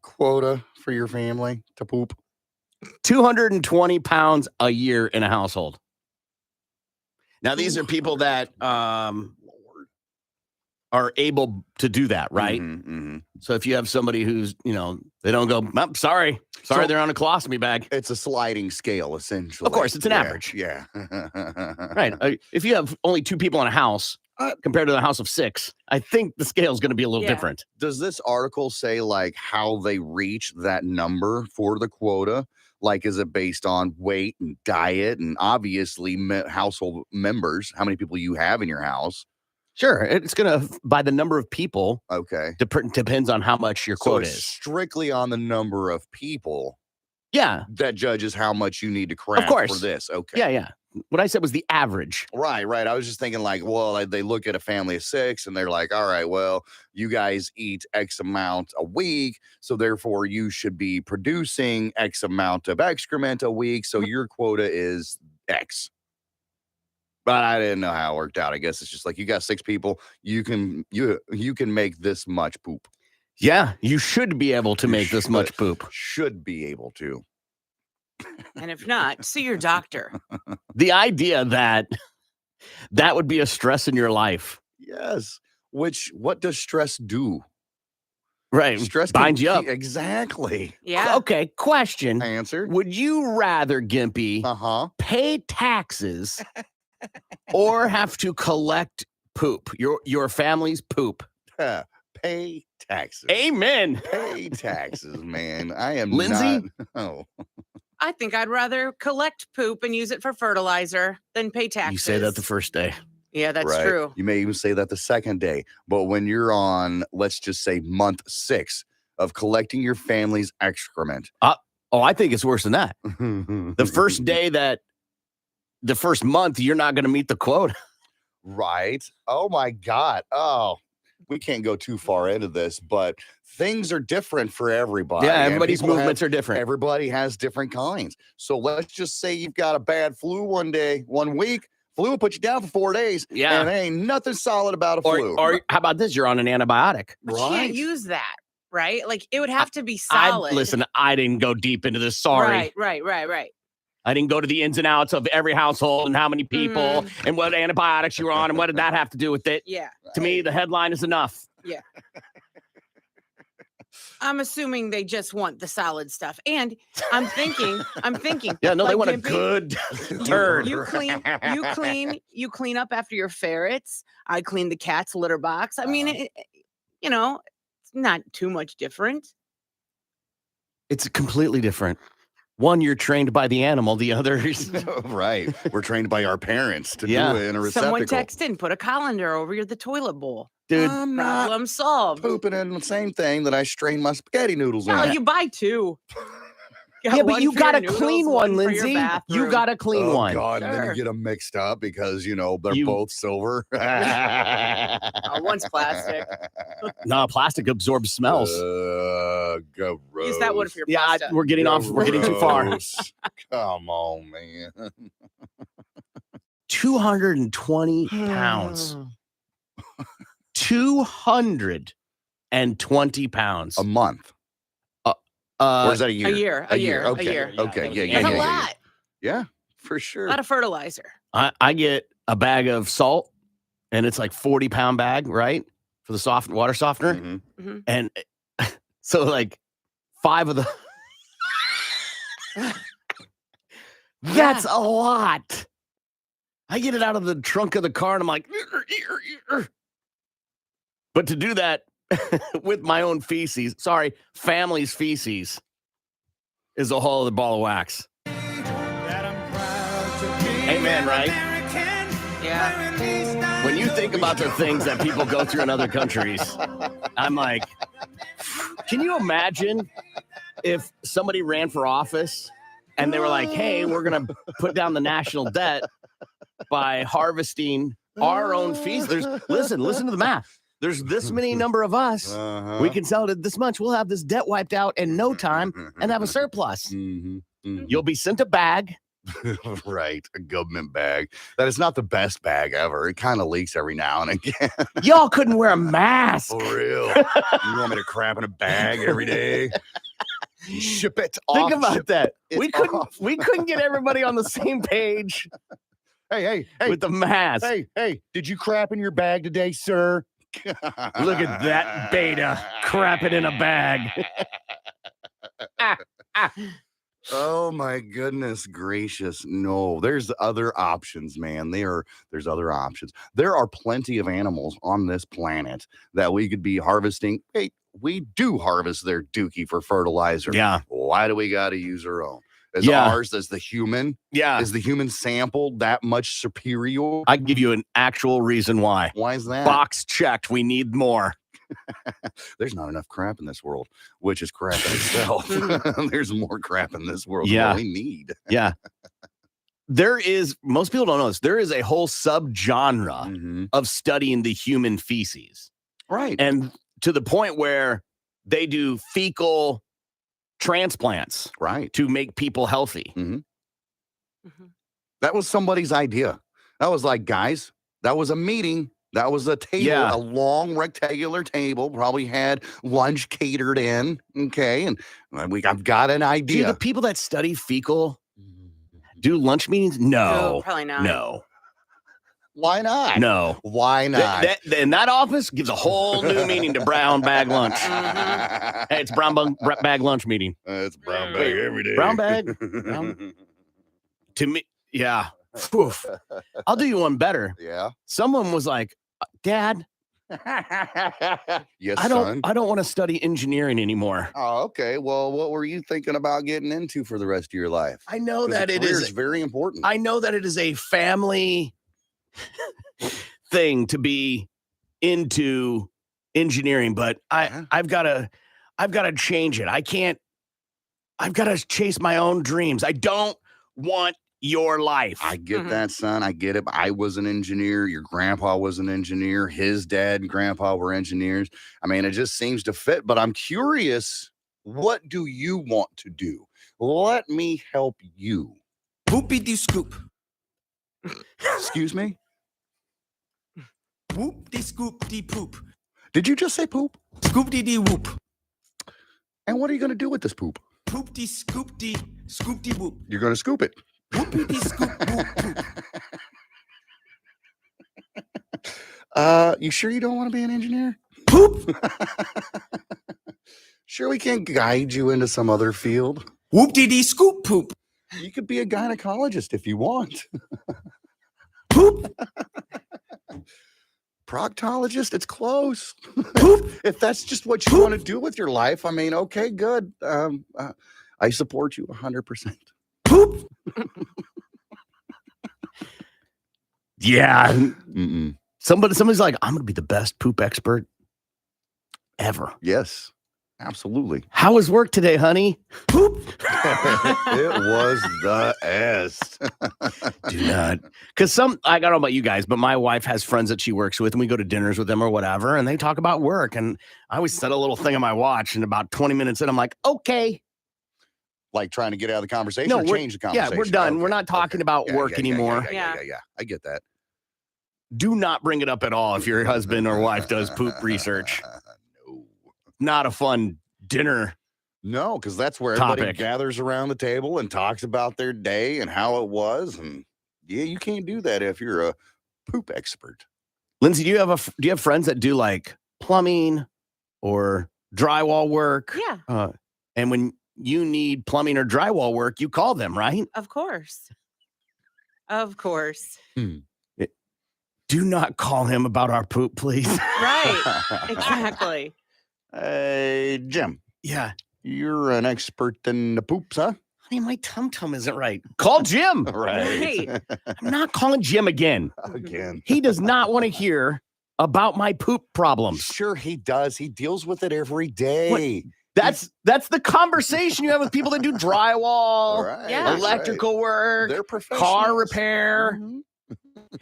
quota for your family to poop. 220 pounds a year in a household. Now, these are people that are able to do that, right? Mm-hmm. So if you have somebody who's, they don't go, "I'm sorry, So- they're on a colostomy bag." It's a sliding scale, essentially. Of course, it's an Yeah, average. Yeah. Right. If you have only 2 people in a house compared to the house of 6, I think the scale is going to be a little Yeah. different. Does this article say like how they reach that number for the quota? Like, is it based on weight and diet and obviously household members, how many people you have in your house? Sure. It's going to, by the number of people, Okay. depends on how much your So quota it's is. strictly on the number of people Yeah. that judges how much you need to craft course. for this. Okay. Yeah. Yeah. What I said was the average. Right. I was just thinking like, well, they look at a family of 6 and they're like, all right, well, you guys eat X amount a week. So therefore you should be producing X amount of excrement a week. So your quota is X. But I didn't know how it worked out. I guess it's just like you got 6 people. You can make this much poop. Yeah. You should be able to You make this much poop. Should be able to. And if not, see your doctor. The idea that would be a stress in your life. Yes. What does stress do? Right. Stress can binds you up. Exactly. Yeah. Okay. Question. Answer. Would you rather, Gimpy, Uh-huh. pay taxes or have to collect poop, your family's poop? Pay taxes. Amen. Pay taxes, man. I am Lindsay? not. Oh. I think I'd rather collect poop and use it for fertilizer than pay taxes. You say that the first day. Yeah, that's right? true. You may even say that the second day. But when you're on, let's just say month 6 of collecting your family's excrement. I think it's worse than that. The first day the first month, you're not going to meet the quota. Right. Oh my God. Oh, we can't go too far into this, but things are different for everybody. Yeah, and everybody's people movements have- are different. Everybody has different kinds. So let's just say you've got a bad flu one week. Flu will put you down for 4 days. Yeah. And there ain't nothing solid about a flu. Or how about this? You're on an antibiotic. But you can't use that, right? Like it would have to be solid. Listen, I didn't go deep into this. Sorry. Right. I didn't go to the ins and outs of every household and how many people and what antibiotics you were on and what did that have to do with it. Yeah. To me, the headline is enough. Yeah. I'm assuming they just want the solid stuff. And I'm thinking. Yeah, no, they like, want a Gimpy, good turd. You clean up after your ferrets. I clean the cat's litter box. I mean, it's not too much different. It's completely different. One, you're trained by the animal. The other is right. We're trained by our parents to Yeah. do it in a receptacle. Someone text in, put a colander over the toilet bowl. dude. I'm not Problem solved. pooping in the same thing that I strain my spaghetti noodles No, in. you buy two. Yeah, but you got a clean one, for your Lindsay. You bathroom. got a clean Oh one. God, and then Sure. you get them mixed up because they're You- both silver. One's plastic. No, plastic absorbs smells. Gross. Use that one for your Yeah, pasta. we're getting off. We're getting too far. Gross. Come on, man. 220 pounds. 220 pounds. A month. Or is that a year? A year. A A year. year. Okay. A year. Okay. Yeah. That's Yeah. a lot. Yeah, for sure. A lot of fertilizer. I get a bag of salt, and it's like 40-pound bag, right, for the water softener, Mhm. Mm-hmm. and so like 5 of the. That's a lot. I get it out of the trunk of the car, and I'm like, but to do that with my own feces, family's feces, is a whole other ball of wax. Amen, right? Yeah. When you think about the things that people go through in other countries, I'm like, can you imagine if somebody ran for office and they were like, hey, we're going to put down the national debt by harvesting our own feces. Listen to the math. There's this many number of us. We can sell it at this much. We'll have this debt wiped out in no time and have a surplus. You'll be sent a bag. Right, a government bag. That is not the best bag ever. It kind of leaks every now and again. Y'all couldn't wear a mask. For real. You want me to crap in a bag every day? Ship it off. Think about that. It's We couldn't get everybody on the same page Hey, with the mask. hey, did you crap in your bag today, sir? Look at that beta crapping in a bag. Oh my goodness gracious. No, there's other options, man. There's other options. There are plenty of animals on this planet that we could be harvesting. Hey, we do harvest their dookie for fertilizer. Yeah. Why do we got to use our own? Is Yeah. ours as the human? Yeah. Is the human sample that much superior? I give you an actual reason why. Why is that? Box checked. We need more. There's not enough crap in this world, which is crap in itself. There's more crap in this world Yeah. than we need. Yeah. Most people don't know this. There is a whole subgenre of studying the human feces. Right. And to the point where they do fecal transplants, right, to make people healthy. That was somebody's idea. That was like, guys, that was a meeting. That was a table, Yeah. a long rectangular table, probably had lunch catered in. Okay. And I've got an Do idea. the people that study fecal do lunch meetings? No. No, probably not. No. Why not? No. Why not? And that office gives a whole new meaning to brown bag lunch. Hey, it's brown bag lunch meeting. It's brown bag every day. Brown bag. To me, yeah. Oof. I'll do you one better. Yeah. Someone was like, Dad, Yes, I son. don't want to study engineering anymore. Oh, okay. Well, what were you thinking about getting into for the rest of your life? I know 'Cause that a it career is very important. I know that it is a family thing to be into engineering, but I've got to change it. I've got to chase my own dreams. I don't want your life. I get that, son. I get it. I was an engineer. Your grandpa was an engineer. His dad and grandpa were engineers. I mean, it just seems to fit. But I'm curious, what do you want to do? Let me help you. Poopy scoop. Excuse me? Whoop de scoop de poop. Did you just say poop? Scoop de whoop. And what are you going to do with this poop? Poop de scoop de whoop. You're going to scoop it. Whoopie de scoop whoop poop. You sure you don't want to be an engineer? Poop. Sure we can't guide you into some other field? Whoop de scoop poop. You could be a gynecologist if you want. Poop. Proctologist, it's close. Poop. If that's just what you want to do with your life, I mean, okay, good. I support you 100%. Poop. Yeah. Mm-mm. Somebody's like, I'm going to be the best poop expert ever. Yes, absolutely. How was work today, honey? Poop. It was the S. Do not. Because I don't know about you guys, but my wife has friends that she works with, and we go to dinners with them or whatever, and they talk about work. And I always set a little thing on my watch, and about 20 minutes in, I'm like, okay. Like trying to get out of the conversation No, or change the conversation? Yeah, we're done. Okay, We're not talking about work anymore. Yeah. I get that. Do not bring it up at all if your husband or wife does poop research. No. Not a fun dinner. No, because that's where everybody Topic. gathers around the table and talks about their day and how it was. And yeah, you can't do that if you're a poop expert. Lindsay, do you have friends that do like plumbing or drywall work? Yeah, And when you need plumbing or drywall work, you call them, right? of course. Of course. Do not call him about our poop, please. Right. Exactly. Hey, Jim, Yeah. you're an expert in the poops, huh? Honey, my tum-tum isn't right. Call Jim. Right. I'm not calling Jim again. Again. He does not want to hear about my poop problems. Sure, he does. He deals with it every day. That's the conversation you have with people that do drywall, Right, Yeah. electrical work, They're car professionals. repair. Mhm.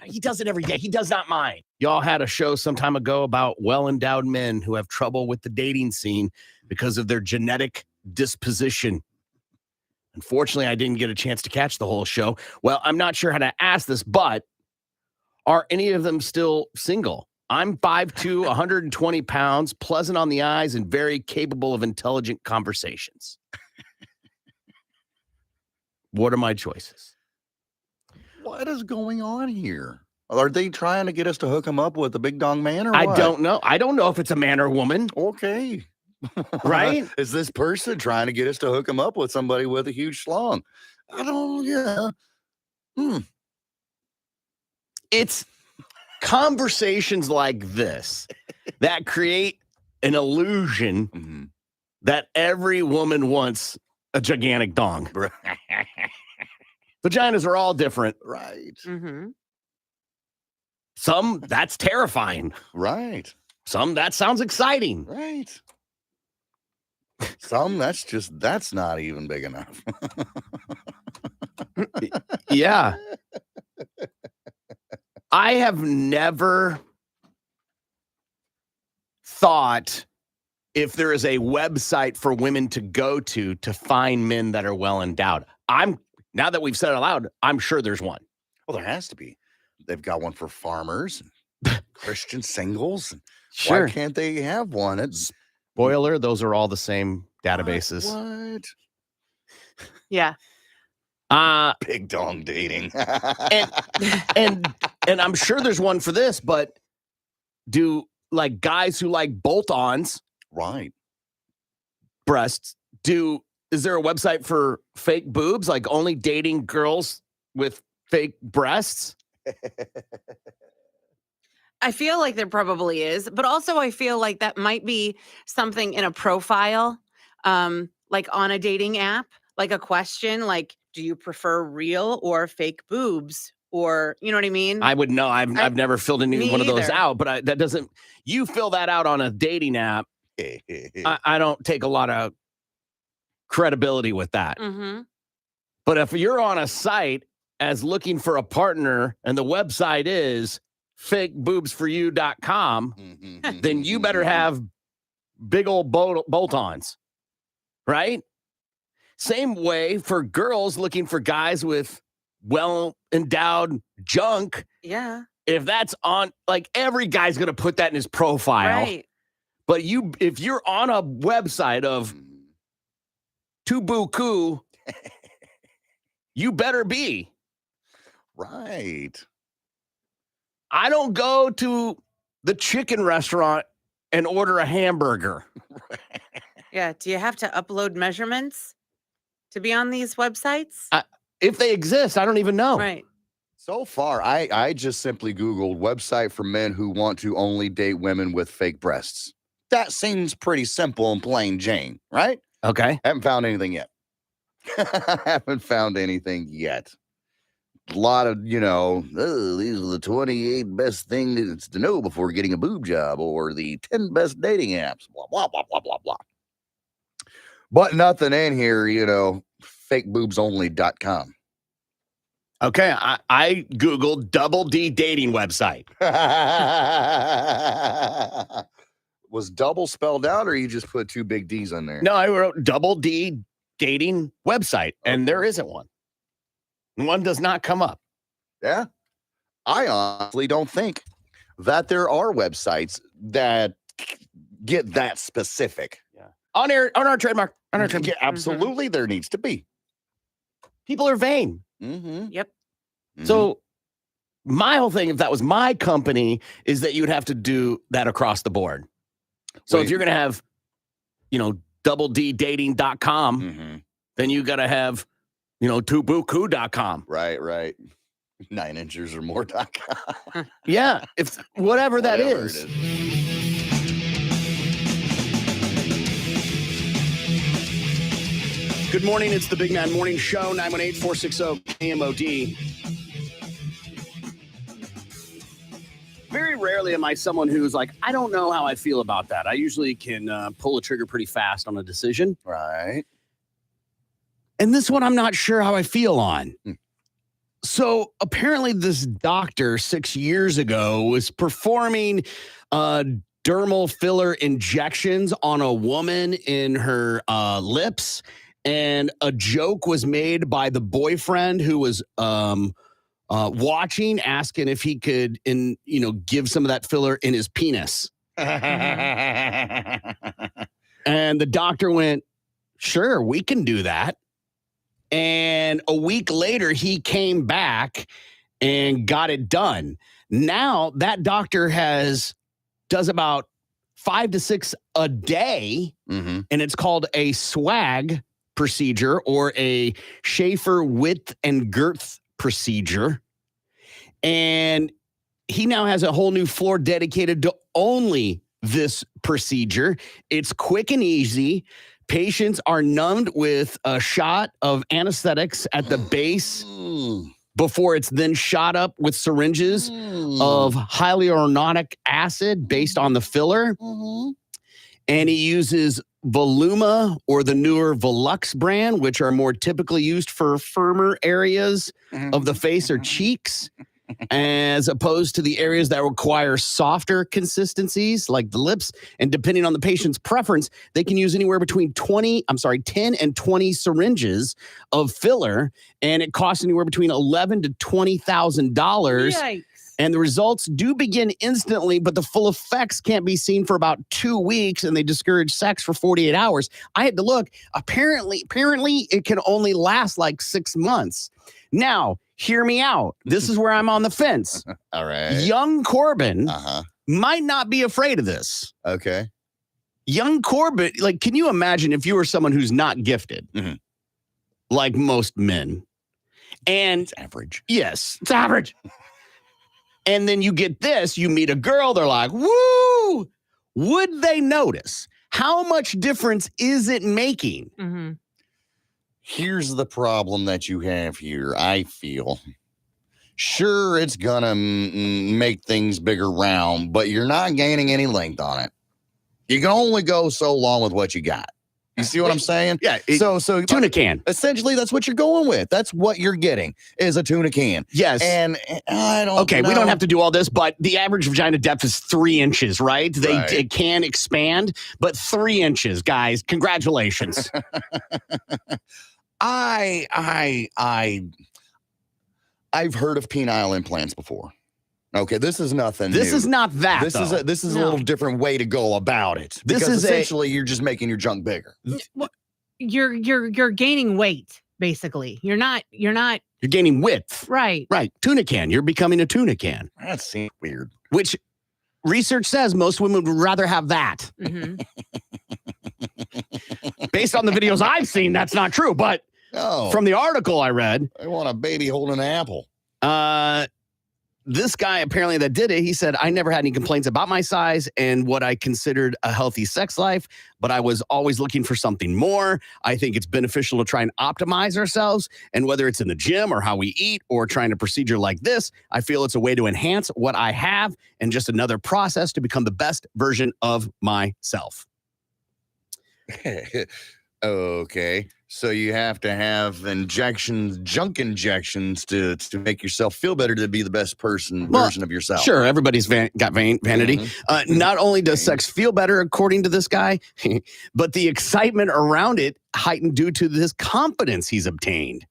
He does it every day. He does not mind. Y'all had a show some time ago about well-endowed men who have trouble with the dating scene because of their genetic disposition. Unfortunately, I didn't get a chance to catch the whole show. Well, I'm not sure how to ask this, but are any of them still single? I'm 5'2", 120 pounds, pleasant on the eyes, and very capable of intelligent conversations. What are my choices? What is going on here? Are they trying to get us to hook him up with a big dong man or I what? don't know. I don't know if it's a man or a woman. Okay. Right? Is this person trying to get us to hook him up with somebody with a huge schlong? I don't, yeah. It's conversations like this that create an illusion Mhm. that every woman wants a gigantic dong. Vaginas are all different. Right. Mm-hmm. Some, that's terrifying. Right. Some, that sounds exciting. Right. Some, that's not even big enough. Yeah. I have never thought if there is a website for women to go to find men that are well endowed. Now that we've said it aloud, I'm sure there's one. Well, there has to be. They've got one for farmers, and Christian singles. And Sure. why can't they have one? It's Spoiler, those are all the same databases. What? Yeah. Big dong dating. And I'm sure there's one for this, but do like guys who like bolt-ons Right. breasts, is there a website for fake boobs, like only dating girls with fake breasts? I feel like there probably is, but also I feel like that might be something in a profile, like on a dating app, like a question, like, do you prefer real or fake boobs? Or, you know what I mean? I would know. I've never filled any Me one of those either. out, but that doesn't. You fill that out on a dating app. I don't take a lot of credibility with that. Mm-hmm. But if you're on a site as looking for a partner and the website is fakeboobsforyou.com, then you better have big old bolt-ons, right? Same way for girls looking for guys with well-endowed junk. Yeah. If that's on, like, every guy's going to put that in his profile. Right. But if you're on a website of Tubuku, you better be. Right. I don't go to the chicken restaurant and order a hamburger. Yeah. Do you have to upload measurements to be on these websites? If they exist, I don't even know. Right. So far, I just simply Googled website for men who want to only date women with fake breasts. That seems pretty simple and plain Jane, right? Okay. Haven't found anything yet. Haven't found anything yet. A lot of, these are the 28 best things to know before getting a boob job, or the 10 best dating apps, blah, blah, blah, blah, blah, blah. But nothing in here, fakeboobsonly.com. Okay. I Googled double D dating website. Was double spelled out, or you just put two big D's on there? No, I wrote double D dating website, and there isn't one. One does not come up. Yeah. I honestly don't think that there are websites that get that specific. Yeah. On our trademark. On our trademark. Yeah, absolutely. There needs to be. People are vain. Mm-hmm. Yep. Mm-hmm. So my whole thing, if that was my company, is that you'd have to do that across the board. So if you're going to have, doubleddating.com, then you got to have, tubuku.com. Right. 9 inches or more.com. Yeah. If whatever that Whatever is. it is. Good morning. It's the Big Man Morning Show, 918-460-KMOD. Very rarely am I someone who's like, I don't know how I feel about that. I usually can pull a trigger pretty fast on a decision. Right. And this one, I'm not sure how I feel on. So apparently this doctor 6 years ago was performing dermal filler injections on a woman in her lips. And a joke was made by the boyfriend who was watching, asking if he could, give some of that filler in his penis. And the doctor went, sure, we can do that. And a week later, he came back and got it done. Now that doctor does about 5 to 6 a day, and it's called a swag procedure, or a Schaefer width and girth procedure. And he now has a whole new floor dedicated to only this procedure. It's quick and easy. Patients are numbed with a shot of anesthetics at the base before it's then shot up with syringes of hyaluronic acid based on the filler. And he uses Voluma or the newer Volux brand, which are more typically used for firmer areas of the face or cheeks, as opposed to the areas that require softer consistencies like the lips. And depending on the patient's preference, they can use anywhere between 10 and 20 syringes of filler, and it costs anywhere between $11,000 to $20,000. Yikes. And the results do begin instantly, but the full effects can't be seen for about 2 weeks, and they discourage sex for 48 hours. I had to look. Apparently, it can only last like 6 months. Now, hear me out. This is where I'm on the fence. All right. Young Corbin might not be afraid of this. Okay. Young Corbin, like, can you imagine if you were someone who's not gifted, like most men? And It's average. yes, it's average. And then you get this, you meet a girl, they're like, woo! Would they notice? How much difference is it making? Mm-hmm. Here's the problem that you have here, I feel. Sure, it's going to make things bigger round, but you're not gaining any length on it. You can only go so long with what you got. You see what I'm saying? Yeah. So tuna can. Essentially, that's what you're going with. That's what you're getting is a tuna can. Yes. And I don't Okay, know. we don't have to do all this, but the average vagina depth is 3 inches, right? It can expand, but 3 inches, guys. Congratulations. I've heard of penile implants before. Okay, this is nothing. This new. is not that. This is a little different way to go about it. This because is essentially you're just making your junk bigger. You're gaining weight, basically. You're gaining width. Right. Right. Tuna can. You're becoming a tuna can. That seems weird. Which research says most women would rather have that. Mm-hmm. Based on the videos I've seen, that's not true. But from the article I read, I want a baby holding an apple. This guy apparently that did it, he said, I never had any complaints about my size and what I considered a healthy sex life, but I was always looking for something more. I think it's beneficial to try and optimize ourselves. And whether it's in the gym or how we eat or trying a procedure like this, I feel it's a way to enhance what I have and just another process to become the best version of myself. Okay. So you have to have junk injections to make yourself feel better, to be the best version of yourself. Sure, everybody's got vanity. Mm-hmm. Not only does sex feel better, according to this guy, but the excitement around it heightened due to this confidence he's obtained.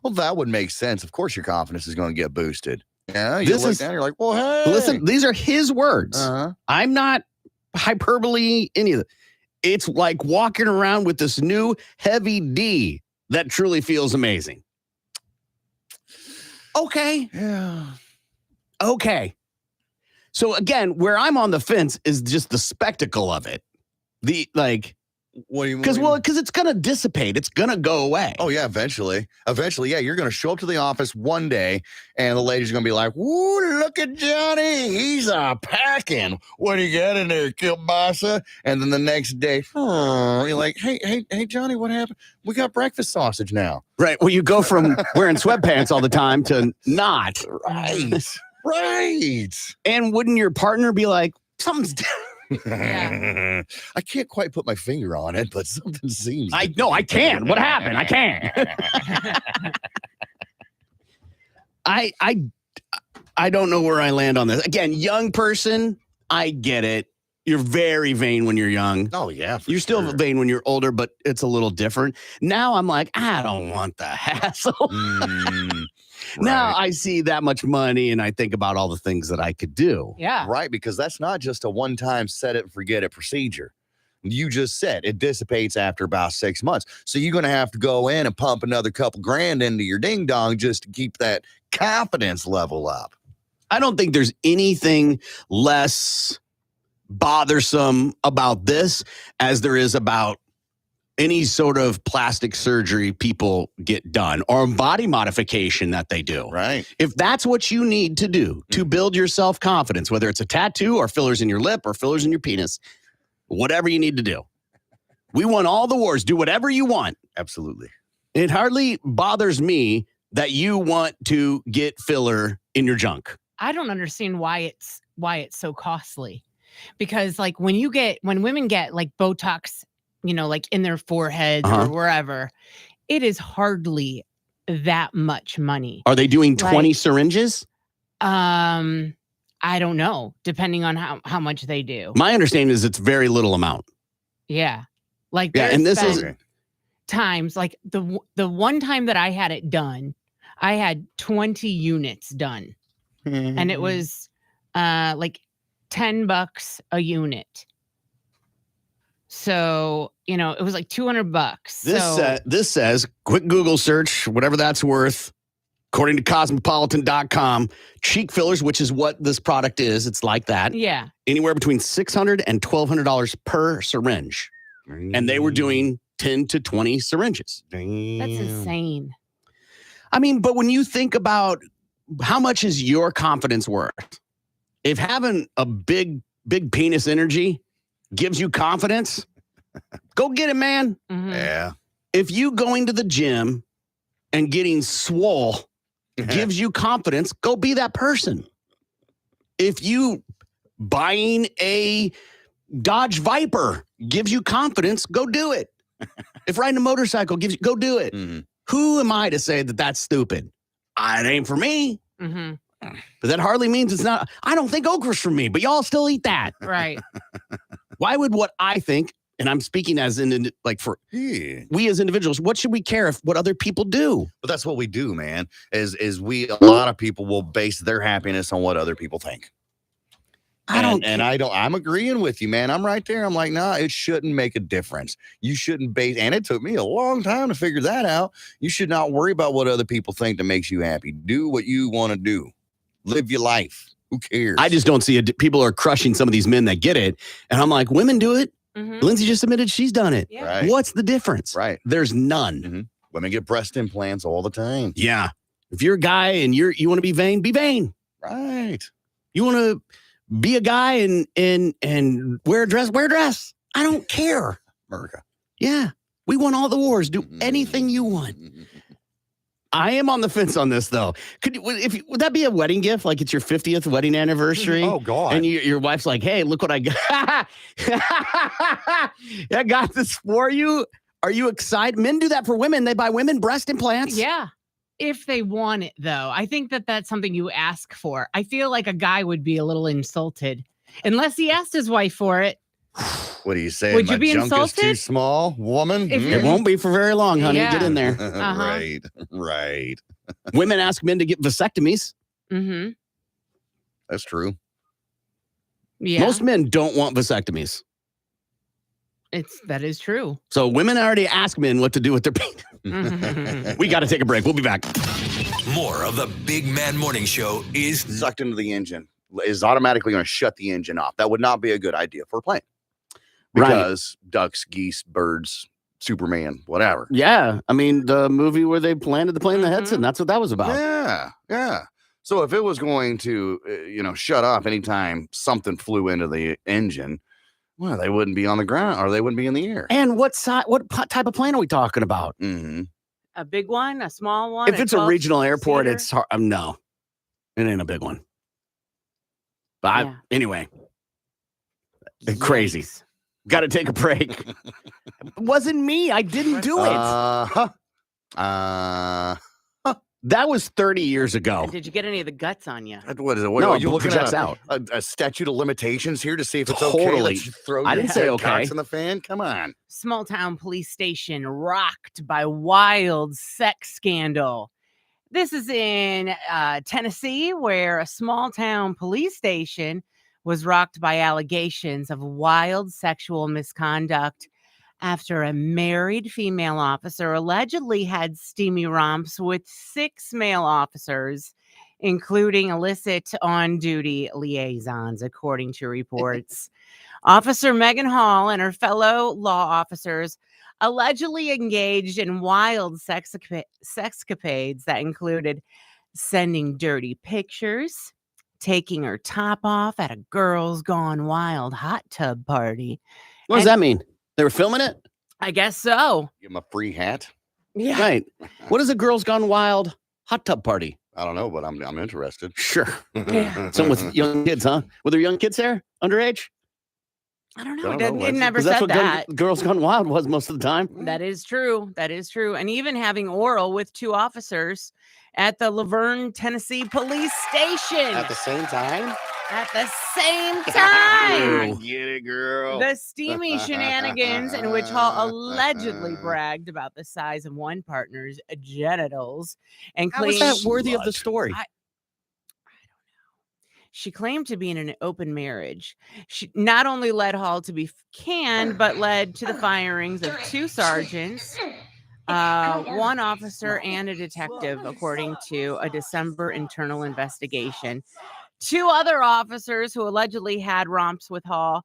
Well, that would make sense. Of course, your confidence is going to get boosted. Yeah, you look down, you're like, well, hey. Listen, these are his words. I'm not hyperbole any of it. It's like walking around with this new heavy D that truly feels amazing. Okay. Yeah. Okay. So again, where I'm on the fence is just the spectacle of it. What do you mean? Because it's going to dissipate. It's going to go away. Oh, yeah, eventually. Eventually, yeah, you're going to show up to the office one day, and the lady's going to be like, woo, look at Johnny. He's packing. What do you got in there, kielbasa? And then the next day, you're like, hey, Johnny, what happened? We got breakfast sausage now. Right. Well, you go from wearing sweatpants all the time to not. Right. Right. And wouldn't your partner be like, something's different? Yeah. I can't quite put my finger on it, but something seems. I can. What happened? I can. I don't know where I land on this. Again, young person, I get it. You're very vain when you're young. Oh, yeah. You're still vain when you're older, but it's a little different. Now I'm like, I don't want the hassle. Now I see that much money and I think about all the things that I could do. Yeah. Right, because that's not just a one-time set it and forget it procedure. You just said it dissipates after about 6 months. So you're going to have to go in and pump another couple grand into your ding dong just to keep that confidence level up. I don't think there's anything less bothersome about this as there is about any sort of plastic surgery people get done or body modification that they do. Right. If that's what you need to do to build your self-confidence, whether it's a tattoo or fillers in your lip or fillers in your penis, whatever you need to do. We won all the wars. Do whatever you want. Absolutely. It hardly bothers me that you want to get filler in your junk. I don't understand why it's so costly. Because like when women get like Botox, like in their foreheads or wherever, it is hardly that much money. Are they doing 20 syringes? I don't know, depending on how much they do. My understanding is it's very little amount. Yeah. Like, yeah, and this is times like the one time that I had it done, I had 20 units done. And it was like $10 a unit. So, it was like $200. This says, quick Google search, whatever that's worth. According to cosmopolitan.com, cheek fillers, which is what this product is, it's like that. Yeah. Anywhere between $600 and $1,200 per syringe. And they were doing 10 to 20 syringes. That's insane. I mean, but when you think about how much is your confidence worth? If having a big penis energy gives you confidence, go get it, man. Mhm. Yeah. If you going to the gym and getting swole gives you confidence, go be that person. If you buying a Dodge Viper gives you confidence, go do it. If riding a motorcycle gives you, go do it. Mm-hmm. Who am I to say that that's stupid? It ain't for me. Mm-hmm. But that hardly means it's not. I don't think okra's for me, but y'all still eat that. Right. Why would what I think, and I'm speaking as in like for we as individuals, what should we care if what other people do? But that's what we do, man. Is we a lot of people will base their happiness on what other people think. I'm agreeing with you, man. I'm right there. I'm like, nah, it shouldn't make a difference. You shouldn't base, and it took me a long time to figure that out. You should not worry about what other people think that makes you happy. Do what you want to do. Live your life. Who cares? I just don't see it. People are crushing some of these men that get it. And I'm like, women do it. Mhm. Lindsay just admitted she's done it. Yeah. Right. What's the difference? Right. There's none. Mm-hmm. Women get breast implants all the time. Yeah. If you're a guy and you want to be vain, be vain. Right. You want to be a guy and wear a dress, wear a dress. I don't care. America. Yeah. We won all the wars. Do anything you want. I am on the fence on this though. Would that be a wedding gift? Like it's your 50th wedding anniversary? Oh God. And your wife's like, hey, look what I got. I got this for you. Are you excited? Men do that for women. They buy women breast implants. Yeah. If they want it, though, I think that's something you ask for. I feel like a guy would be a little insulted unless he asked his wife for it. What do you say? Would you My be junk insulted? is too small, woman? If It won't be for very long, honey. Yeah. Get in there. Right. Right. Women ask men to get vasectomies. Mm-hmm. That's true. Yeah. Most men don't want vasectomies. That is true. So women already ask men what to do with their penis. Mhm. We got to take a break. We'll be back. More of the Big Man Morning Show is Sucked into the engine is automatically going to shut the engine off. That would not be a good idea for a plane. Because ducks, geese, birds, Superman, whatever. Yeah. I mean, the movie where they planted the plane in the headset, that's what that was about. Yeah. Yeah. So if it was going to, shut off anytime something flew into the engine, well, they wouldn't be on the ground or they wouldn't be in the air. And what type of plane are we talking about? Mm-hmm. A big one, a small one. If it's a regional airport, seater? it's hard. No, it ain't a big one. But anyway, crazy. Got to take a break. It wasn't me. I didn't do it. That was 30 years ago. Did you get any of the guts on you? What is it? No, are you looking at out. A statute of limitations here to see if it's okay? Totally. That you throw I your didn't say head okay. cocks in the fan. Come on. Small town police station rocked by wild sex scandal. This is in Tennessee, where a small town police station was rocked by allegations of wild sexual misconduct after a married female officer allegedly had steamy romps with 6 male officers, including illicit on-duty liaisons, according to reports. Officer Megan Hall and her fellow law officers allegedly engaged in wild sexcapades that included sending dirty pictures, taking her top off at a Girls Gone Wild hot tub party. What does that mean? They were filming it? I guess so. Give them a free hat. Yeah. Right. What is a Girls Gone Wild hot tub party? I don't know, but I'm interested. Sure. Yeah. Some with young kids, huh? Were there young kids there? Underage? I don't know. I don't know, It never 'Cause that's said what that. Girls Gone Wild was most of the time. That is true. That is true. And even having oral with 2 officers at the Laverne, Tennessee police station At the same time? at the same time. Get it, girl. The steamy shenanigans in which Hall allegedly bragged about the size of one partner's genitals and How is claimed that worthy of the story? I don't know. She claimed to be in an open marriage. She not only led Hall to be canned, but led to the firings of 2 sergeants, 1 officer, and a detective, according to a December internal investigation. 2 other officers who allegedly had romps with Hall,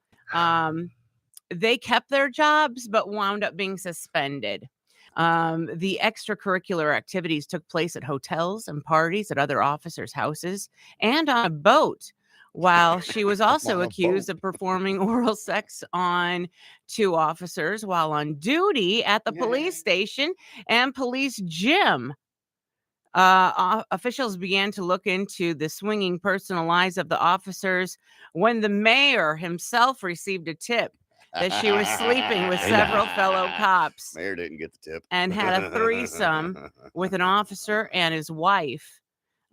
they kept their jobs but wound up being suspended. The extracurricular activities took place at hotels and parties at other officers' houses and on a boat. While she was also On a accused boat. of performing oral sex on 2 officers while on duty at the police station and police gym. Officials began to look into the swinging personal lives of the officers when the mayor himself received a tip that she was sleeping with several fellow cops Mayor didn't get the tip. and had a threesome with an officer and his wife,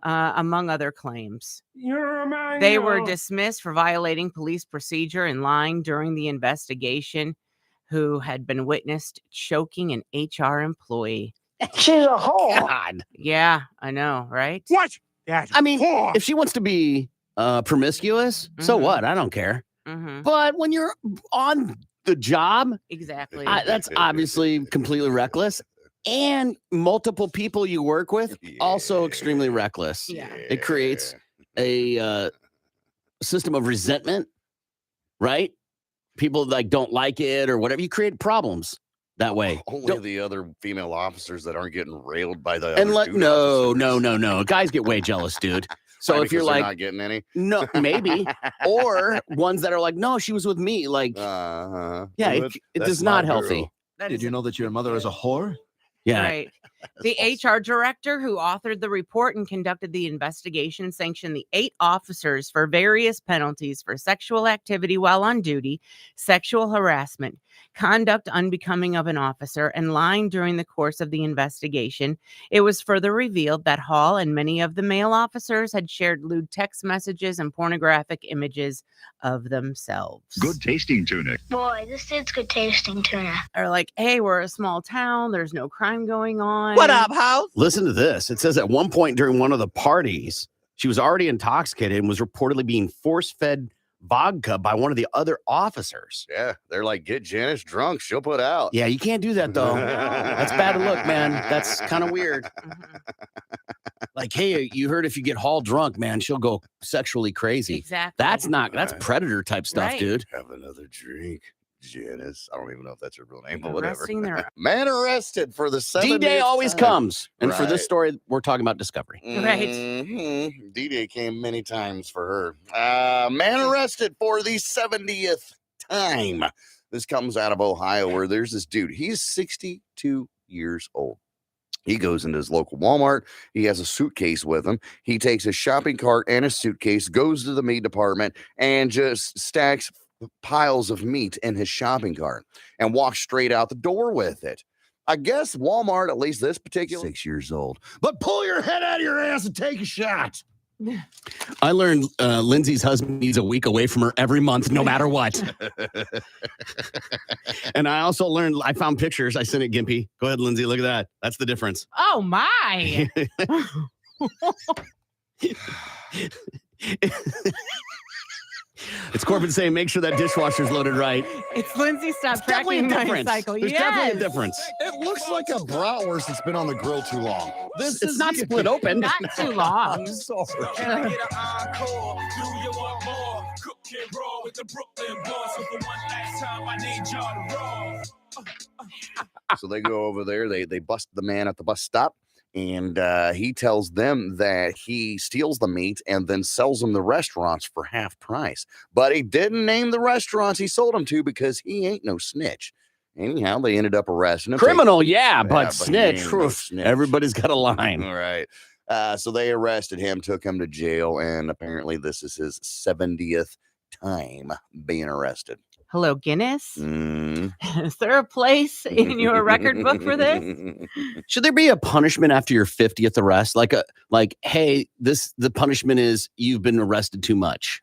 among other claims. They were dismissed for violating police procedure and lying during the investigation, who had been witnessed choking an HR employee. She's a whore. God. Yeah, I know, right? What? I mean, if she wants to be promiscuous, so Mhm. what? I don't care. Mm-hmm. But when you're on the job, Exactly. that's obviously completely reckless. And multiple people you work with, also extremely reckless. Yeah. It creates a system of resentment, right? People like don't like it or whatever. You create problems that way. Only Don't- the other female officers that aren't getting railed by the and other let dude no, officers. no. Guys get way jealous, dude. So Why, if you're because they're like, not getting any, no, maybe, or ones that are like, no, she was with me. Like, yeah, it is not healthy. That Did is you know that your mother is a whore? Yeah. right. The HR director who authored the report and conducted the investigation sanctioned the 8 officers for various penalties for sexual activity while on duty, sexual harassment, conduct unbecoming of an officer, and lying during the course of the investigation. It was further revealed that Hall and many of the male officers had shared lewd text messages and pornographic images of themselves. Good tasting tuna. Boy, this is good tasting tuna. Or like, hey, we're a small town. There's no crime going on. What up, house? Listen to this. It says at one point during one of the parties, she was already intoxicated and was reportedly being force-fed vodka by one of the other officers. Yeah, they're like, get Janice drunk, she'll put out. Yeah, you can't do that though. That's bad to look, man. That's kind of weird. Like, hey, you heard if you get Hall drunk, man, she'll go sexually crazy. Exactly. That's predator type stuff, Right. dude. Have another drink, Janice. I don't even know if that's her real name, but whatever. Arresting their Man arrested for the 70th D-Day always time. comes. And for Right. this story, we're talking about Discovery. Right. Mhm. D-Day came many times for her. Man arrested for the 70th time. This comes out of Ohio, where there's this dude. He's 62 years old. He goes into his local Walmart. He has a suitcase with him. He takes a shopping cart and a suitcase, goes to the meat department, and just stacks piles of meat in his shopping cart and walks straight out the door with it. I guess Walmart, at least this particular, 6 years old. But pull your head out of your ass and take a shot. I learned Lindsay's husband needs a week away from her every month, no matter what. And I also learned, I found pictures. I sent it, Gimpy. Go ahead, Lindsay. Look at that. That's the difference. Oh my. It's Corbin saying, make sure that dishwasher's loaded right. It's Lindsay. Stop Definitely a tracking my difference. cycle. There's Yes. definitely a difference. It looks like a bratwurst that's been on the grill too long. This It's is not split open. Not too long. I'm sorry. Can I get an encore? Do you want more? Cook and roll with the Brooklyn boys. So for one last time, I need y'all to roll. So they go over there. They bust the man at the bus stop, and he tells them that he steals the meat and then sells them the restaurants for half price. But he didn't name the restaurants he sold them to because he ain't no snitch. Anyhow, they ended up arresting him. Criminal, yeah, but but he snitch. ain't no oof, snitch. Everybody's got a line. All right. So they arrested him, took him to jail, and apparently this is his 70th time being arrested. Hello, Guinness. Mm. Is there a place in your record book for this? Should there be a punishment after your 50th arrest? Like, hey, the punishment is you've been arrested too much.